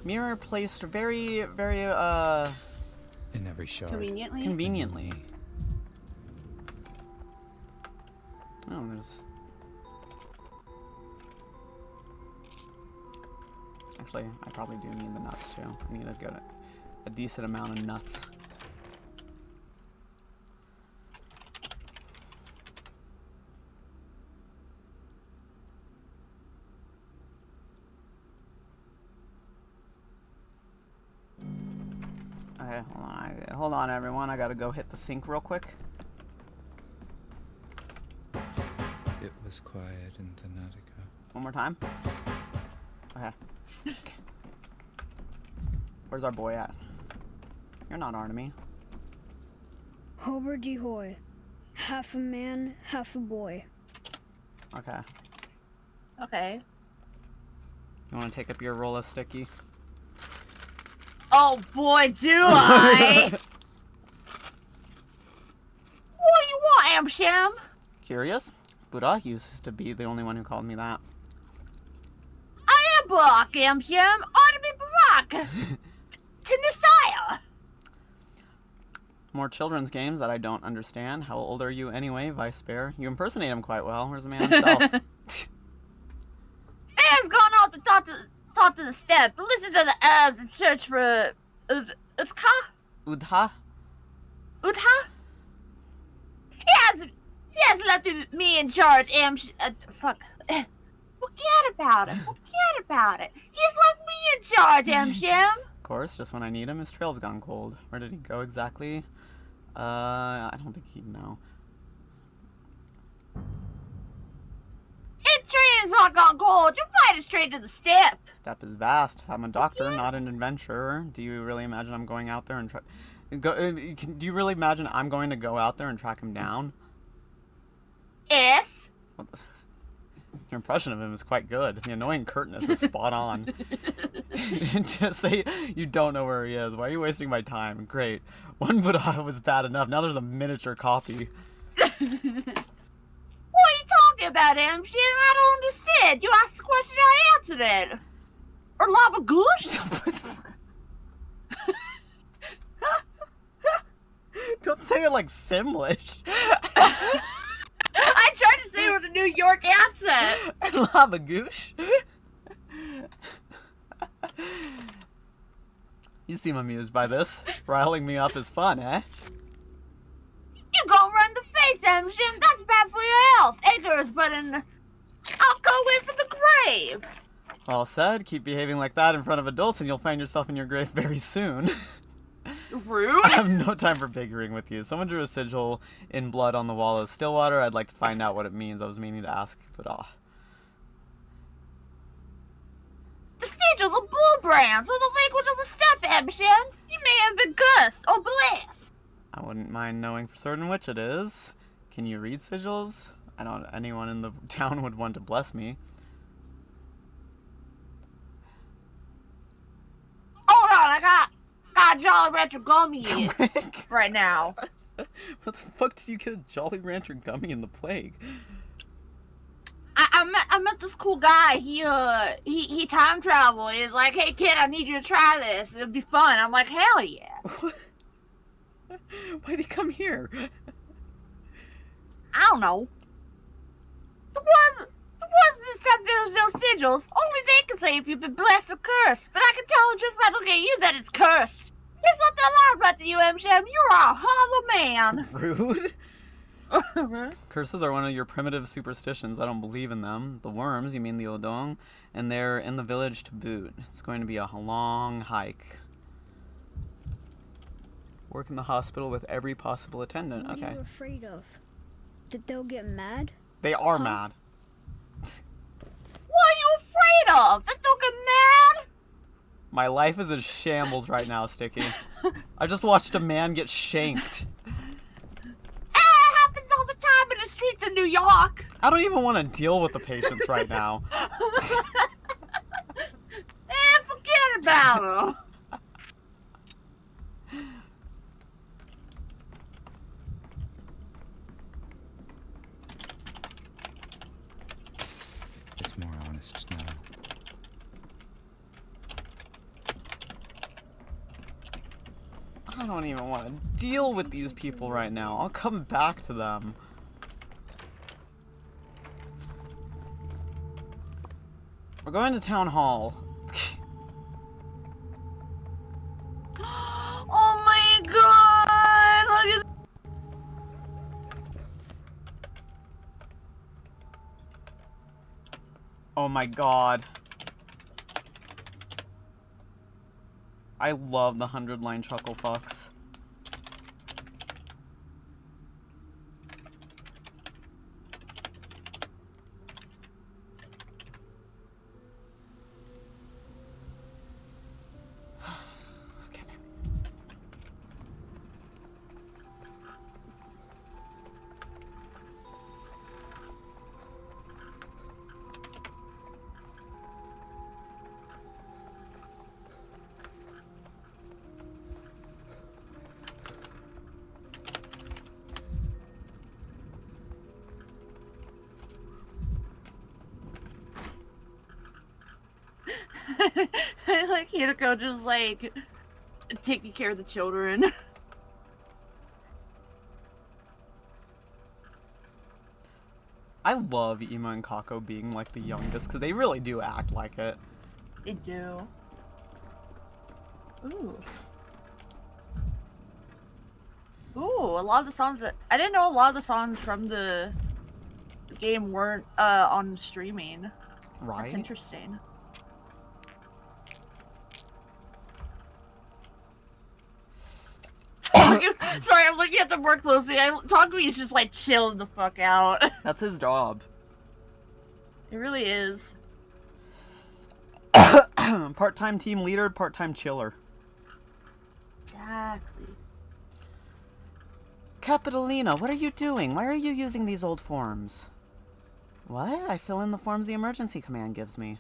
mirror placed very, very, In every shard. conveniently. Oh, there's... Actually, I probably do need the nuts, too. I need to get a decent amount of nuts. Okay, hold on, everyone. I gotta go hit the sink real quick. It was quiet in Thanatica. One more time. Okay. Where's our boy at? You're not Artemy. Hober de hoy. Half a man, half a boy. Okay. Okay. You want to take up your roll of sticky? Oh boy, do I! What do you want, Amsham? Curious? Buddha used to be the only one who called me that. I am Barack, Amsham. Artemy Barack. Tinusaya. More children's games that I don't understand. How old are you anyway, Vice Bear? You impersonate him quite well. Where's the man himself? Man's gone off to top to the step. Listen to the abs and search for Utha? Udha? Utha? He has left me in charge. Fuck. Forget about it. Forget about it. He's left me in charge, Amsham. Of course, just when I need him, his trail's gone cold. Where did he go exactly? I don't think he'd know. It train's not gone cold. You fight it straight to the step. Step is vast. I'm a doctor, not an adventurer. Do you really imagine I'm going out there and try... do you really imagine I'm going to go out there and track him down? Yes. Your impression of him is quite good. The annoying curtness is spot on. Just say you don't know where he is. Why are you wasting my time? Great. One Buddha was bad enough. Now there's a miniature copy. What are you talking about, Amsham? I don't understand. You asked the question, I answered it. Or lava goose? Don't say it like Simlish. I tried to say it with a New York accent. Labagoosh. You seem amused by this. Riling me up is fun, eh? You gonna run the face, Amsham. That's bad for your health. Acres, but I'll go in for the grave. Well said. Keep behaving like that in front of adults and you'll find yourself in your grave very soon. Rude. I have no time for bickering with you. Someone drew a sigil in blood on the wall of Stillwater. I'd like to find out what it means. I was meaning to ask, but The sigils are bull brands, or the language of the steppe, Amsham. You may have been cursed or blessed. I wouldn't mind knowing for certain which it is. Can you read sigils? I don't. Anyone in the town would want to bless me. Hold on, I got Jolly Rancher gummy right now. What the fuck did you get a Jolly Rancher gummy in the plague? I met this cool guy. He time traveled. He's like, hey kid, I need you to try this. It'll be fun. I'm like, hell yeah. Why'd he come here? I don't know. The one this time there's no sigils. Only they can say if you've been blessed or cursed. But I can tell just by looking at you that it's cursed. There's something loud about you, Amsham. You're a hollow man. Rude? Curses are one of your primitive superstitions. I don't believe in them. The worms, you mean the Odong, and they're in the village to boot. It's going to be a long hike. Work in the hospital with every possible attendant. What Okay. are you afraid of? That they'll get mad? They are mad. What are you afraid of? That they'll get mad? My life is in shambles right now, Sticky. I just watched a man get shanked. It happens all the time in the streets of New York. I don't even want to deal with the patients right now. Forget about them. It's more honest now. I don't even want to deal with these people right now. I'll come back to them. We're going to town hall. Oh my god! Look at Oh my god. I love the 100-line chuckle fucks. I like Hideko just like taking care of the children. I love Ima and Kako being like the youngest because they really do act like it. They do. Ooh. Ooh, a lot of the songs that I didn't know a lot of the songs from the game weren't on streaming. Right? That's interesting. Sorry, I'm looking at them more closely. Takumi's just like chilling the fuck out. That's his job. It really is. Part-time team leader, part-time chiller. Exactly. Capitalina, what are you doing? Why are you using these old forms? What? I fill in the forms the emergency command gives me.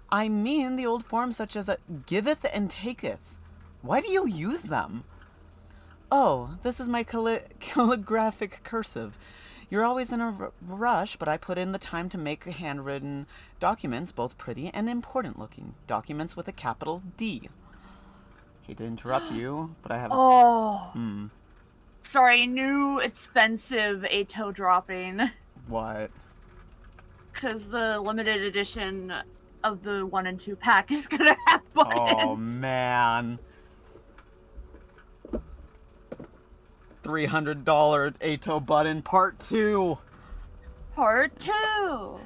I mean the old forms such as a giveth and taketh. Why do you use them? Oh, this is my calligraphic cursive. You're always in a rush, but I put in the time to make handwritten documents, both pretty and important looking. Documents with a capital D. Hate to interrupt you, but I have... Oh. Sorry, new expensive Ato dropping. What? Because the limited edition of the 1 and 2 pack is gonna have buttons. Oh, man. $300 Ato button part 2. Part 2.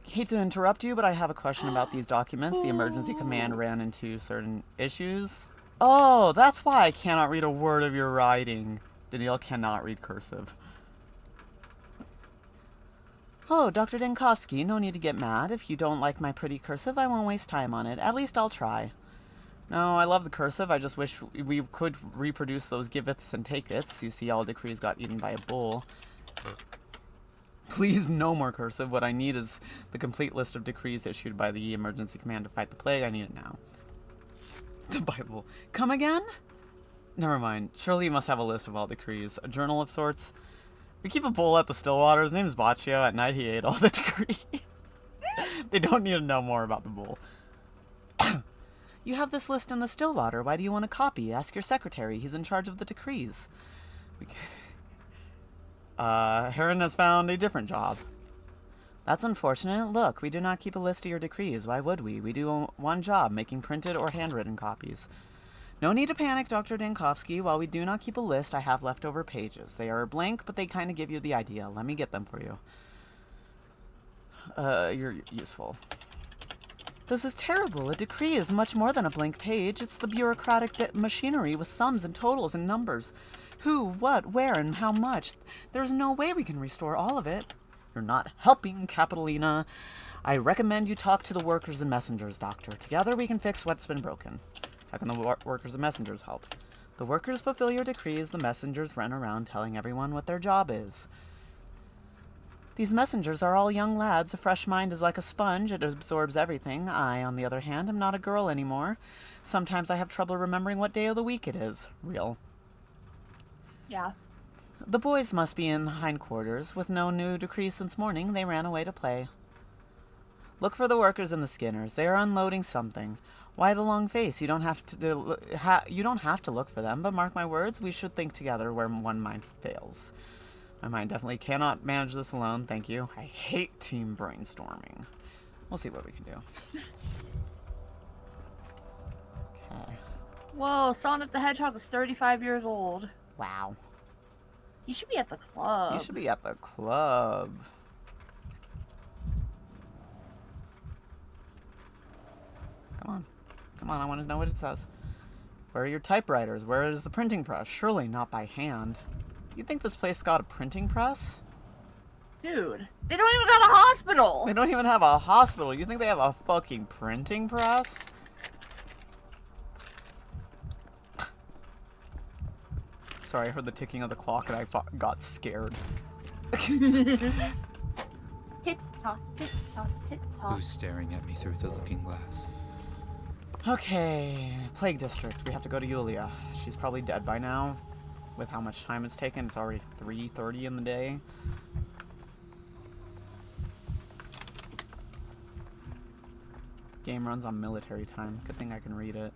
Hate to interrupt you, but I have a question about these documents. The emergency command ran into certain issues. Oh, that's why I cannot read a word of your writing. Danielle cannot read cursive. Oh, Dr. Denkovsky, no need to get mad. If you don't like my pretty cursive, I won't waste time on it. At least I'll try. No, I love the cursive. I just wish we could reproduce those giveths and takeths. You see, all decrees got eaten by a bull. Please, no more cursive. What I need is the complete list of decrees issued by the emergency command to fight the plague. I need it now. The Bible. Come again? Never mind. Surely you must have a list of all decrees. A journal of sorts. We keep a bull at the Stillwater. His name's Baccio. At night he ate all the decrees. They don't need to know more about the bull. You have this list in the Stillwater. Why do you want a copy? Ask your secretary. He's in charge of the decrees. Heron has found a different job. That's unfortunate. Look, we do not keep a list of your decrees. Why would we? We do one job, making printed or handwritten copies. No need to panic, Dr. Dankovsky. While we do not keep a list, I have leftover pages. They are blank, but they kind of give you the idea. Let me get them for you. You're useful. This is terrible. A decree is much more than a blank page. It's the bureaucratic machinery with sums and totals and numbers. Who, what, where, and how much. There's no way we can restore all of it. You're not helping, Capitolina. I recommend you talk to the workers and messengers, Doctor. Together we can fix what's been broken. How can the workers and messengers help? The workers fulfill your decrees. The messengers run around telling everyone what their job is. These messengers are all young lads. A fresh mind is like a sponge. It absorbs everything. I, on the other hand, am not a girl anymore. Sometimes I have trouble remembering what day of the week it is. Real. Yeah. The boys must be in hindquarters. With no new decree since morning, they ran away to play. Look for the workers and the skinners. They are unloading something. Why the long face? You don't have to look for them, but mark my words, we should think together where one mind fails. My mind definitely cannot manage this alone, thank you. I hate team brainstorming. We'll see what we can do. Okay. Whoa, Sonic the Hedgehog is 35 years old. Wow. You should be at the club. You should be at the club. Come on. Come on, I want to know what it says. Where are your typewriters? Where is the printing press? Surely not by hand. You think this place got a printing press? Dude, they don't even got a hospital. They don't even have a hospital. You think they have a fucking printing press? Sorry, I heard the ticking of the clock and I got scared. Tick tock, tick tock, tick tock. Who's staring at me through the looking glass? Okay, Plague District. We have to go to Yulia. She's probably dead by now. With how much time it's taken, it's already 3:30 in the day. Game runs on military time. Good thing I can read it.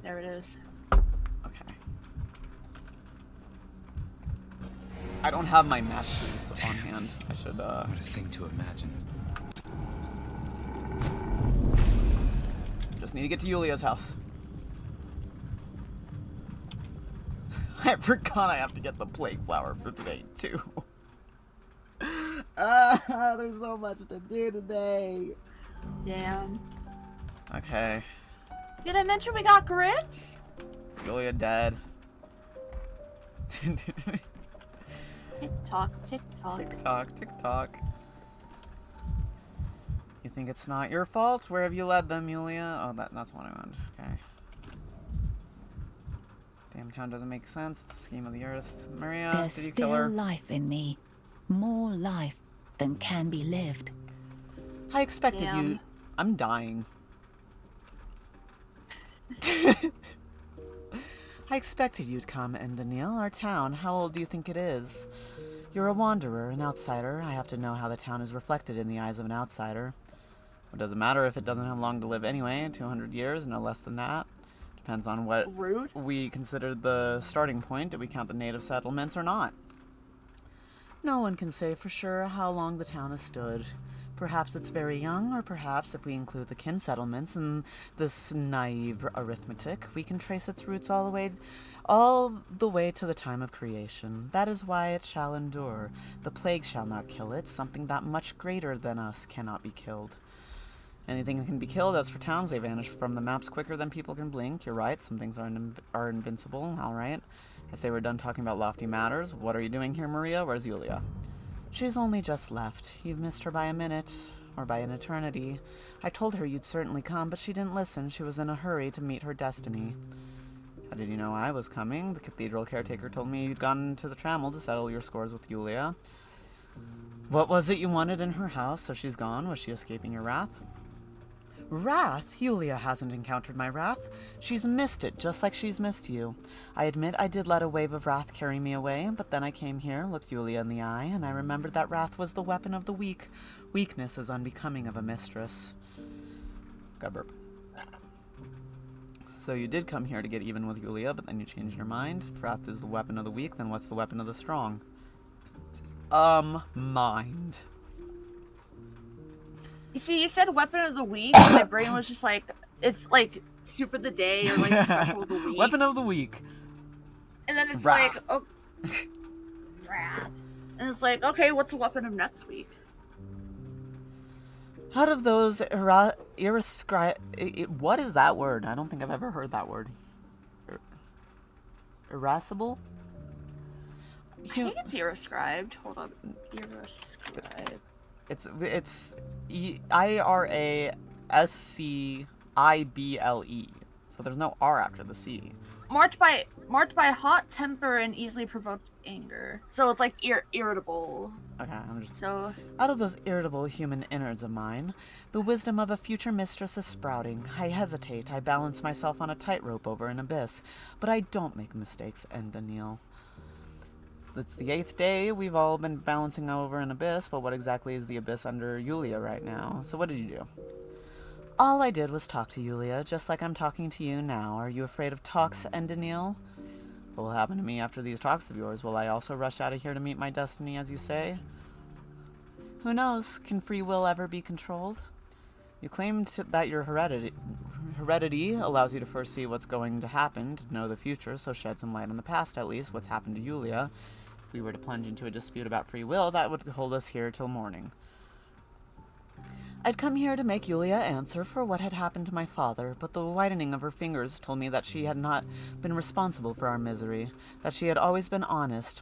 There it is. Okay. I don't have my matches on hand. I should, What a thing to imagine. Just need to get to Yulia's house. I forgot I have to get the plague flower for today, too. There's so much to do today. Damn. Okay. Did I mention we got grits? Is Yulia dead? Tick tock, tick tock. Tick tock, tick tock. You think it's not your fault? Where have you led them, Yulia? Oh, that's what I meant. Okay. Damn town doesn't make sense. It's the scheme of the earth. Maria, There's did you kill her? still life in me. More life than can be lived. I expected you. I'm dying. I expected you'd come, Daniel. Our town, how old do you think it is? You're a wanderer, an outsider. I have to know how the town is reflected in the eyes of an outsider. It doesn't matter if it doesn't have long to live anyway. 200 years, no less than that. Depends on what we consider the starting point. Do we count the native settlements or not? No one can say for sure how long the town has stood. Perhaps it's very young, or perhaps if we include the kin settlements and this naive arithmetic, we can trace its roots all the way to the time of creation. That is why it shall endure. The plague shall not kill it. Something that much greater than us cannot be killed. Anything can be killed. As for towns, they vanish from the maps quicker than people can blink. You're right, some things are invincible. All right. I say we're done talking about lofty matters. What are you doing here, Maria? Where's Yulia? She's only just left. You've missed her by a minute, or by an eternity. I told her you'd certainly come, but she didn't listen. She was in a hurry to meet her destiny. How did you know I was coming? The cathedral caretaker told me you'd gone to the Trammel to settle your scores with Yulia. What was it you wanted in her house, so she's gone? Was she escaping your wrath? Wrath? Yulia hasn't encountered my wrath. She's missed it, just like she's missed you. I admit I did let a wave of wrath carry me away, but then I came here, looked Yulia in the eye, and I remembered that wrath was the weapon of the weak. Weakness is unbecoming of a mistress. Got burp. So you did come here to get even with Yulia, but then you changed your mind. If wrath is the weapon of the weak, then what's the weapon of the strong? Mind. You see, you said weapon of the week, and my brain was just like, it's like soup of the day or like special of the week. Weapon of the week. And then it's Wrath. like, oh, wrath. And it's like, okay, what's the weapon of next week? Out of those what is that word? I don't think I've ever heard that word. Irascible? I think it's irascribed. Hold on. Irascribed. It's Irascible. So there's no R after the C. Marked by hot temper and easily provoked anger. So it's like irritable. Okay, I'm just... So... Out of those irritable human innards of mine, the wisdom of a future mistress is sprouting. I hesitate. I balance myself on a tightrope over an abyss. But I don't make mistakes, Daniel. It's the 8th day. We've all been balancing over an abyss, but what exactly is the abyss under Yulia right now? So what did you do? All I did was talk to Yulia, just like I'm talking to you now. Are you afraid of talks, Daniel? What will happen to me after these talks of yours? Will I also rush out of here to meet my destiny, as you say? Who knows? Can free will ever be controlled? You claimed that your heredity allows you to foresee what's going to happen, to know the future, so shed some light on the past, at least, what's happened to Yulia. If we were to plunge into a dispute about free will, that would hold us here till morning. I'd come here to make Yulia answer for what had happened to my father, but the widening of her fingers told me that she had not been responsible for our misery, that she had always been honest,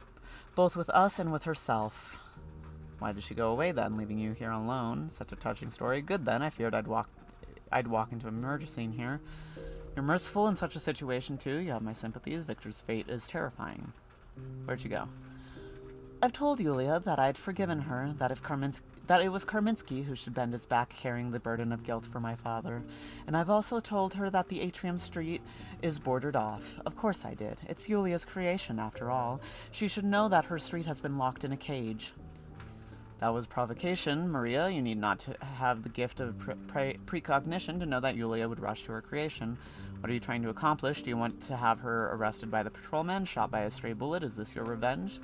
both with us and with herself. Why did she go away then, leaving you here alone? Such a touching story. Good then, I feared I'd walk into a murder scene here. You're merciful in such a situation too. You have my sympathies. Victor's fate is terrifying. Where'd she go? I've told Yulia that I'd forgiven her, that it was Karminsky who should bend his back carrying the burden of guilt for my father. And I've also told her that the atrium street is bordered off. Of course I did. It's Yulia's creation, after all. She should know that her street has been locked in a cage. That was provocation, Maria. You need not to have the gift of precognition to know that Yulia would rush to her creation. What are you trying to accomplish? Do you want to have her arrested by the patrolman, shot by a stray bullet? Is this your revenge?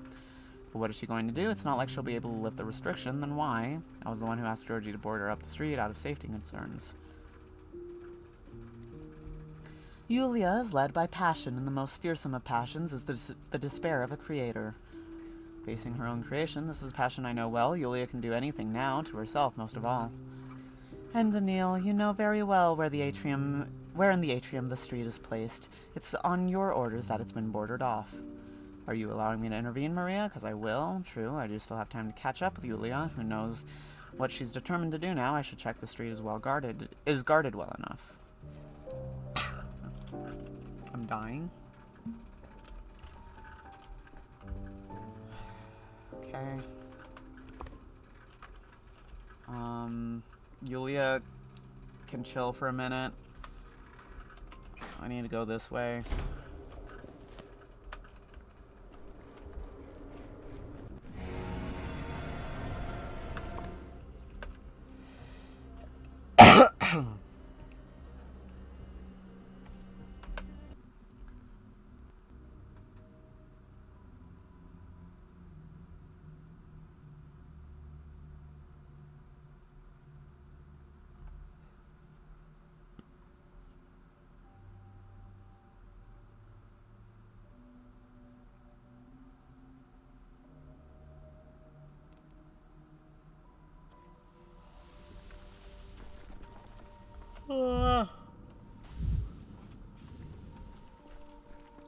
But what is she going to do? It's not like she'll be able to lift the restriction. Then why? I was the one who asked Georgie to board her up the street out of safety concerns. Yulia is led by passion, and the most fearsome of passions is the despair of a creator. Facing her own creation, this is passion I know well. Yulia can do anything now, to herself most of all. And Daniil, you know very well where in the atrium the street is placed. It's on your orders that it's been bordered off. Are you allowing me to intervene, Maria? Because I will. True, I do still have time to catch up with Yulia. Who knows what she's determined to do now? I should check the street is guarded well enough. I'm dying. Okay. Yulia can chill for a minute. I need to go this way.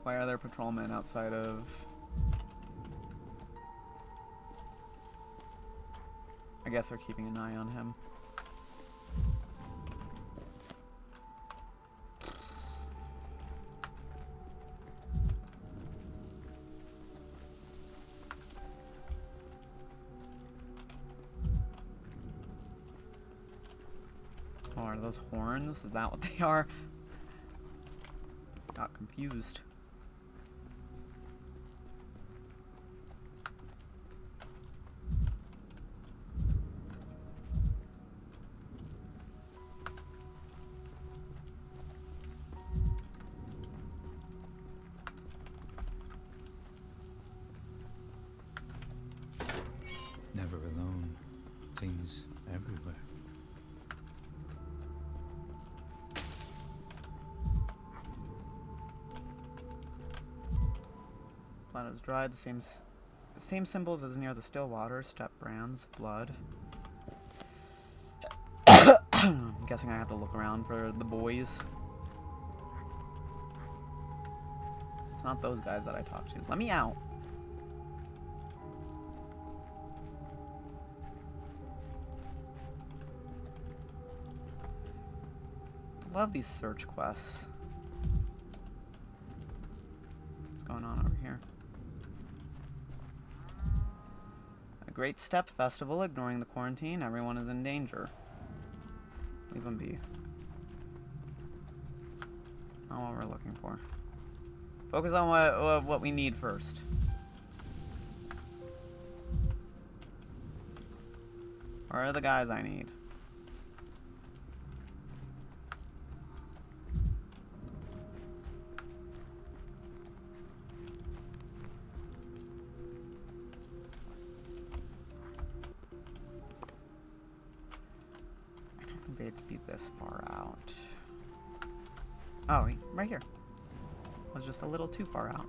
Why are there patrolmen outside of... I guess they're keeping an eye on him. Oh, are those horns? Is that what they are? Got confused. everywhere. Blood is dried. The same symbols as near the still water. Step brands. Blood. I'm guessing I have to look around for the boys. It's not those guys that I talked to. Let me out. Love these search quests. What's going on over here? A great step festival. Ignoring the quarantine, everyone is in danger. Leave them be. Not what we're looking for. Focus on what we need first. Where are the guys I need? I don't think they had to be this far out. Oh, right here. Was just a little too far out.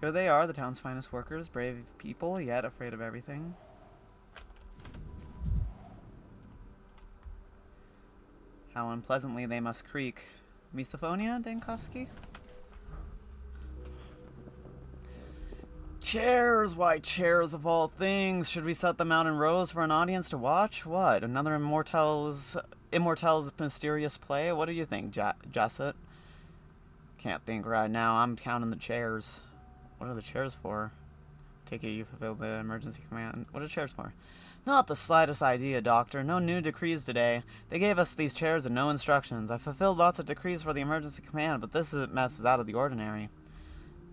Here they are, the town's finest workers, brave people, yet afraid of everything. How unpleasantly they must creak. Misophonia, Dankovsky? Chairs! Why chairs of all things? Should we set them out in rows for an audience to watch? What? Another Immortals mysterious play? What do you think, Jesset? Can't think right now. I'm counting the chairs. What are the chairs for? Take it you fulfilled the emergency command. What are chairs for? Not the slightest idea, Doctor. No new decrees today. They gave us these chairs and no instructions. I fulfilled lots of decrees for the emergency command, but this mess is out of the ordinary.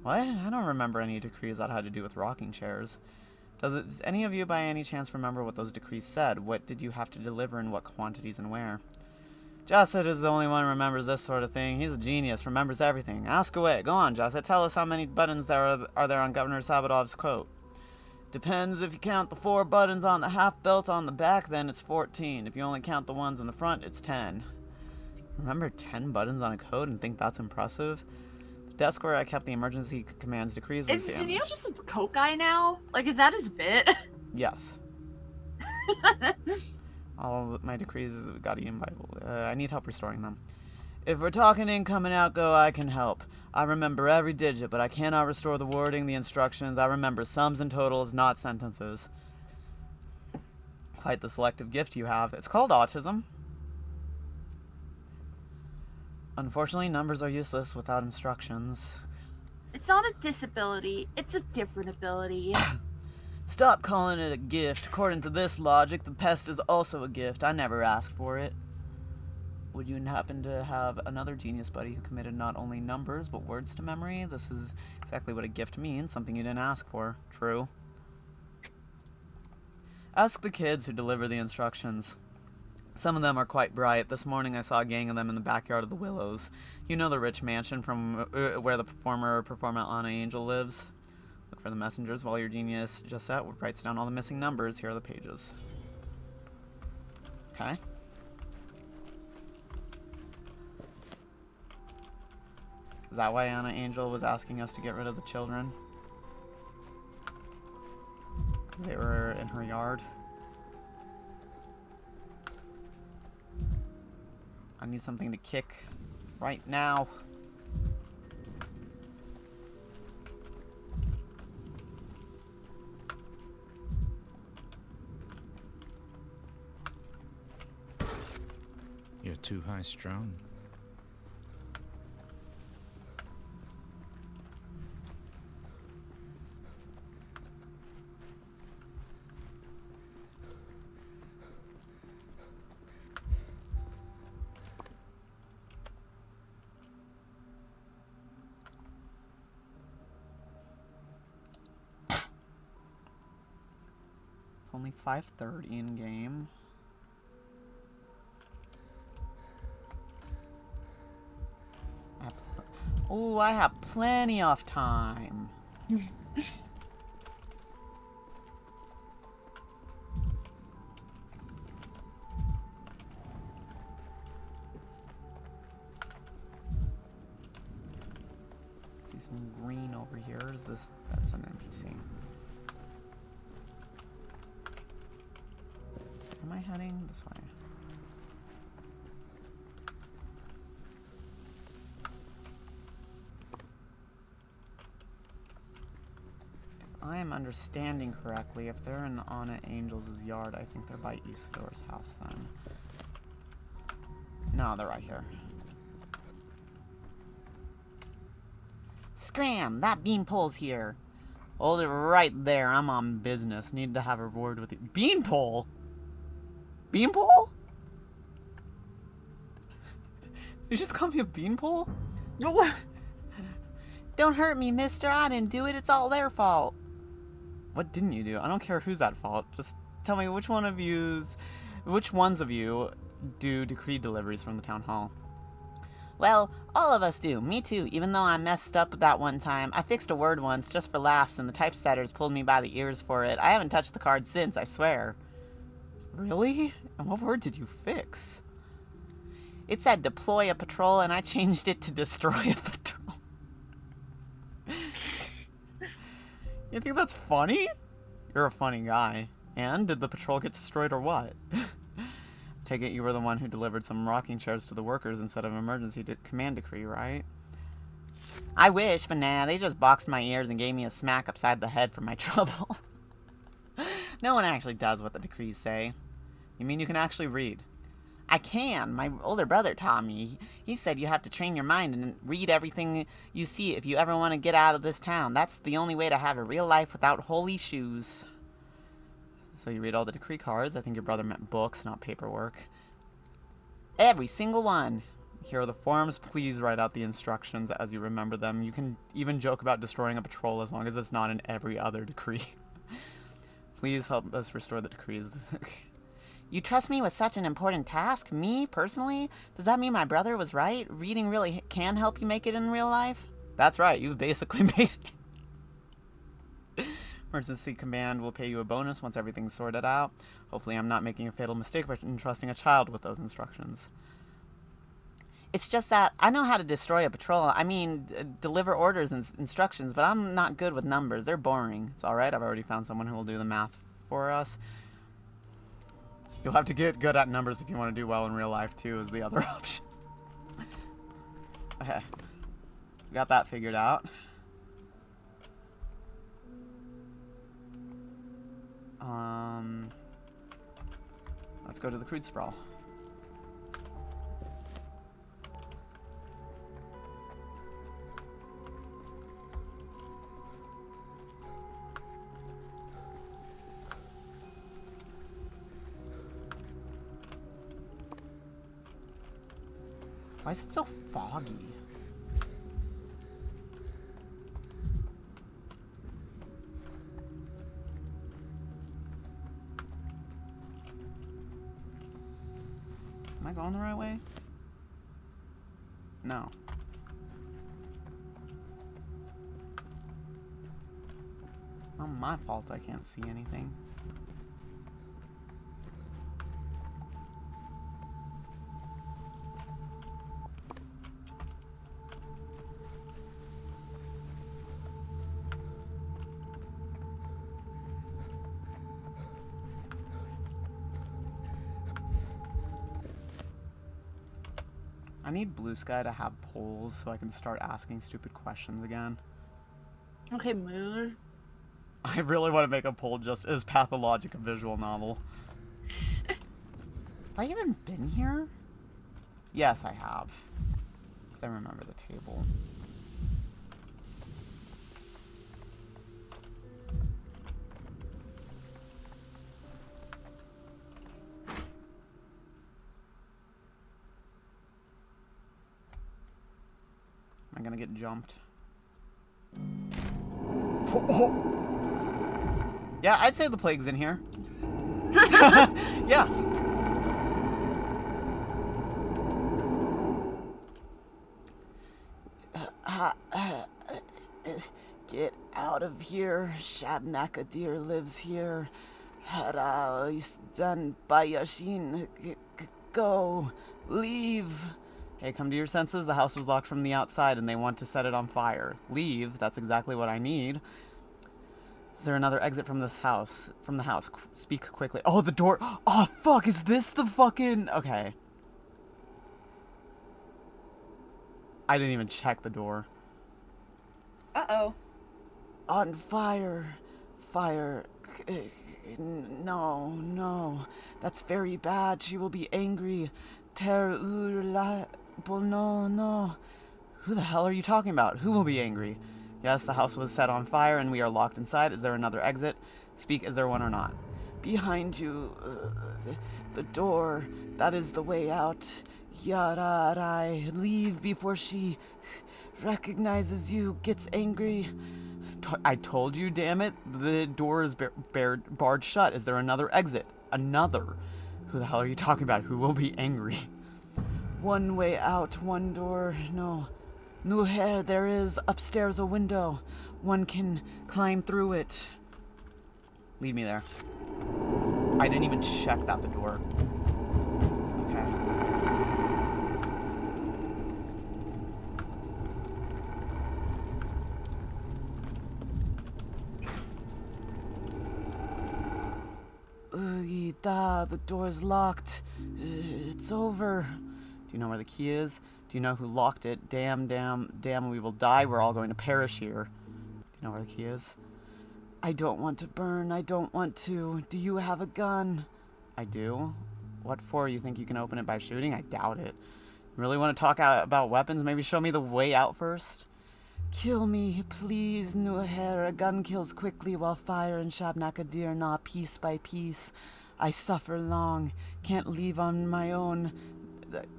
What? I don't remember any decrees that had to do with rocking chairs. Does any of you by any chance remember what those decrees said? What did you have to deliver in what quantities and where? Jesset is the only one who remembers this sort of thing. He's a genius, remembers everything. Ask away. Go on, Jesset. Tell us how many buttons there are there on Governor Sabadov's coat. Depends if you count the 4 buttons on the half belt on the back, then it's 14. If you only count the ones in the front, it's 10. Remember 10 buttons on a coat and think that's impressive? The desk where I kept the emergency command's decrees was damaged. Is Daniel just a coat guy now? Like, is that his bit? Yes. All of my decrees got eaten by... I need help restoring them. If we're talking income and outgo, I can help. I remember every digit, but I cannot restore the wording, the instructions. I remember sums and totals, not sentences. Quite the selective gift you have. It's called autism. Unfortunately, numbers are useless without instructions. It's not a disability. It's a different ability. Stop calling it a gift. According to this logic, the pest is also a gift. I never asked for it. Would you happen to have another genius buddy who committed not only numbers, but words to memory? This is exactly what a gift means, something you didn't ask for. True. Ask the kids who deliver the instructions. Some of them are quite bright. This morning I saw a gang of them in the backyard of the Willows. You know the rich mansion from where the performer Anna Angel lives? Look for the messengers while your genius Jesset writes down all the missing numbers. Here are the pages. Okay. Is that why Anna Angel was asking us to get rid of the children? Because they were in her yard? I need something to kick right now. You're too high-strung. Only 5:30 in game. Oh, I have plenty of time. see some green over here. Is this... That's an NPC. Am I heading this way? If I am understanding correctly, if they're in Anna Angels' yard, I think they're by Isidore's house then. No, they're right here. Scram! That beanpole's here. Hold it right there. I'm on business. Need to have a word with you. Beanpole? Beanpole? You just call me a beanpole? No. Don't hurt me, mister. I didn't do it. It's all their fault. What didn't you do? I don't care who's at fault. Just tell me which ones of you do decree deliveries from the town hall? Well, all of us do. Me too, even though I messed up that one time. I fixed a word once, just for laughs, and the typesetters pulled me by the ears for it. I haven't touched the card since, I swear. Really? And what word did you fix? It said deploy a patrol, and I changed it to destroy a patrol. You think that's funny? You're a funny guy. And did the patrol get destroyed or what? Take it you were the one who delivered some rocking chairs to the workers instead of emergency command decree, right? I wish, but nah, they just boxed my ears and gave me a smack upside the head for my trouble. No one actually does what the decrees say. You mean you can actually read? I can. My older brother taught me. He said you have to train your mind and read everything you see if you ever want to get out of this town. That's the only way to have a real life without holy shoes. So you read all the decree cards. I think your brother meant books, not paperwork. Every single one. Here are the forms. Please write out the instructions as you remember them. You can even joke about destroying a patrol as long as it's not in every other decree. Please help us restore the decrees. You trust me with such an important task? Me, personally? Does that mean my brother was right? Reading really can help you make it in real life? That's right. You've basically made it. Emergency command will pay you a bonus once everything's sorted out. Hopefully I'm not making a fatal mistake by entrusting a child with those instructions. It's just that I know how to destroy a patrol. I mean, deliver orders and instructions, but I'm not good with numbers. They're boring. It's alright, I've already found someone who will do the math for us. You'll have to get good at numbers if you want to do well in real life, too, is the other option. Okay. Got that figured out. Let's go to the crude sprawl. Why is it so foggy? Am I going the right way? No. Not my fault I can't see anything. I need Blue Sky to have polls so I can start asking stupid questions again. Okay, mood. I really want to make a poll just as Pathologic a visual novel. Have I even been here? Yes, I have. Because I remember the table. I'm gonna get jumped. Oh. Yeah, I'd say the plague's in here. Yeah. Get out of here. Shabnakadir lives here. Hara istan bayashin. Go. Leave. Hey, come to your senses. The house was locked from the outside and they want to set it on fire. Leave. That's exactly what I need. Is there another exit from this house? From the house. Speak quickly. Oh, the door. Oh, fuck. Is this the fucking... Okay. I didn't even check the door. Uh-oh. On fire. Fire. No, no. That's very bad. She will be angry. No. Who the hell are you talking about? Who will be angry? Yes, the house was set on fire and we are locked inside. Is there another exit? Speak, is there one or not? Behind you. The door. That is the way out. Yararai. Leave before she recognizes you, gets angry. I told you, damn it. The door is barred shut. Is there another exit? Another. Who the hell are you talking about? Who will be angry? One way out, one door. No. No hair, there is upstairs a window. One can climb through it. Leave me there. I didn't even check that the door. Okay. The door's locked. It's over. Do you know where the key is? Do you know who locked it? Damn, we will die. We're all going to perish here. Do you know where the key is? I don't want to burn. I don't want to. Do you have a gun? I do. What for? You think you can open it by shooting? I doubt it. You really want to talk about weapons? Maybe show me the way out first? Kill me, please, Nuaher. A gun kills quickly while fire and Shabnakadir gnaw piece by piece. I suffer long. Can't leave on my own.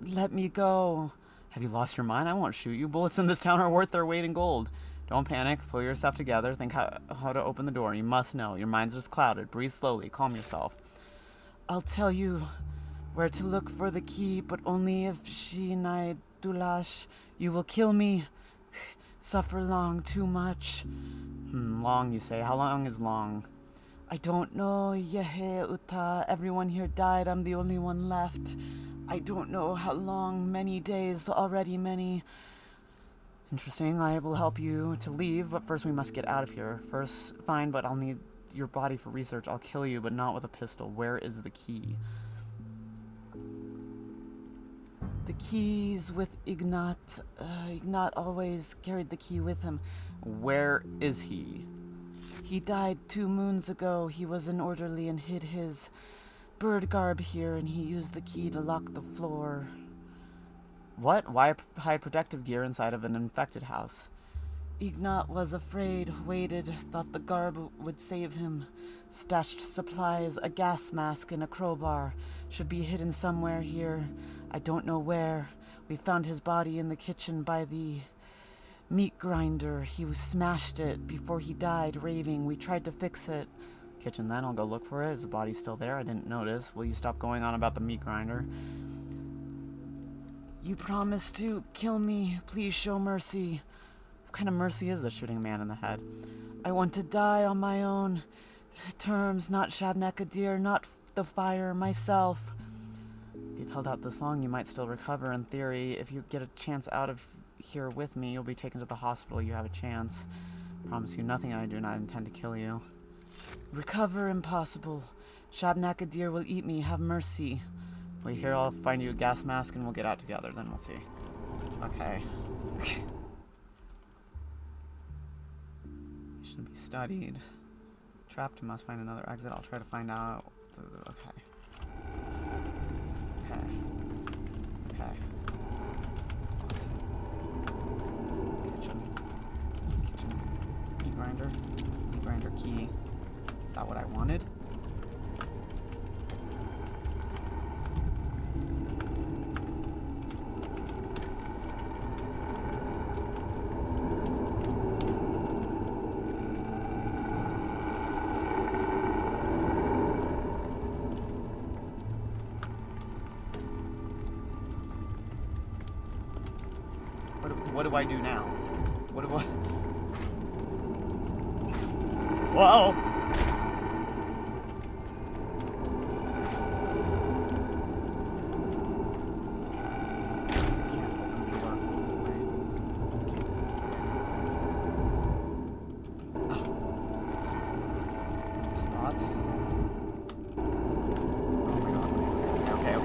Let me go. Have you lost your mind? I won't shoot you. Bullets in this town are worth their weight in gold. Don't panic. Pull yourself together. Think how to open the door. You must know. Your mind's just clouded. Breathe slowly. Calm yourself. I'll tell you where to look for the key, but only if Shinai Dulash. You will kill me. Suffer long, too much. Long, you say. How long is long? I don't know. Yehe Uta. Everyone here died. I'm the only one left. I don't know how long. Many days. Already many. Interesting. I will help you to leave, but first we must get out of here. First, fine, but I'll need your body for research. I'll kill you, but not with a pistol. Where is the key? The key's with Ignat. Ignat always carried the key with him. Where is he? He died 2 moons ago. He was an orderly and hid his bird garb here, and he used the key to lock the floor. What? Why hide protective gear inside of an infected house? Ignat was afraid, waited, thought the garb would save him. Stashed supplies, a gas mask, and a crowbar. Should be hidden somewhere here. I don't know where. We found his body in the kitchen by the meat grinder. He smashed it before he died, raving. We tried to fix it. Kitchen then, I'll go look for it. Is the body still there? I didn't notice. Will you stop going on about the meat grinder? You promised to kill me. Please show mercy. What kind of mercy is this, shooting a man in the head? I want to die on my own terms, not Shabnakadir, not the fire, myself. If you've held out this long, you might still recover. In theory, if you get a chance out of here with me, you'll be taken to the hospital. You have a chance. Promise you nothing, and I do not intend to kill you. Recover, impossible. Shabnakadir will eat me. Have mercy. Wait here, I'll find you a gas mask, and we'll get out together. Then we'll see. Okay. Should be studied. Trapped, must find another exit. I'll try to find out. Okay. Okay. Okay. Kitchen. Meat grinder. Meat grinder key. Is that what I wanted? What do I do now? What do I... Whoa! thoughts. Oh my god, okay.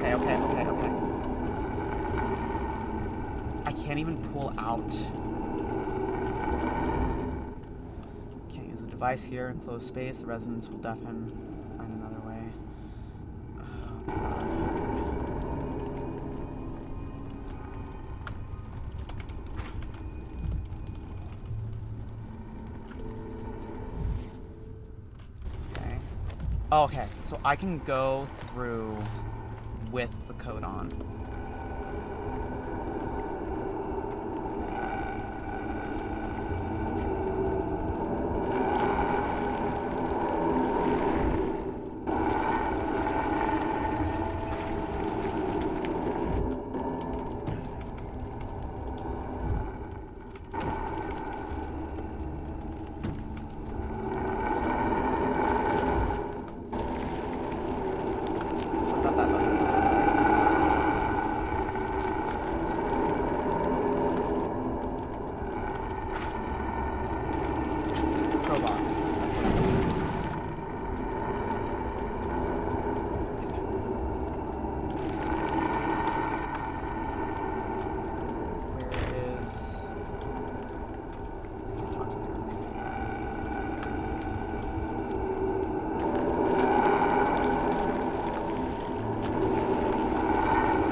I can't even pull out. Can't use the device here in closed space. The residents will deafen. Find another way. Oh god. Okay. Oh, okay, so I can go through with the coat on.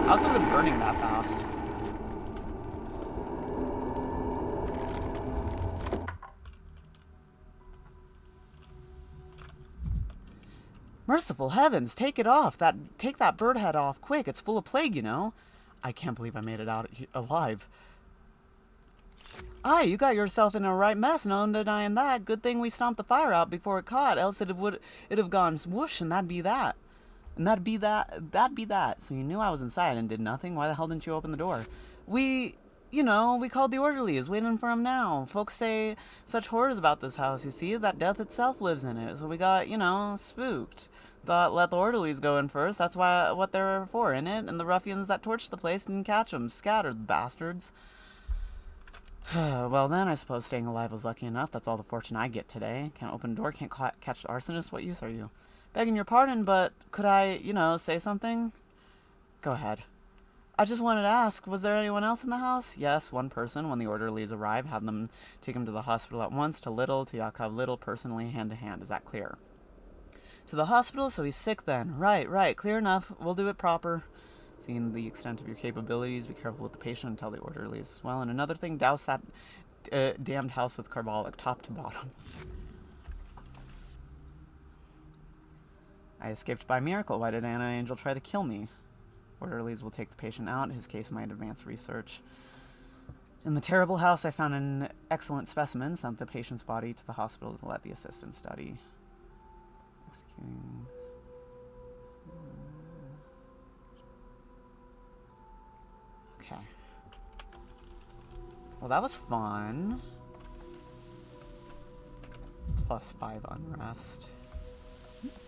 House isn't burning that fast. Merciful heavens, take it off. Take that bird head off quick. It's full of plague, you know. I can't believe I made it out alive. Aye, you got yourself in a right mess, no denying that. Good thing we stomped the fire out before it caught, else it'd have gone whoosh, and that'd be that. And that'd be that. So you knew I was inside and did nothing? Why the hell didn't you open the door? We called the orderlies, waiting for him now. Folks say such horrors about this house, you see, that death itself lives in it. So we got, spooked. Thought let the orderlies go in first, that's what they're for, innit? And the ruffians that torched the place didn't catch them. Scattered, bastards. Well then, I suppose staying alive was lucky enough. That's all the fortune I get today. Can't open a door, can't catch the arsonist. What use are you? Begging your pardon, but could I, say something? Go ahead. I just wanted to ask, was there anyone else in the house? Yes, one person. When the orderlies arrived, had them take him to the hospital at once, to Yakov Little, personally, hand to hand. Is that clear? To the hospital, so he's sick then. Right. Clear enough. We'll do it proper. Seeing the extent of your capabilities, be careful with the patient and tell the orderlies. Well, and another thing, douse that damned house with carbolic, top to bottom. I escaped by miracle. Why did Anna Angel try to kill me? Orderlies will take the patient out. His case might advance research. In the terrible house, I found an excellent specimen. Sent the patient's body to the hospital to let the assistant study. Executing. Okay. Well, that was fun. +5 unrest.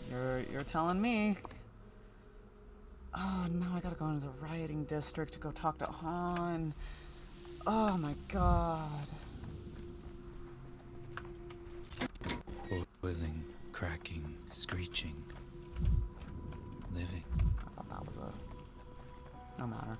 You're telling me. Oh, now I gotta go into the rioting district to go talk to Han. Oh my god. Boiling, cracking, screeching. Living. I thought that was no matter.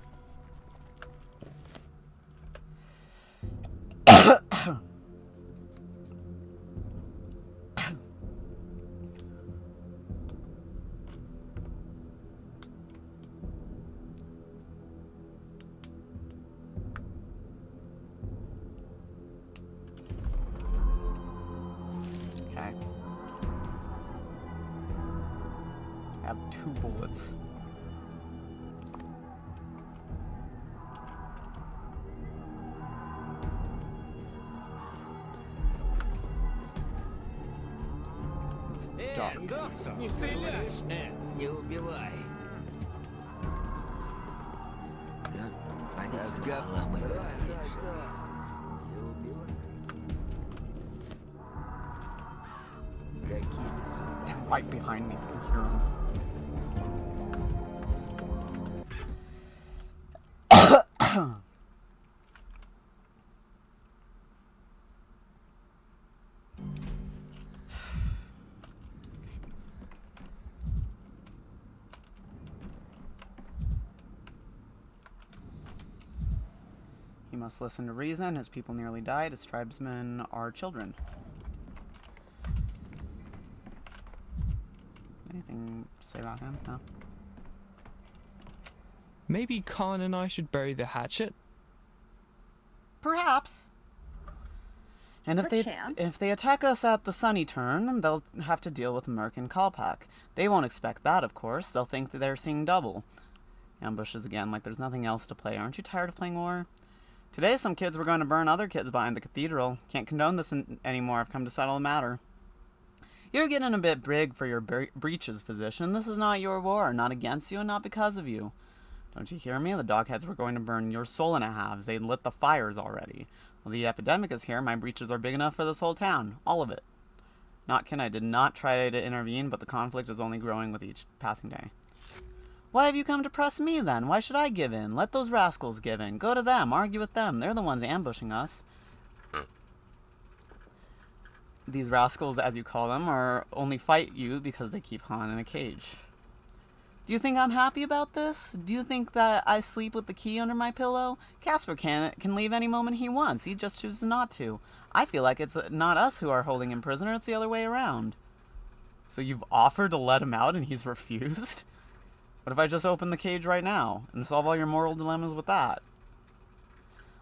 I have 2 bullets. It's dark. Не стреляешь! Не убивай! Да? Разговаривай! Не убивай! Какими Right behind me, I can hear him. He must listen to reason. His people nearly died. His tribesmen are children. Anything to say about him? No? Maybe Khan and I should bury the hatchet? Perhaps. And if they attack us at the sunny turn, they'll have to deal with Merc and Kalpak. They won't expect that, of course. They'll think that they're seeing double. Ambushes again, like there's nothing else to play. Aren't you tired of playing war? Today some kids were going to burn other kids behind the cathedral. Can't condone this anymore. I've come to settle the matter. You're getting a bit big for your breeches, physician. This is not your war, not against you and not because of you. Don't you hear me? The dogheads were going to burn your soul in halves. They lit the fires already. Well, the epidemic is here. My breeches are big enough for this whole town. All of it. Notkin, I did not try to intervene, but the conflict is only growing with each passing day. Why have you come to press me, then? Why should I give in? Let those rascals give in. Go to them. Argue with them. They're the ones ambushing us. These rascals, as you call them, are only fight you because they keep Han in a cage. Do you think I'm happy about this? Do you think that I sleep with the key under my pillow? Casper can leave any moment he wants. He just chooses not to. I feel like it's not us who are holding him prisoner. It's the other way around. So you've offered to let him out and he's refused? What if I just open the cage right now and solve all your moral dilemmas with that?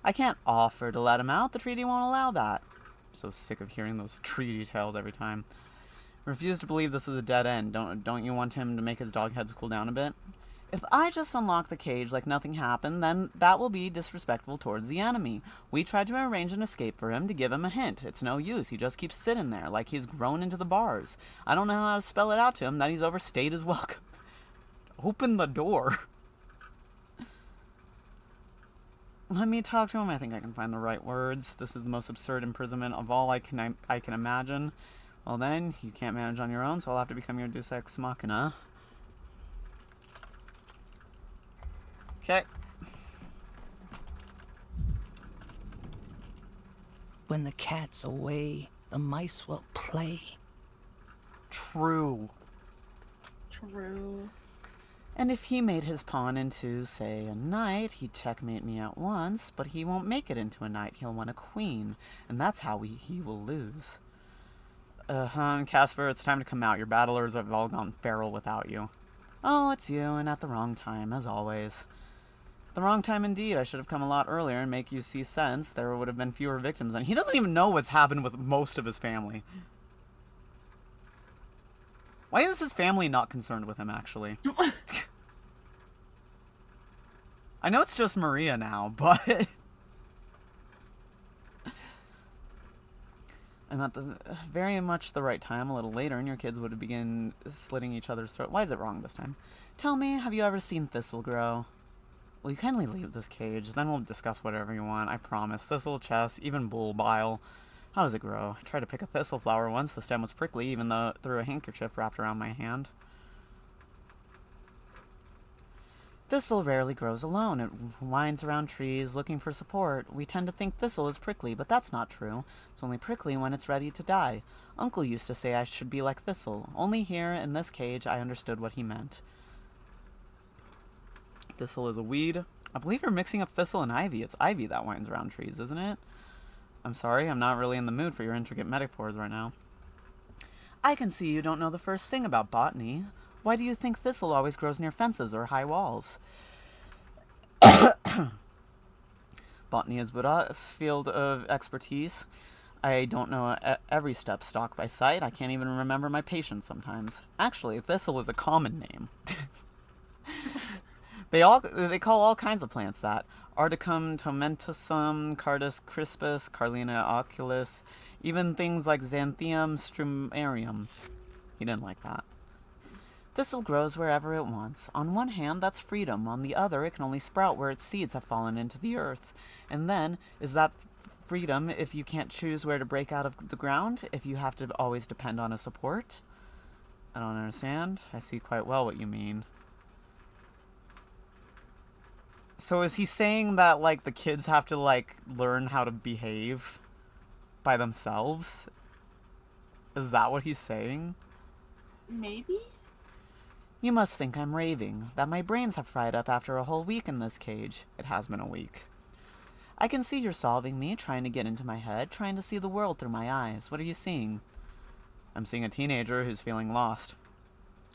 I can't offer to let him out. The treaty won't allow that. I'm so sick of hearing those treaty tales every time. Refuse to believe this is a dead end. Don't you want him to make his dog heads cool down a bit? If I just unlock the cage like nothing happened, then that will be disrespectful towards the enemy. We tried to arrange an escape for him to give him a hint. It's no use. He just keeps sitting there like he's grown into the bars. I don't know how to spell it out to him that he's overstayed his welcome. Open the door. Let me talk to him. I think I can find the right words. This is the most absurd imprisonment of all I can imagine. Well then, you can't manage on your own, so I'll have to become your deus ex machina. Okay. When the cat's away, the mice will play. True. True. And if he made his pawn into, say, a knight, he'd checkmate me at once, but he won't make it into a knight. He'll want a queen, and that's how he will lose. Casper, it's time to come out. Your battlers have all gone feral without you. Oh, it's you, and at the wrong time, as always. The wrong time indeed. I should have come a lot earlier and make you see sense. There would have been fewer victims. And he doesn't even know what's happened with most of his family. Why is his family not concerned with him, actually? I know it's just Maria now, but... I'm at the very much the right time. A little later, and your kids would begin slitting each other's throat. Why is it wrong this time? Tell me, have you ever seen thistle grow? Will you kindly leave this cage? Then we'll discuss whatever you want. I promise. Thistle, chess, even bull bile. How does it grow? I tried to pick a thistle flower once. The stem was prickly, even though through a handkerchief wrapped around my hand. Thistle rarely grows alone. It winds around trees looking for support. We tend to think thistle is prickly, but that's not true. It's only prickly when it's ready to die. Uncle used to say I should be like thistle. Only here, in this cage, I understood what he meant. Thistle is a weed. I believe you're mixing up thistle and ivy. It's ivy that winds around trees, isn't it? I'm sorry, I'm not really in the mood for your intricate metaphors right now. I can see you don't know the first thing about botany. Why do you think thistle always grows near fences or high walls? Botany is Buddha's field of expertise. I don't know every step stalk by sight. I can't even remember my patients sometimes. Actually, thistle is a common name. They call all kinds of plants that. Ardicum tomentosum, Cardus crispus, Carlina oculus, even things like Xanthium strumarium. He didn't like that. Thistle grows wherever it wants. On one hand, that's freedom. On the other, it can only sprout where its seeds have fallen into the earth. And then, is that freedom if you can't choose where to break out of the ground? If you have to always depend on a support? I don't understand. I see quite well what you mean. So is he saying that, like, the kids have to, like, learn how to behave by themselves? Is that what he's saying? Maybe? You must think I'm raving, that my brains have fried up after a whole week in this cage. It has been a week. I can see you're solving me, trying to get into my head, trying to see the world through my eyes. What are you seeing? I'm seeing a teenager who's feeling lost.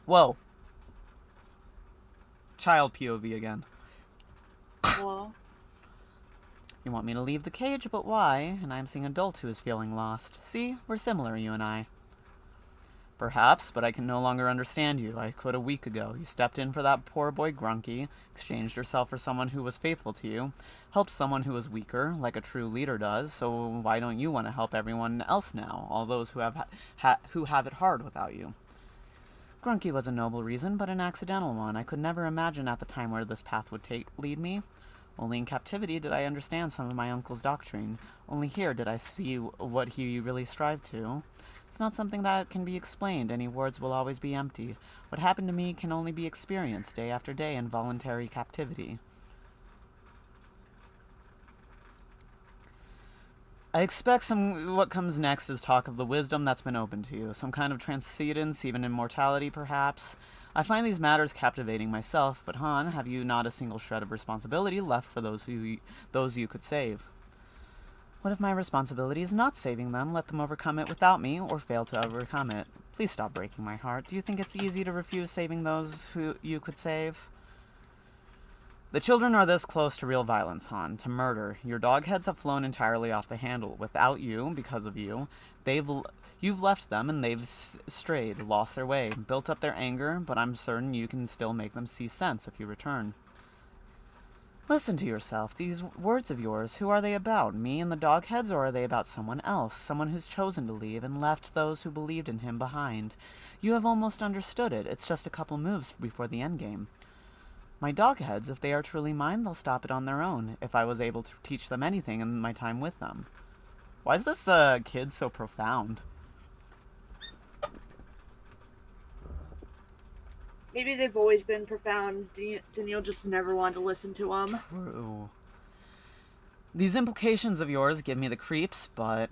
Whoa. Child POV again. Well, You want me to leave the cage, but why? And I'm seeing an adult who is feeling lost. See? We're similar, you and I. Perhaps, but I can no longer understand you. I quit a week ago. You stepped in for that poor boy Grunky, exchanged yourself for someone who was faithful to you, helped someone who was weaker, like a true leader does, so why don't you want to help everyone else now, all those who have it hard without you? Grunky was a noble reason, but an accidental one. I could never imagine at the time where this path would lead me. Only in captivity did I understand some of my uncle's doctrine. Only here did I see what he really strived to. It's not something that can be explained. Any words will always be empty. What happened to me can only be experienced day after day in voluntary captivity. I expect what comes next is talk of the wisdom that's been opened to you, some kind of transcendence, even immortality, perhaps. I find these matters captivating myself, but Han, have you not a single shred of responsibility left for those you could save? What if my responsibility is not saving them? Let them overcome it without me, or fail to overcome it. Please stop breaking my heart. Do you think it's easy to refuse saving those who you could save? The children are this close to real violence, Han, to murder. Your dog heads have flown entirely off the handle. Without you, because of you, you've left them and they've strayed, lost their way, built up their anger, but I'm certain you can still make them see sense if you return. Listen to yourself. These words of yours, who are they about? Me and the dog heads, or are they about someone else? Someone who's chosen to leave and left those who believed in him behind. You have almost understood it. It's just a couple moves before the endgame. My dog heads, if they are truly mine, they'll stop it on their own, if I was able to teach them anything in my time with them. Why is this kid so profound? maybe they've always been profound. Daniel just never wanted to listen to them. True. These implications of yours give me the creeps, but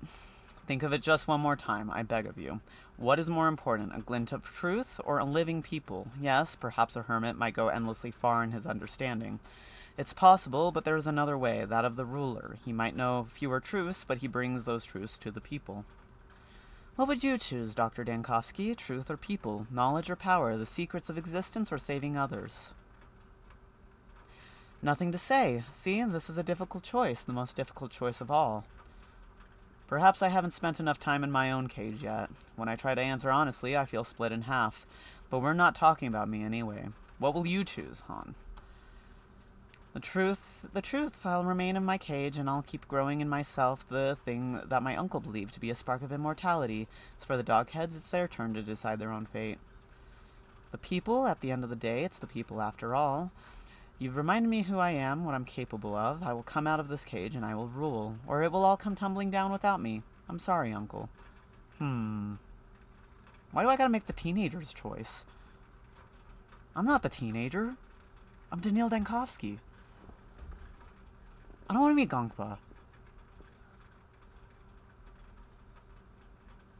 think of it just one more time, I beg of you. What is more important, a glint of truth or a living people? Yes, perhaps a hermit might go endlessly far in his understanding. It's possible, but there is another way, that of the ruler. He might know fewer truths, but he brings those truths to the people. What would you choose, Dr. Dankovsky? Truth or people? Knowledge or power? The secrets of existence or saving others? Nothing to say. See, this is a difficult choice, the most difficult choice of all. Perhaps I haven't spent enough time in my own cage yet. When I try to answer honestly, I feel split in half. But we're not talking about me anyway. What will you choose, Han? The truth, I'll remain in my cage and I'll keep growing in myself the thing that my uncle believed to be a spark of immortality. As for the dogheads, it's their turn to decide their own fate. The people, at the end of the day, it's the people after all. You've reminded me who I am, what I'm capable of. I will come out of this cage and I will rule, or it will all come tumbling down without me. I'm sorry, Uncle. Why do I gotta make the teenager's choice? I'm not the teenager. I'm Daniil Dankovsky. I don't want to be Gongpa.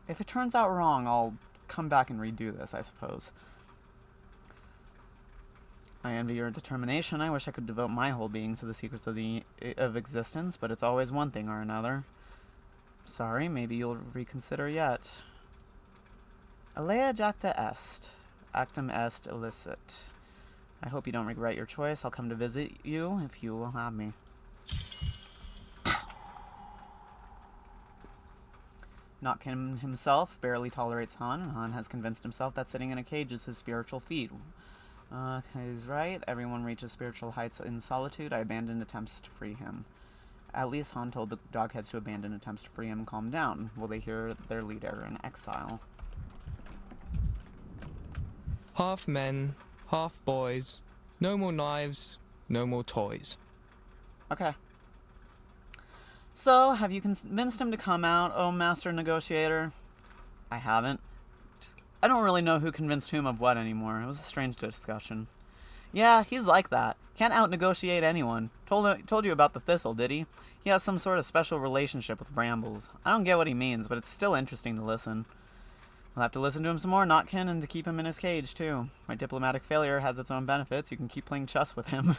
If it turns out wrong, I'll come back and redo this, I suppose. I envy your determination. I wish I could devote my whole being to the secrets of existence, but it's always one thing or another. Sorry, maybe you'll reconsider yet. Alea jacta est. Actum est illicit. I hope you don't regret your choice. I'll come to visit you if you will have me. Notkin himself barely tolerates Han, and Han has convinced himself that sitting in a cage is his spiritual feat. He's right. Everyone reaches spiritual heights in solitude. I abandoned attempts to free him. At least Han told the dogheads to abandon attempts to free him and calm down. Will they hear their leader in exile? Half men, half boys. No more knives, no more toys. Okay. So, have you convinced him to come out, oh master negotiator? I haven't. I don't really know who convinced whom of what anymore. It was a strange discussion. Yeah, he's like that. Can't out-negotiate anyone. Told you about the thistle, did he? He has some sort of special relationship with brambles. I don't get what he means, but it's still interesting to listen. I'll have to listen to him some more, Notkin, and to keep him in his cage, too. My diplomatic failure has its own benefits. You can keep playing chess with him.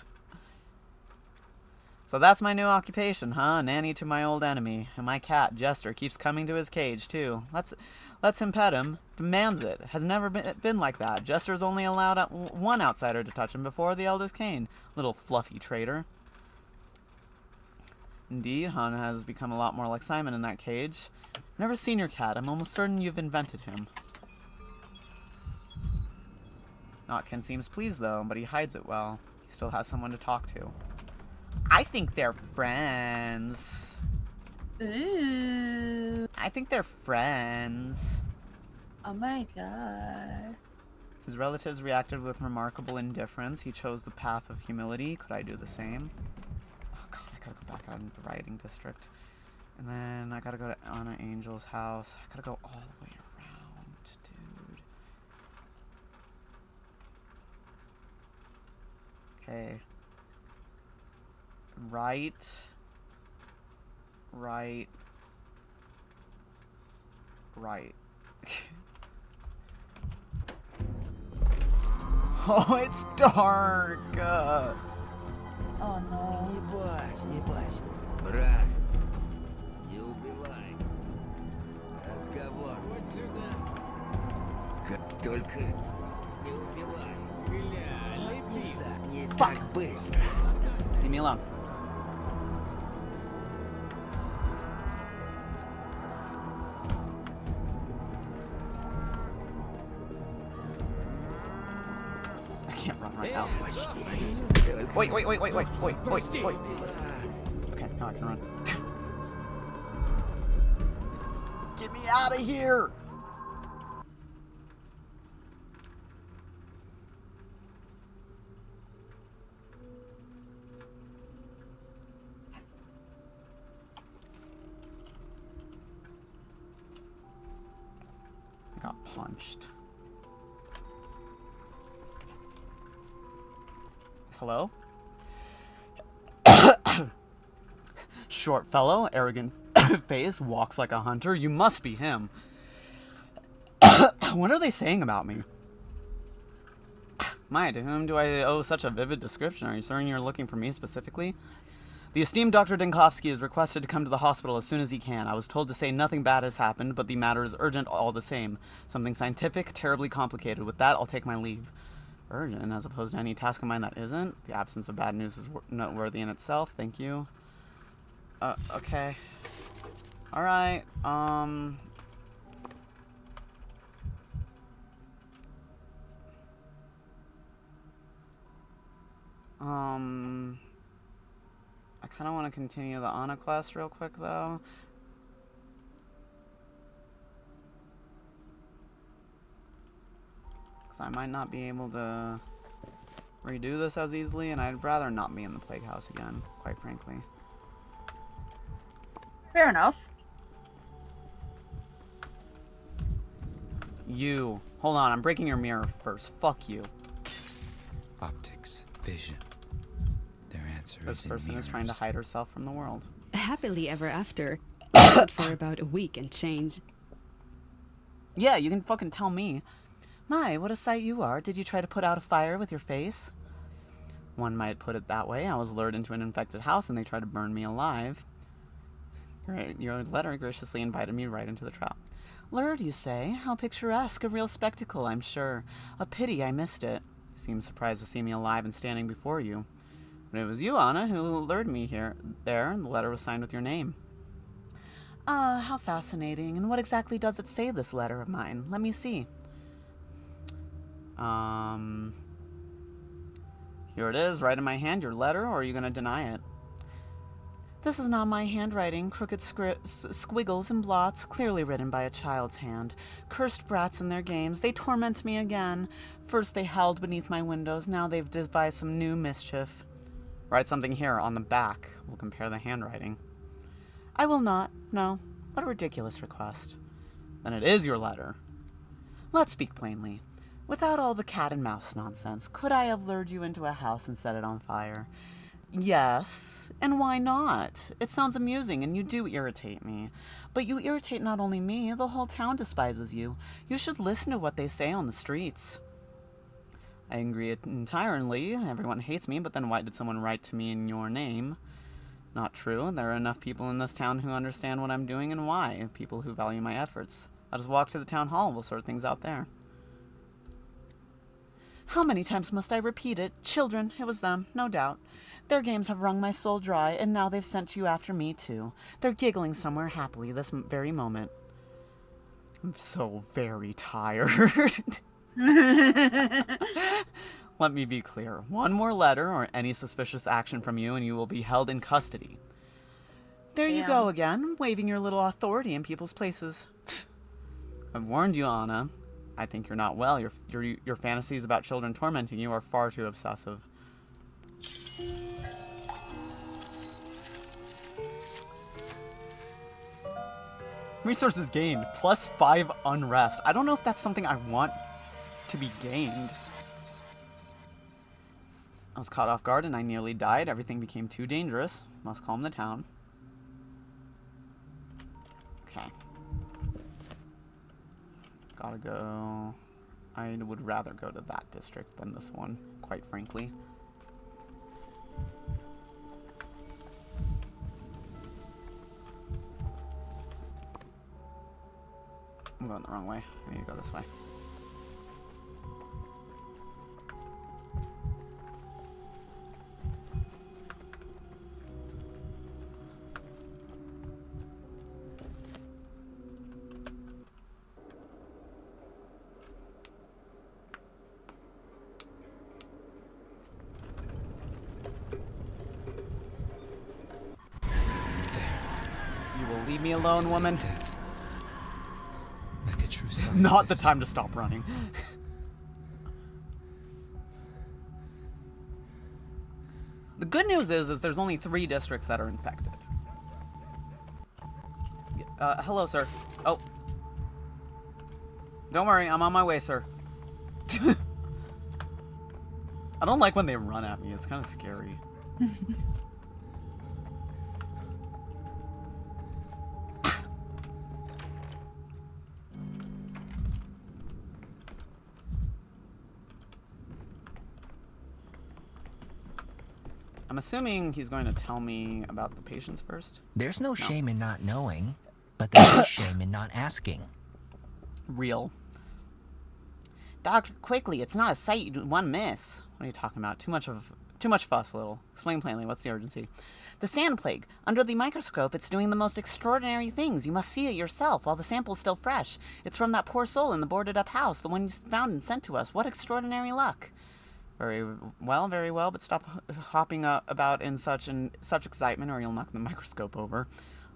So that's my new occupation, huh? Nanny to my old enemy. And my cat, Jester, keeps coming to his cage, too. Let's him pet him. Demands it. Has never been like that. Jester's only allowed one outsider to touch him before the eldest Cain. Little fluffy traitor. Indeed, Han has become a lot more like Simon in that cage. Never seen your cat. I'm almost certain you've invented him. Notkin seems pleased, though, but he hides it well. He still has someone to talk to. I think they're friends. Ooh. I think they're friends. Oh my god. His relatives reacted with remarkable indifference. He chose the path of humility. Could I do the same? Oh god, I gotta go back out into the rioting district. And then I gotta go to Anna Angel's house. I gotta go all the way around, dude. Okay. Right. Oh, it's dark. Oh no. Не бойся, брат. Не убивай. Разговор. Вот сюда. Как только не убивай. Не так быстро. Leave me alone. I can't run right now. Wait. Okay, now I can run. Get me out of here! I got punched. Hello? Short fellow, arrogant face, walks like a hunter. You must be him. What are they saying about me? My, to whom do I owe such a vivid description? Are you certain you're looking for me specifically? The esteemed Dr. Dinkovsky is requested to come to the hospital as soon as he can. I was told to say nothing bad has happened, but the matter is urgent all the same. Something scientific, terribly complicated. With that, I'll take my leave. Urgent, as opposed to any task of mine that isn't. The absence of bad news is noteworthy in itself. Thank you. Okay. Alright, I kind of want to continue the Anna quest real quick, though. Because I might not be able to redo this as easily, and I'd rather not be in the plague house again, quite frankly. Fair enough. You. Hold on, I'm breaking your mirror first. Fuck you. Optics, vision. Their answer This is in person is trying to hide herself from the world. Happily ever after. But for about a week and change. Yeah, you can fucking tell me. My, what a sight you are. Did you try to put out a fire with your face? One might put it that way. I was lured into an infected house and they tried to burn me alive. Your letter graciously invited me right into the trap. Lured, you say? How picturesque. A real spectacle, I'm sure. A pity I missed it. You seem surprised to see me alive and standing before you. But it was you, Anna, who lured me there, and the letter was signed with your name. Ah, how fascinating. And what exactly does it say, this letter of mine? Let me see. Here it is, right in my hand, your letter, or are you going to deny it? This is not my handwriting, crooked squiggles and blots, clearly written by a child's hand. Cursed brats in their games, they torment me again. First they howled beneath my windows, now they've devised some new mischief. Write something here on the back. We'll compare the handwriting. I will not. No. What a ridiculous request. Then it is your letter. Let's speak plainly. Without all the cat and mouse nonsense, could I have lured you into a house and set it on fire? Yes. And why not? It sounds amusing, and you do irritate me. But you irritate not only me, the whole town despises you. You should listen to what they say on the streets. I agree entirely. Everyone hates me, but then why did someone write to me in your name? Not true. There are enough people in this town who understand what I'm doing and why. People who value my efforts. Let us walk to the town hall. We'll sort things out there. How many times must I repeat it? Children, it was them, no doubt. Their games have wrung my soul dry, and now they've sent you after me, too. They're giggling somewhere happily this very moment. I'm so very tired. Let me be clear. One more letter or any suspicious action from you, and you will be held in custody. There you go again, waving your little authority in people's places. I've warned you, Anna. I think you're not well. Your fantasies about children tormenting you are far too obsessive. Resources gained. +5 unrest. I don't know if that's something I want to be gained. I was caught off guard and I nearly died. Everything became too dangerous. Must calm the town. Okay. Gotta go. I would rather go to that district than this one, quite frankly. I'm going the wrong way. I need to go this way. Leave me alone, woman. Like a true scientist. Not the time to stop running. The good news is there's only 3 districts that are infected. Hello, sir. Oh. Don't worry, I'm on my way, sir. I don't like when they run at me. It's kind of scary. I'm assuming he's going to tell me about the patients first. There's no shame in not knowing, but there is shame in not asking. Real. Doctor, quickly, it's not a sight you want to miss. What are you talking about? Too much fuss, little. Explain plainly, what's the urgency? The sand plague. Under the microscope, it's doing the most extraordinary things. You must see it yourself while the sample's still fresh. It's from that poor soul in the boarded-up house, the one you found and sent to us. What extraordinary luck. Very well, but stop hopping about in such excitement or you'll knock the microscope over.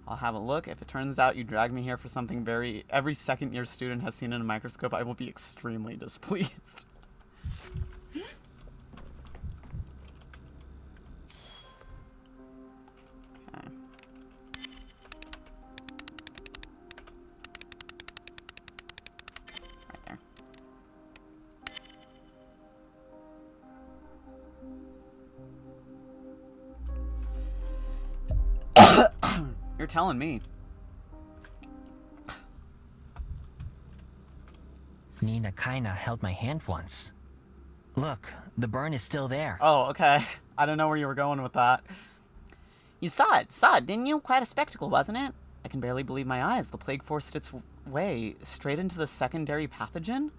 I'll have a look. If it turns out you dragged me here for something every second-year student has seen in a microscope, I will be extremely displeased. Okay. Right there. You're telling me. Nina kinda held my hand once. Look, the burn is still there. Oh, okay. I don't know where you were going with that. You saw it, didn't you? Quite a spectacle, wasn't it? I can barely believe my eyes. The plague forced its way straight into the secondary pathogen?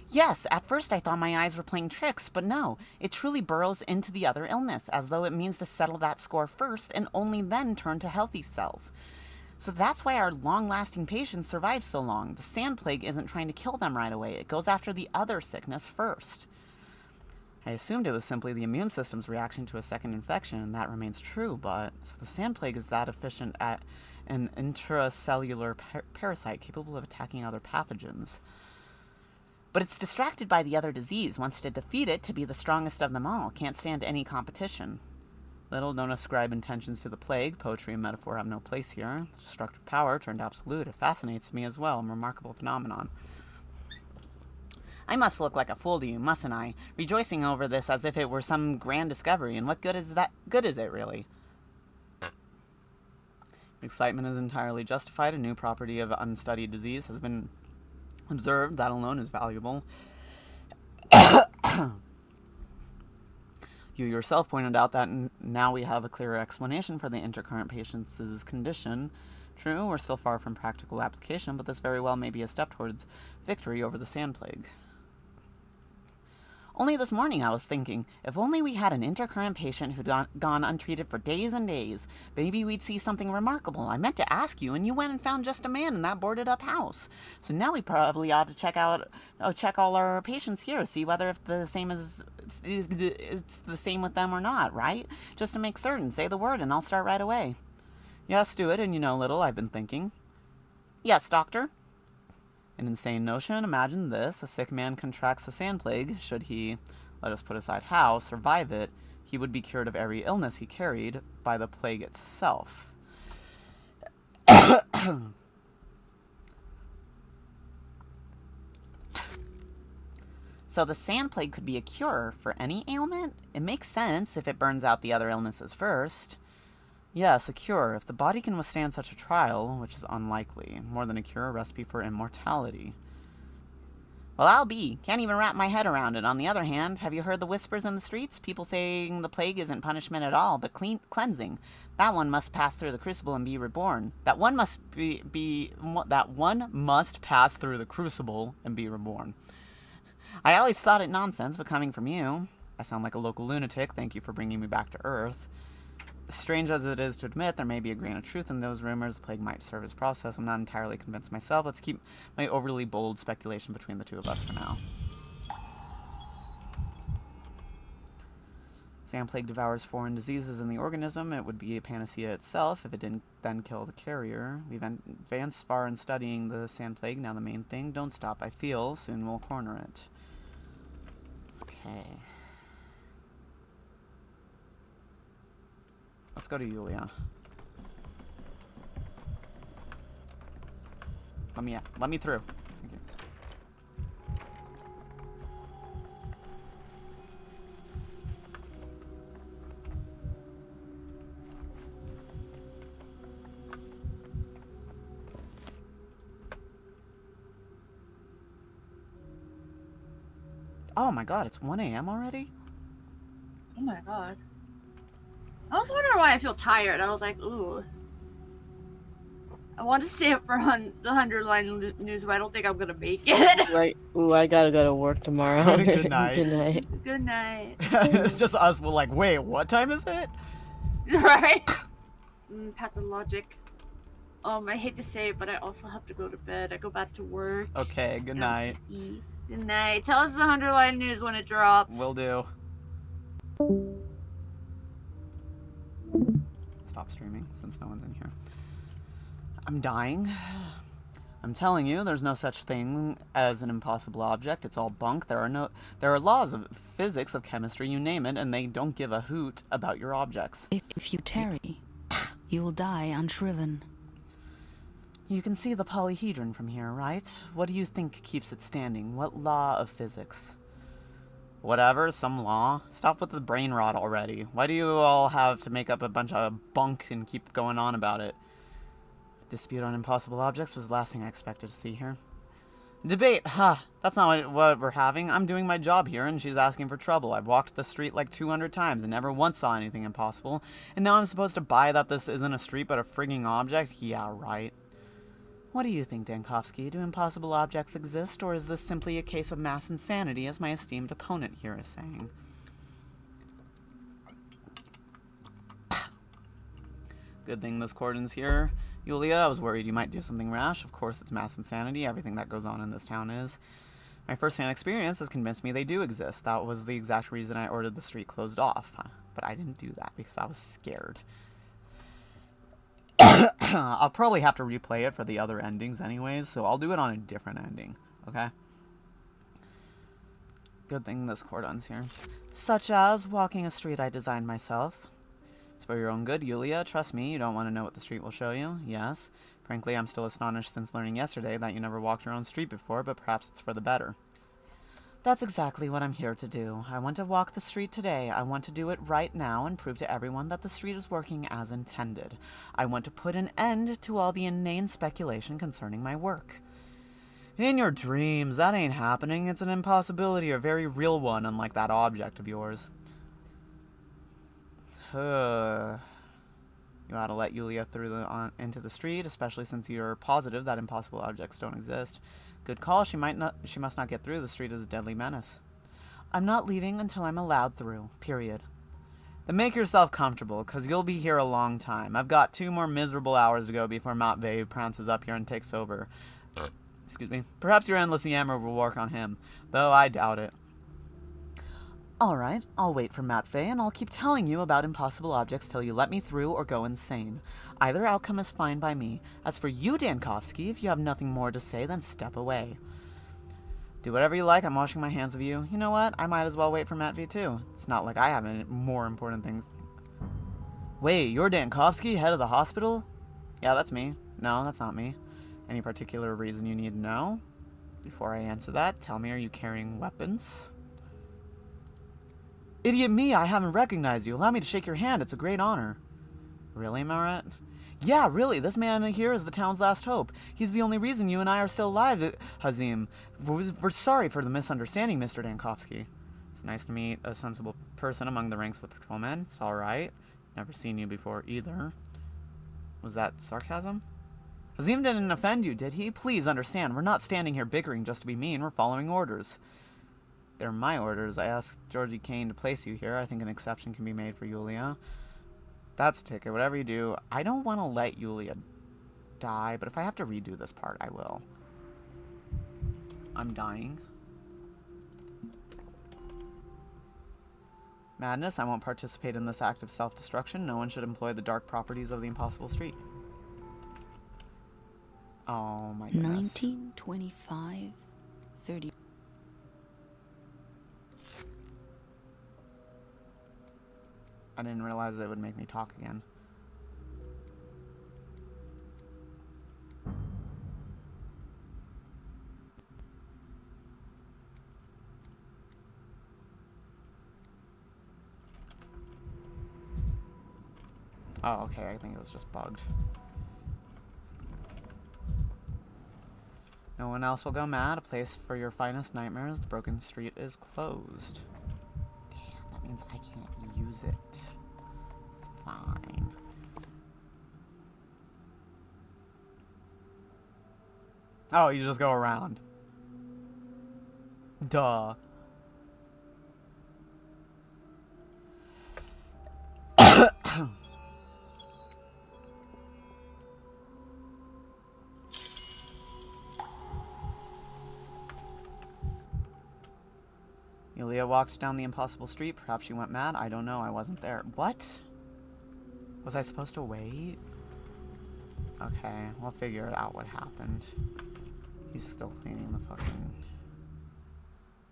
Yes, at first I thought my eyes were playing tricks, but no. It truly burrows into the other illness, as though it means to settle that score first and only then turn to healthy cells. So that's why our long-lasting patients survive so long. The sand plague isn't trying to kill them right away. It goes after the other sickness first. I assumed it was simply the immune system's reaction to a second infection, and that remains true, but... So the sand plague is that efficient at an intracellular parasite capable of attacking other pathogens. But it's distracted by the other disease, wants to defeat it to be the strongest of them all, can't stand any competition. Little don't ascribe intentions to the plague. Poetry and metaphor have no place here. Destructive power turned absolute. It fascinates me as well. A remarkable phenomenon. I must look like a fool to you, mustn't I? Rejoicing over this as if it were some grand discovery. And what good is that? Good is it, really? Excitement is entirely justified. A new property of unstudied disease has been observed. That alone is valuable. You yourself pointed out that now we have a clearer explanation for the intercurrent patient's condition. True, we're still far from practical application, but this very well may be a step towards victory over the sand plague. Only this morning I was thinking, if only we had an intercurrent patient who'd gone untreated for days and days, maybe we'd see something remarkable. I meant to ask you, and you went and found just a man in that boarded-up house. So now we probably ought to check all our patients here, see whether if it's the same with them or not, right? Just to make certain, say the word, and I'll start right away. Yes, do it, and you know little, I've been thinking. Yes, doctor. An insane notion. Imagine this. A sick man contracts the sand plague. Should he, let us put aside how, survive it, he would be cured of every illness he carried by the plague itself. So the sand plague could be a cure for any ailment? It makes sense if it burns out the other illnesses first. Yes, a cure. If the body can withstand such a trial, which is unlikely. More than a cure, a recipe for immortality. Well, I'll be. Can't even wrap my head around it. On the other hand, have you heard the whispers in the streets? People saying the plague isn't punishment at all, but cleansing. That one must pass through the crucible and be reborn. That one must pass through the crucible and be reborn. I always thought it nonsense, but coming from you, I sound like a local lunatic. Thank you for bringing me back to Earth. Strange as it is to admit, there may be a grain of truth in those rumors. The plague might serve its process. I'm not entirely convinced myself. Let's keep my overly bold speculation between the two of us for now. Sand plague devours foreign diseases in the organism. It would be a panacea itself if it didn't then kill the carrier. We've advanced far in studying the sand plague. Now the main thing, don't stop, I feel. Soon we'll corner it. Okay. Let's go to Yulia. Let me through. Thank you. Oh my god, it's 1 a.m. already? Oh my god. I was wondering why I feel tired. I was like, ooh. I want to stay up for the 100-line news, but I don't think I'm gonna make it. Right. Ooh, I gotta go to work tomorrow. Good night. Good night. Good night. It's just us. We're like, wait, what time is it? Right? Pathologic. I hate to say it, but I also have to go to bed. I go back to work. Okay, good night. Good night. Tell us the 100-line news when it drops. Will do. Stop streaming since no one's in here. I'm dying. I'm telling you, there's no such thing as an impossible object. It's all bunk. There are laws of physics, of chemistry, you name it, and they don't give a hoot about your objects. If you tarry, you will die unshriven. You can see the polyhedron from here, right? What do you think keeps it standing? What law of physics? Whatever, some law. Stop with the brain rot already. Why do you all have to make up a bunch of bunk and keep going on about it? Dispute on impossible objects was the last thing I expected to see here. Debate, that's not what we're having. I'm doing my job here and she's asking for trouble. I've walked the street like 200 times and never once saw anything impossible. And now I'm supposed to buy that this isn't a street but a frigging object? Yeah, right. What do you think, Dankovsky? Do impossible objects exist, or is this simply a case of mass insanity, as my esteemed opponent here is saying? Good thing this cordon's here. Yulia, I was worried you might do something rash. Of course, it's mass insanity. Everything that goes on in this town is. My first-hand experience has convinced me they do exist. That was the exact reason I ordered the street closed off. But I didn't do that because I was scared. I'll probably have to replay it for the other endings anyways, so I'll do it on a different ending, okay? Good thing this cordon's here. Such as walking a street I designed myself. It's for your own good, Yulia. Trust me, you don't want to know what the street will show you. Yes. Frankly, I'm still astonished since learning yesterday that you never walked your own street before, but perhaps it's for the better. That's exactly what I'm here to do. I want to walk the street today. I want to do it right now and prove to everyone that the street is working as intended. I want to put an end to all the inane speculation concerning my work. In your dreams, that ain't happening. It's an impossibility, a very real one, unlike that object of yours. You ought to let Yulia through into the street, especially since you're positive that impossible objects don't exist. Good call. She must not get through. The street is a deadly menace. I'm not leaving until I'm allowed through. Period. Then make yourself comfortable, because you'll be here a long time. I've got 2 more miserable hours to go before Matvey prances up here and takes over. Excuse me. Perhaps your endless yammer will work on him, though I doubt it. Alright, I'll wait for Matvey, and I'll keep telling you about impossible objects till you let me through or go insane. Either outcome is fine by me. As for you, Dankovsky, if you have nothing more to say, then step away. Do whatever you like, I'm washing my hands of you. You know what? I might as well wait for Matvey too. It's not like I have any more important things. Wait, you're Dankovsky, head of the hospital? Yeah, that's me. No, that's not me. Any particular reason you need to know? Before I answer that, tell me, are you carrying weapons? Idiot me, I haven't recognized you. Allow me to shake your hand, it's a great honor. Really, Marat? Yeah, really, this man here is the town's last hope. He's the only reason you and I are still alive, Hazim. We're sorry for the misunderstanding, Mr. Dankovsky. It's nice to meet a sensible person among the ranks of the patrolmen. It's alright. Never seen you before, either. Was that sarcasm? Hazim didn't offend you, did he? Please understand, we're not standing here bickering just to be mean. We're following orders. They're my orders. I asked Georgie Kane to place you here. I think an exception can be made for Yulia. That's a ticket. Whatever you do, I don't want to let Yulia die, but if I have to redo this part, I will. I'm dying. Madness, I won't participate in this act of self-destruction. No one should employ the dark properties of the impossible street. Oh my goodness. 1925, 30. I didn't realize it would make me talk again. Oh, okay, I think it was just bugged. No one else will go mad. A place for your finest nightmares. The broken street is closed. Damn, that means I can't use it. It's fine. Oh, you just go around. Duh. Yulia walked down the impossible street. Perhaps she went mad. I don't know. I wasn't there. What? Was I supposed to wait? Okay, we'll figure out what happened. He's still cleaning the fucking...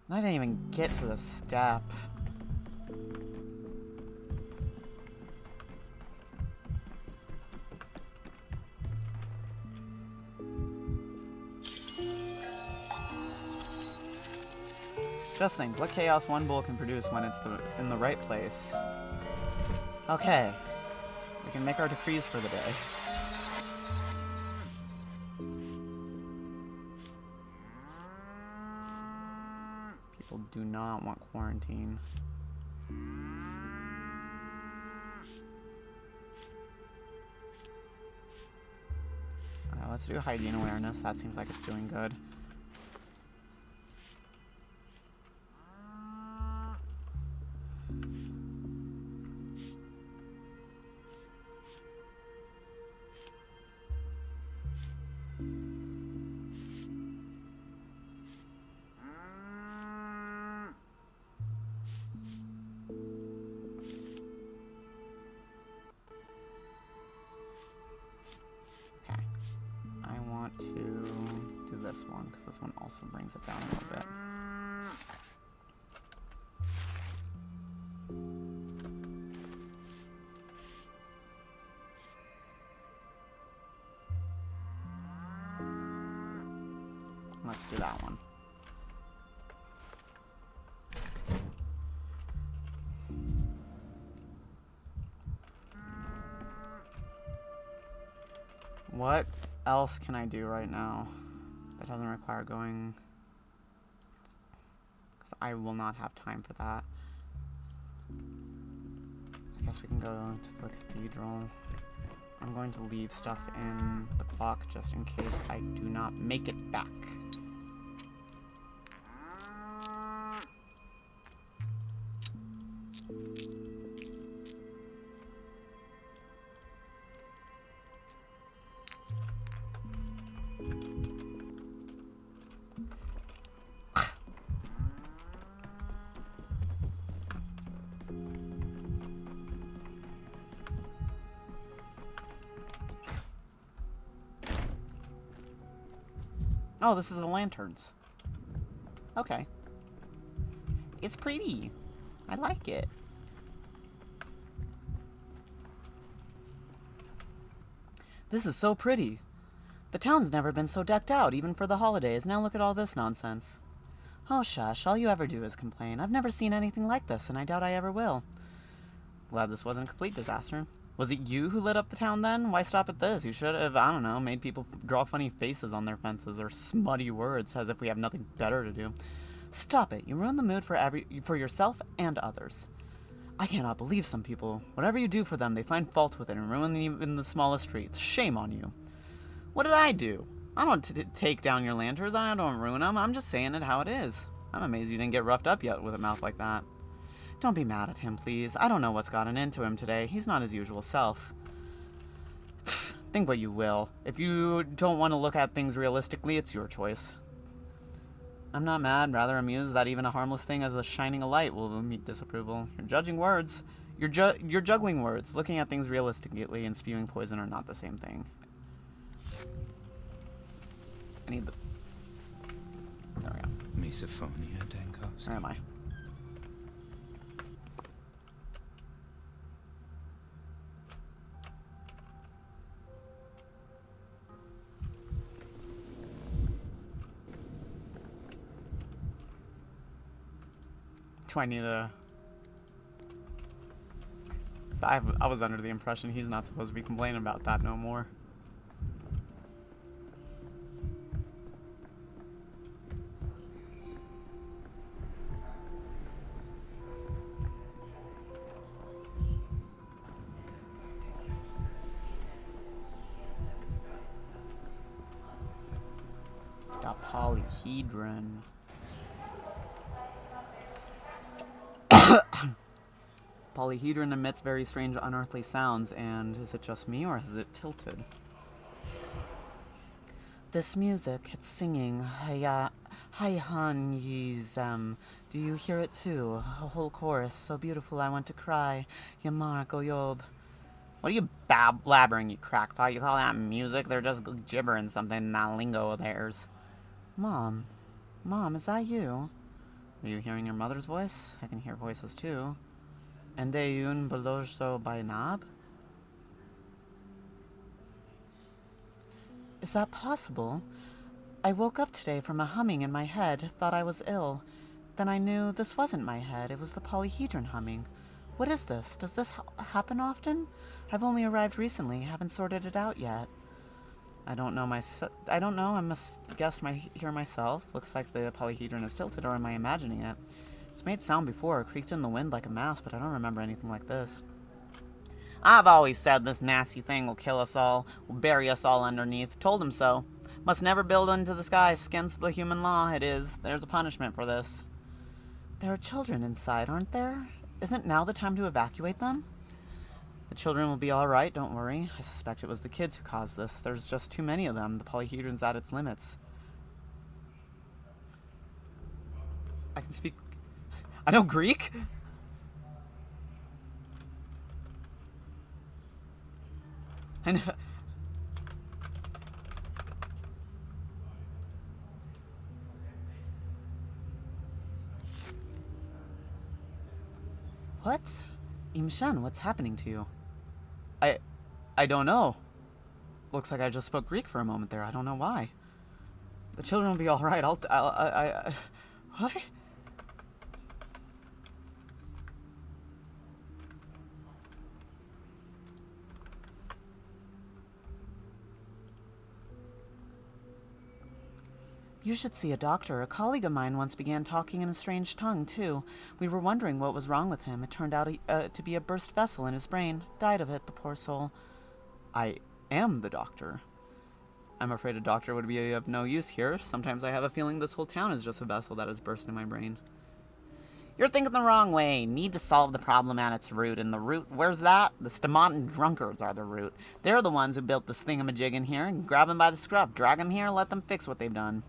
I didn't even get to the step. Just think, what chaos one bull can produce when it's in the right place. Okay. We can make our decrees for the day. People do not want quarantine. Alright, let's do hygiene awareness. That seems like it's doing good. This one, because this one also brings it down a little bit. Let's do that one. What else can I do right now? That doesn't require going, because I will not have time for that. I I guess we can go to the cathedral. I'm going to leave stuff in the clock just in case I do not make it back. Oh, this is the lanterns. Okay. It's pretty. I like it. This is so pretty. The town's never been so decked out, even for the holidays. Now look at all this nonsense. Oh, shush. All you ever do is complain. I've never seen anything like this, and I doubt I ever will. Glad this wasn't a complete disaster. Was it you who lit up the town then? Why stop at this? You should have, I don't know, made people draw funny faces on their fences or smutty words as if we have nothing better to do. Stop it. You ruin the mood for yourself and others. I cannot believe some people. Whatever you do for them, they find fault with it and ruin even the smallest streets. Shame on you. What did I do? I don't take down your lanterns. I don't ruin them. I'm just saying it how it is. I'm amazed you didn't get roughed up yet with a mouth like that. Don't be mad at him, please. I don't know what's gotten into him today. He's not his usual self. Think what you will. If you don't want to look at things realistically, it's your choice. I'm not mad, rather amused that even a harmless thing as shining a light will meet disapproval. You're judging words. You're juggling words. Looking at things realistically and spewing poison are not the same thing. I need the... There we go. Misophonia, Dankowski. Where am I? Do I need a... So I was under the impression he's not supposed to be complaining about that no more. The polyhedron. Polyhedron emits very strange, unearthly sounds, and is it just me, or is it tilted? This music, it's singing. Hi, hon, do you hear it too? A whole chorus, so beautiful I want to cry. Yamar goyob. What are you blabbering, you crackpot? You call that music? They're just gibbering something in that lingo of theirs. Mom, is that you? Are you hearing your mother's voice? I can hear voices too. And yun beloso by Nab? Is that possible? I woke up today from a humming in my head, thought I was ill. Then I knew this wasn't my head, it was the polyhedron humming. What is this? Does this happen often? I've only arrived recently, haven't sorted it out yet. I don't know, I must hear myself. Looks like the polyhedron is tilted, or am I imagining it? It's made sound before, creaked in the wind like a mouse, but I don't remember anything like this. I've always said this nasty thing will kill us all, will bury us all underneath. Told him so. Must never build into the sky, against the human law, it is. There's a punishment for this. There are children inside, aren't there? Isn't now the time to evacuate them? The children will be alright, don't worry. I suspect it was the kids who caused this. There's just too many of them. The polyhedron's at its limits. I can speak... I know Greek? I know... What? Imshan, what's happening to you? I don't know. Looks like I just spoke Greek for a moment there. I don't know why. The children will be all right. What? You should see a doctor. A colleague of mine once began talking in a strange tongue, too. We were wondering what was wrong with him. It turned out to be a burst vessel in his brain. Died of it, the poor soul. I am the doctor. I'm afraid a doctor would be of no use here. Sometimes I have a feeling this whole town is just a vessel that has burst in my brain. You're thinking the wrong way. Need to solve the problem at its root. And the root, where's that? The Stamotan drunkards are the root. They're the ones who built this thingamajig in here. Grab them by the scruff. Drag them here. Let them fix what they've done.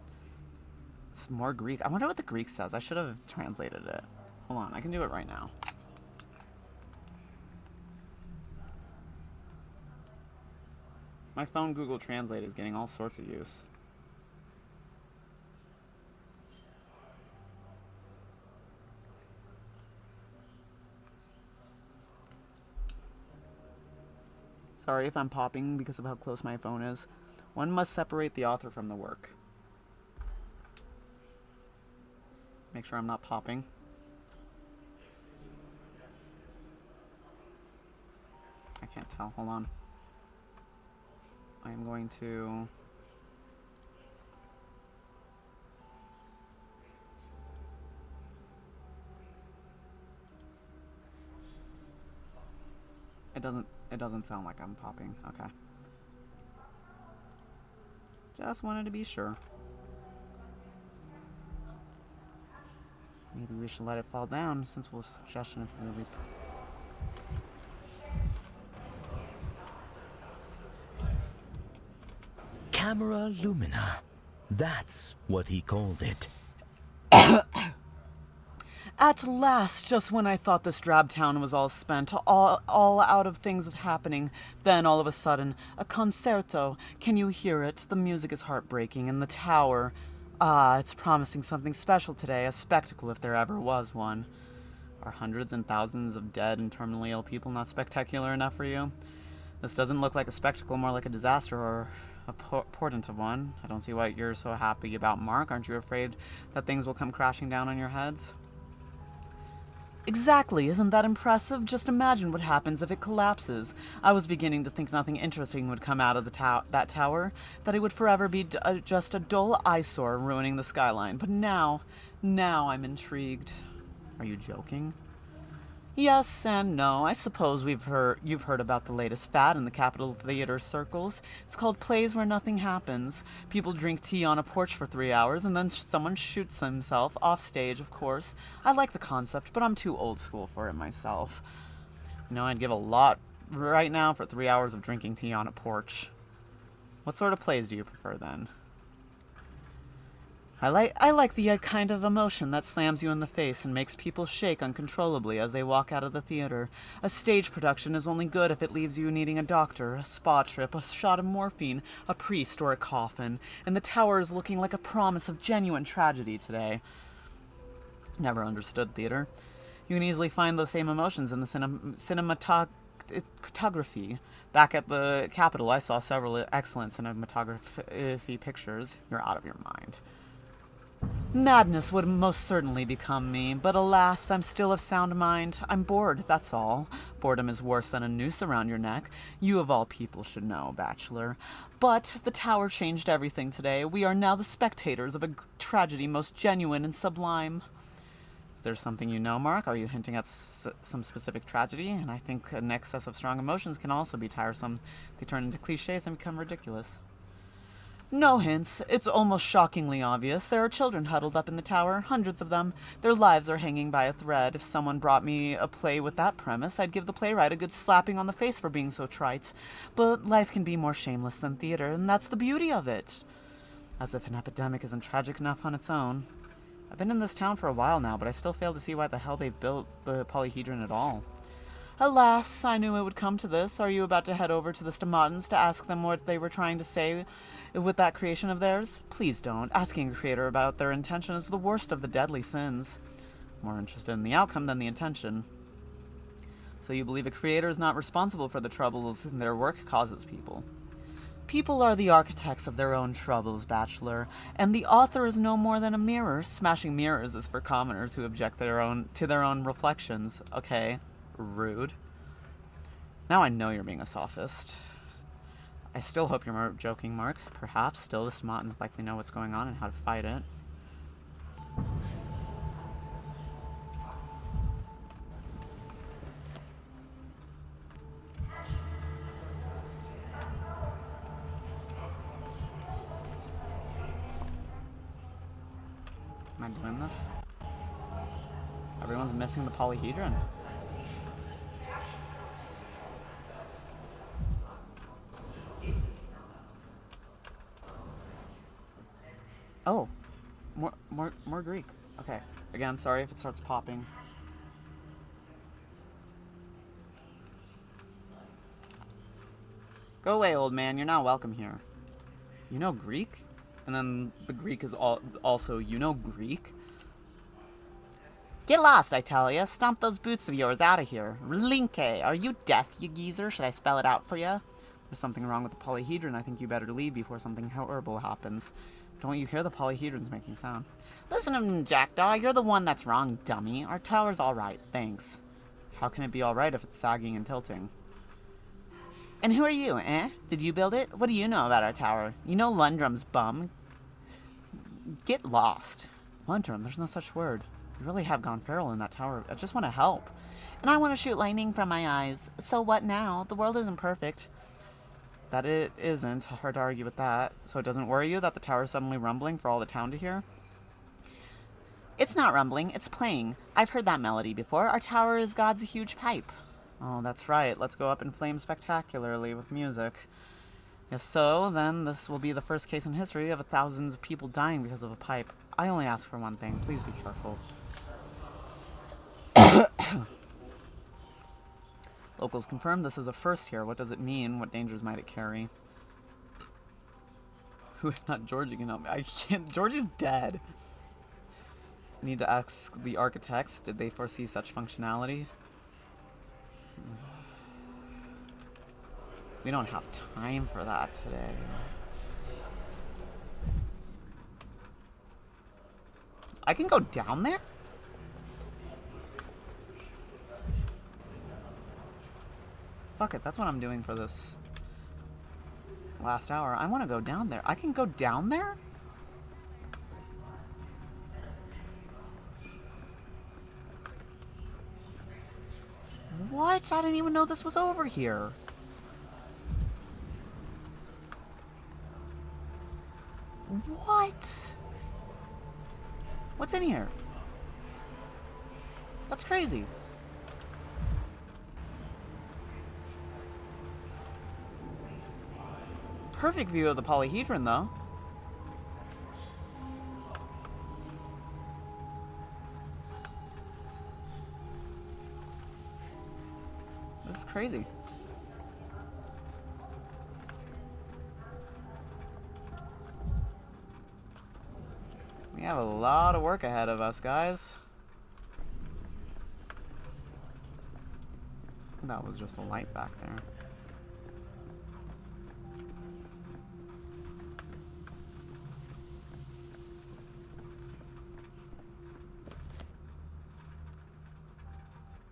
It's more Greek. I wonder what the Greek says. I should have translated it. Hold on. I can do it right now. My phone Google Translate is getting all sorts of use. Sorry if I'm popping because of how close my phone is. One must separate the author from the work. Make sure I'm not popping. I can't tell. Hold on. I am going to... It doesn't sound like I'm popping. Okay. Just wanted to be sure. Maybe we should let it fall down. Sensible suggestion if really... Camera Lumina. That's what he called it. At last, just when I thought this drab town was all spent, all out of things happening, then all of a sudden, a concerto. Can you hear it? The music is heartbreaking, and the tower. Ah, it's promising something special today, a spectacle if there ever was one. Are hundreds and thousands of dead and terminally ill people not spectacular enough for you? This doesn't look like a spectacle, more like a disaster or a portent of one. I don't see what you're so happy about, Mark. Aren't you afraid that things will come crashing down on your heads? Exactly, isn't that impressive? Just imagine what happens if it collapses. I was beginning to think nothing interesting would come out of that tower, that it would forever be just a dull eyesore ruining the skyline. But now I'm intrigued. Are you joking? Yes and no. I suppose you've heard about the latest fad in the Capitol Theater circles. It's called plays where nothing happens. People drink tea on a porch for 3 hours, and then someone shoots himself off stage, of course. I like the concept, but I'm too old school for it myself. You know, I'd give a lot right now for 3 hours of drinking tea on a porch. What sort of plays do you prefer, then? I like the kind of emotion that slams you in the face and makes people shake uncontrollably as they walk out of the theater. A stage production is only good if it leaves you needing a doctor, a spa trip, a shot of morphine, a priest, or a coffin. And the tower is looking like a promise of genuine tragedy today. Never understood theater. You can easily find those same emotions in the cinematography. Back at the Capitol, I saw several excellent cinematography pictures. You're out of your mind. Madness would most certainly become me, but alas, I'm still of sound mind. I'm bored, that's all. Boredom is worse than a noose around your neck. You of all people should know, bachelor. But the tower changed everything today. We are now the spectators of a tragedy most genuine and sublime. Is there something you know, Mark? Are you hinting at some specific tragedy? And I think an excess of strong emotions can also be tiresome. They turn into cliches and become ridiculous. No hints. It's almost shockingly obvious. There are children huddled up in the tower, hundreds of them. Their lives are hanging by a thread. If someone brought me a play with that premise, I'd give the playwright a good slapping on the face for being so trite. But life can be more shameless than theater, and that's the beauty of it. As if an epidemic isn't tragic enough on its own. I've been in this town for a while now, but I still fail to see why the hell they've built the polyhedron at all. Alas, I knew it would come to this. Are you about to head over to the Stamatans to ask them what they were trying to say with that creation of theirs? Please don't. Asking a creator about their intention is the worst of the deadly sins. More interested in the outcome than the intention. So you believe a creator is not responsible for the troubles their work causes people? People are the architects of their own troubles, bachelor, and the author is no more than a mirror. Smashing mirrors is for commoners who object to their own reflections. Okay. Rude. Now I know you're being a sophist. I still hope you're joking, Mark. Perhaps. Still, the Smottons likely know what's going on and how to fight it. Am I doing this? Everyone's missing the polyhedron. Oh, more Greek. Okay. Again, sorry if it starts popping. Go away, old man. You're not welcome here. You know Greek? And then the Greek is also, you know Greek? Get lost, I tell ya. Stomp those boots of yours out of here. Relinque. Are you deaf, you geezer? Should I spell it out for ya? There's something wrong with the polyhedron. I think you better leave before something horrible happens. Don't you hear the polyhedron's making sound? Listen to him, Jackdaw. You're the one that's wrong, dummy. Our tower's alright, thanks. How can it be alright if it's sagging and tilting? And who are you, eh? Did you build it? What do you know about our tower? You know Lundrum's bum. Get lost. Lundrum, there's no such word. You really have gone feral in that tower. I just want to help. And I want to shoot lightning from my eyes. So what now? The world isn't perfect. That it isn't. Hard to argue with that. So it doesn't worry you that the tower's suddenly rumbling for all the town to hear? It's not rumbling. It's playing. I've heard that melody before. Our tower is God's huge pipe. Oh, that's right. Let's go up in flames spectacularly with music. If so, then this will be the first case in history of thousands of people dying because of a pipe. I only ask for one thing. Please be careful. Locals confirm this is a first here. What does it mean? What dangers might it carry? Who if not Georgie can help me? I can't. Georgie's dead. Need to ask the architects. Did they foresee such functionality? We don't have time for that today. I can go down there? Fuck it, that's what I'm doing for this last hour. I want to go down there. I can go down there? What? I didn't even know this was over here. What? What's in here? That's crazy. Perfect view of the polyhedron, though. This is crazy. We have a lot of work ahead of us, guys. That was just a light back there.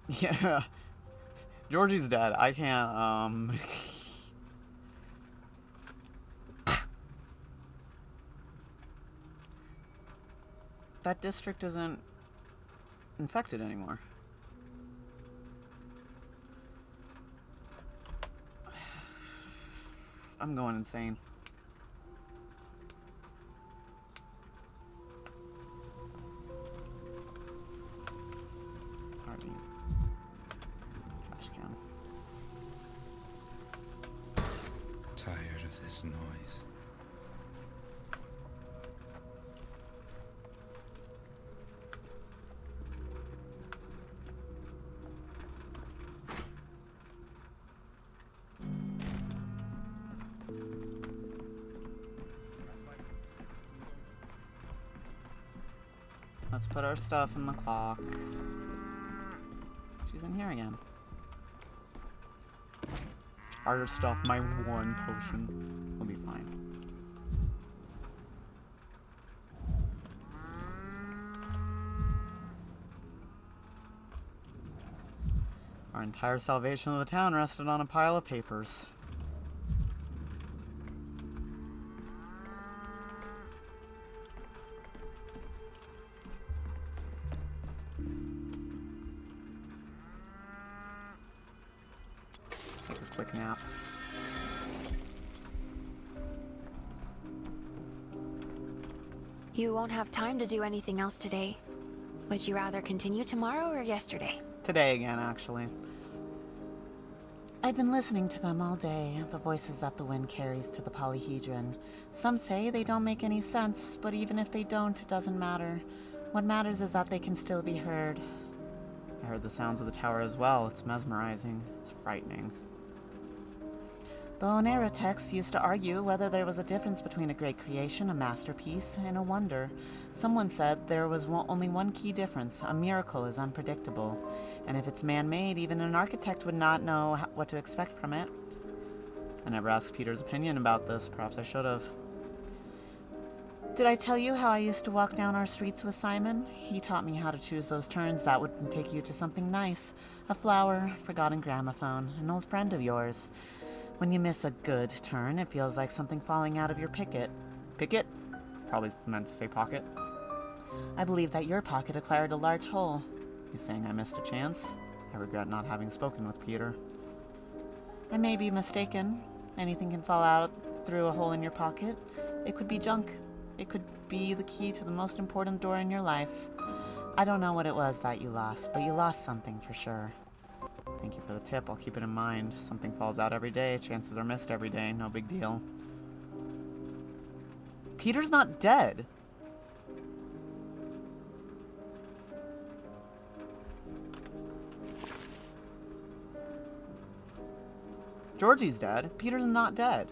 Yeah. Georgie's dead. I can't, That district isn't infected anymore. I'm going insane. Party. Trash can. Tired of this noise. Let's put our stuff in the clock. She's in here again. Our stuff, my one potion. We'll be fine. Our entire salvation of the town rested on a pile of papers. quick nap. You won't have time to do anything else today. Would you rather continue tomorrow or yesterday? Today again, actually. I've been listening to them all day, the voices that the wind carries to the polyhedron. Some say they don't make any sense, but even if they don't, it doesn't matter. What matters is that they can still be heard. I heard the sounds of the tower as well. It's mesmerizing. It's frightening. The Onera texts used to argue whether there was a difference between a great creation, a masterpiece, and a wonder. Someone said there was only one key difference. A miracle is unpredictable. And if it's man-made, even an architect would not know what to expect from it. I never asked Peter's opinion about this. Perhaps I should have. Did I tell you how I used to walk down our streets with Simon? He taught me how to choose those turns that would take you to something nice. A flower, forgotten gramophone, an old friend of yours. When you miss a good turn, it feels like something falling out of your picket. Picket? Probably meant to say pocket. I believe that your pocket acquired a large hole. You saying I missed a chance? I regret not having spoken with Peter. I may be mistaken. Anything can fall out through a hole in your pocket. It could be junk. It could be the key to the most important door in your life. I don't know what it was that you lost, but you lost something for sure. Thank you for the tip. I'll keep it in mind. Something falls out every day. Chances are missed every day. No big deal. Peter's not dead. Georgie's dead. Peter's not dead.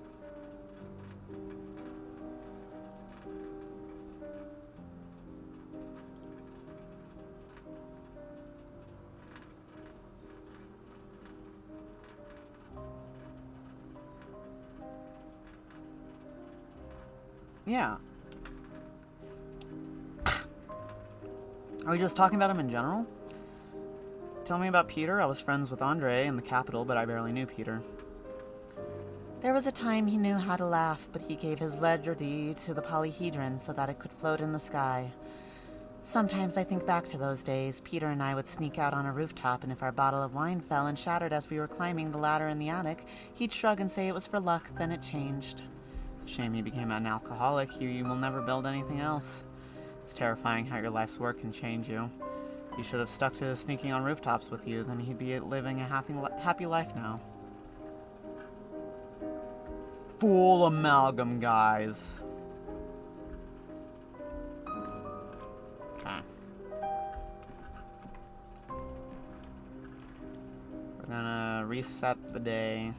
Yeah. Are we just talking about him in general? Tell me about Peter. I was friends with Andre in the capital, but I barely knew Peter. There was a time he knew how to laugh, but he gave his ledgerdy to the polyhedron so that it could float in the sky. Sometimes I think back to those days. Peter and I would sneak out on a rooftop, and if our bottle of wine fell and shattered as we were climbing the ladder in the attic, he'd shrug and say it was for luck, then it changed. It's a shame he became an alcoholic. He will never build anything else. It's terrifying how your life's work can change you. He should have stuck to sneaking on rooftops with you, then he'd be living a happy life now. Full amalgam, guys. Okay. We're gonna reset the day.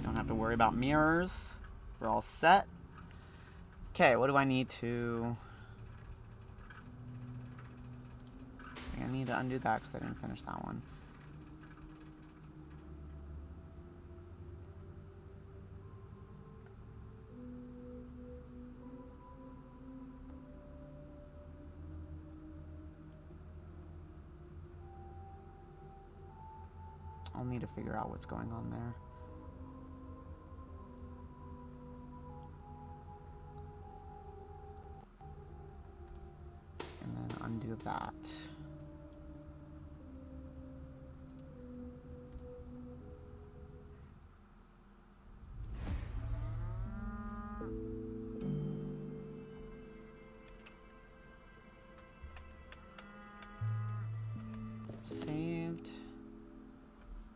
Don't have to worry about mirrors. We're all set. Okay, what do I need to... I need to undo that because I didn't finish that one. I'll need to figure out what's going on there. And then undo that. Saved.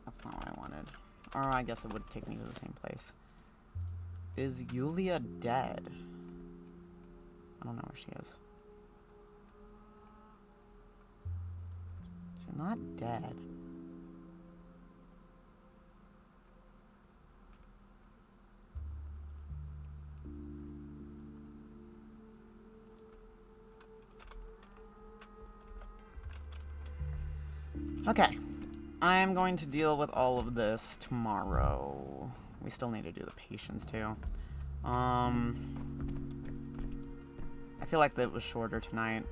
That's not what I wanted. Or I guess it would take me to the same place. Is Yulia dead? I don't know where she is. She's not dead. Okay. I am going to deal with all of this tomorrow. We still need to do the patients too. I feel like that was shorter tonight.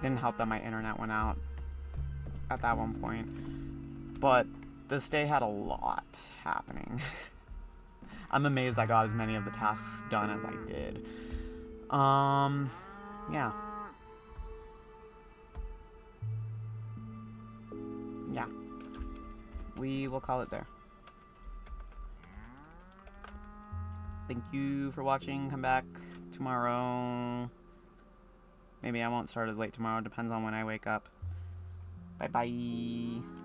Didn't help that my internet went out at that one point. But this day had a lot happening. I'm amazed I got as many of the tasks done as I did. Yeah. Yeah. we will call it there. Thank you for watching. Come back tomorrow. Maybe I won't start as late tomorrow. Depends on when I wake up. Bye-bye.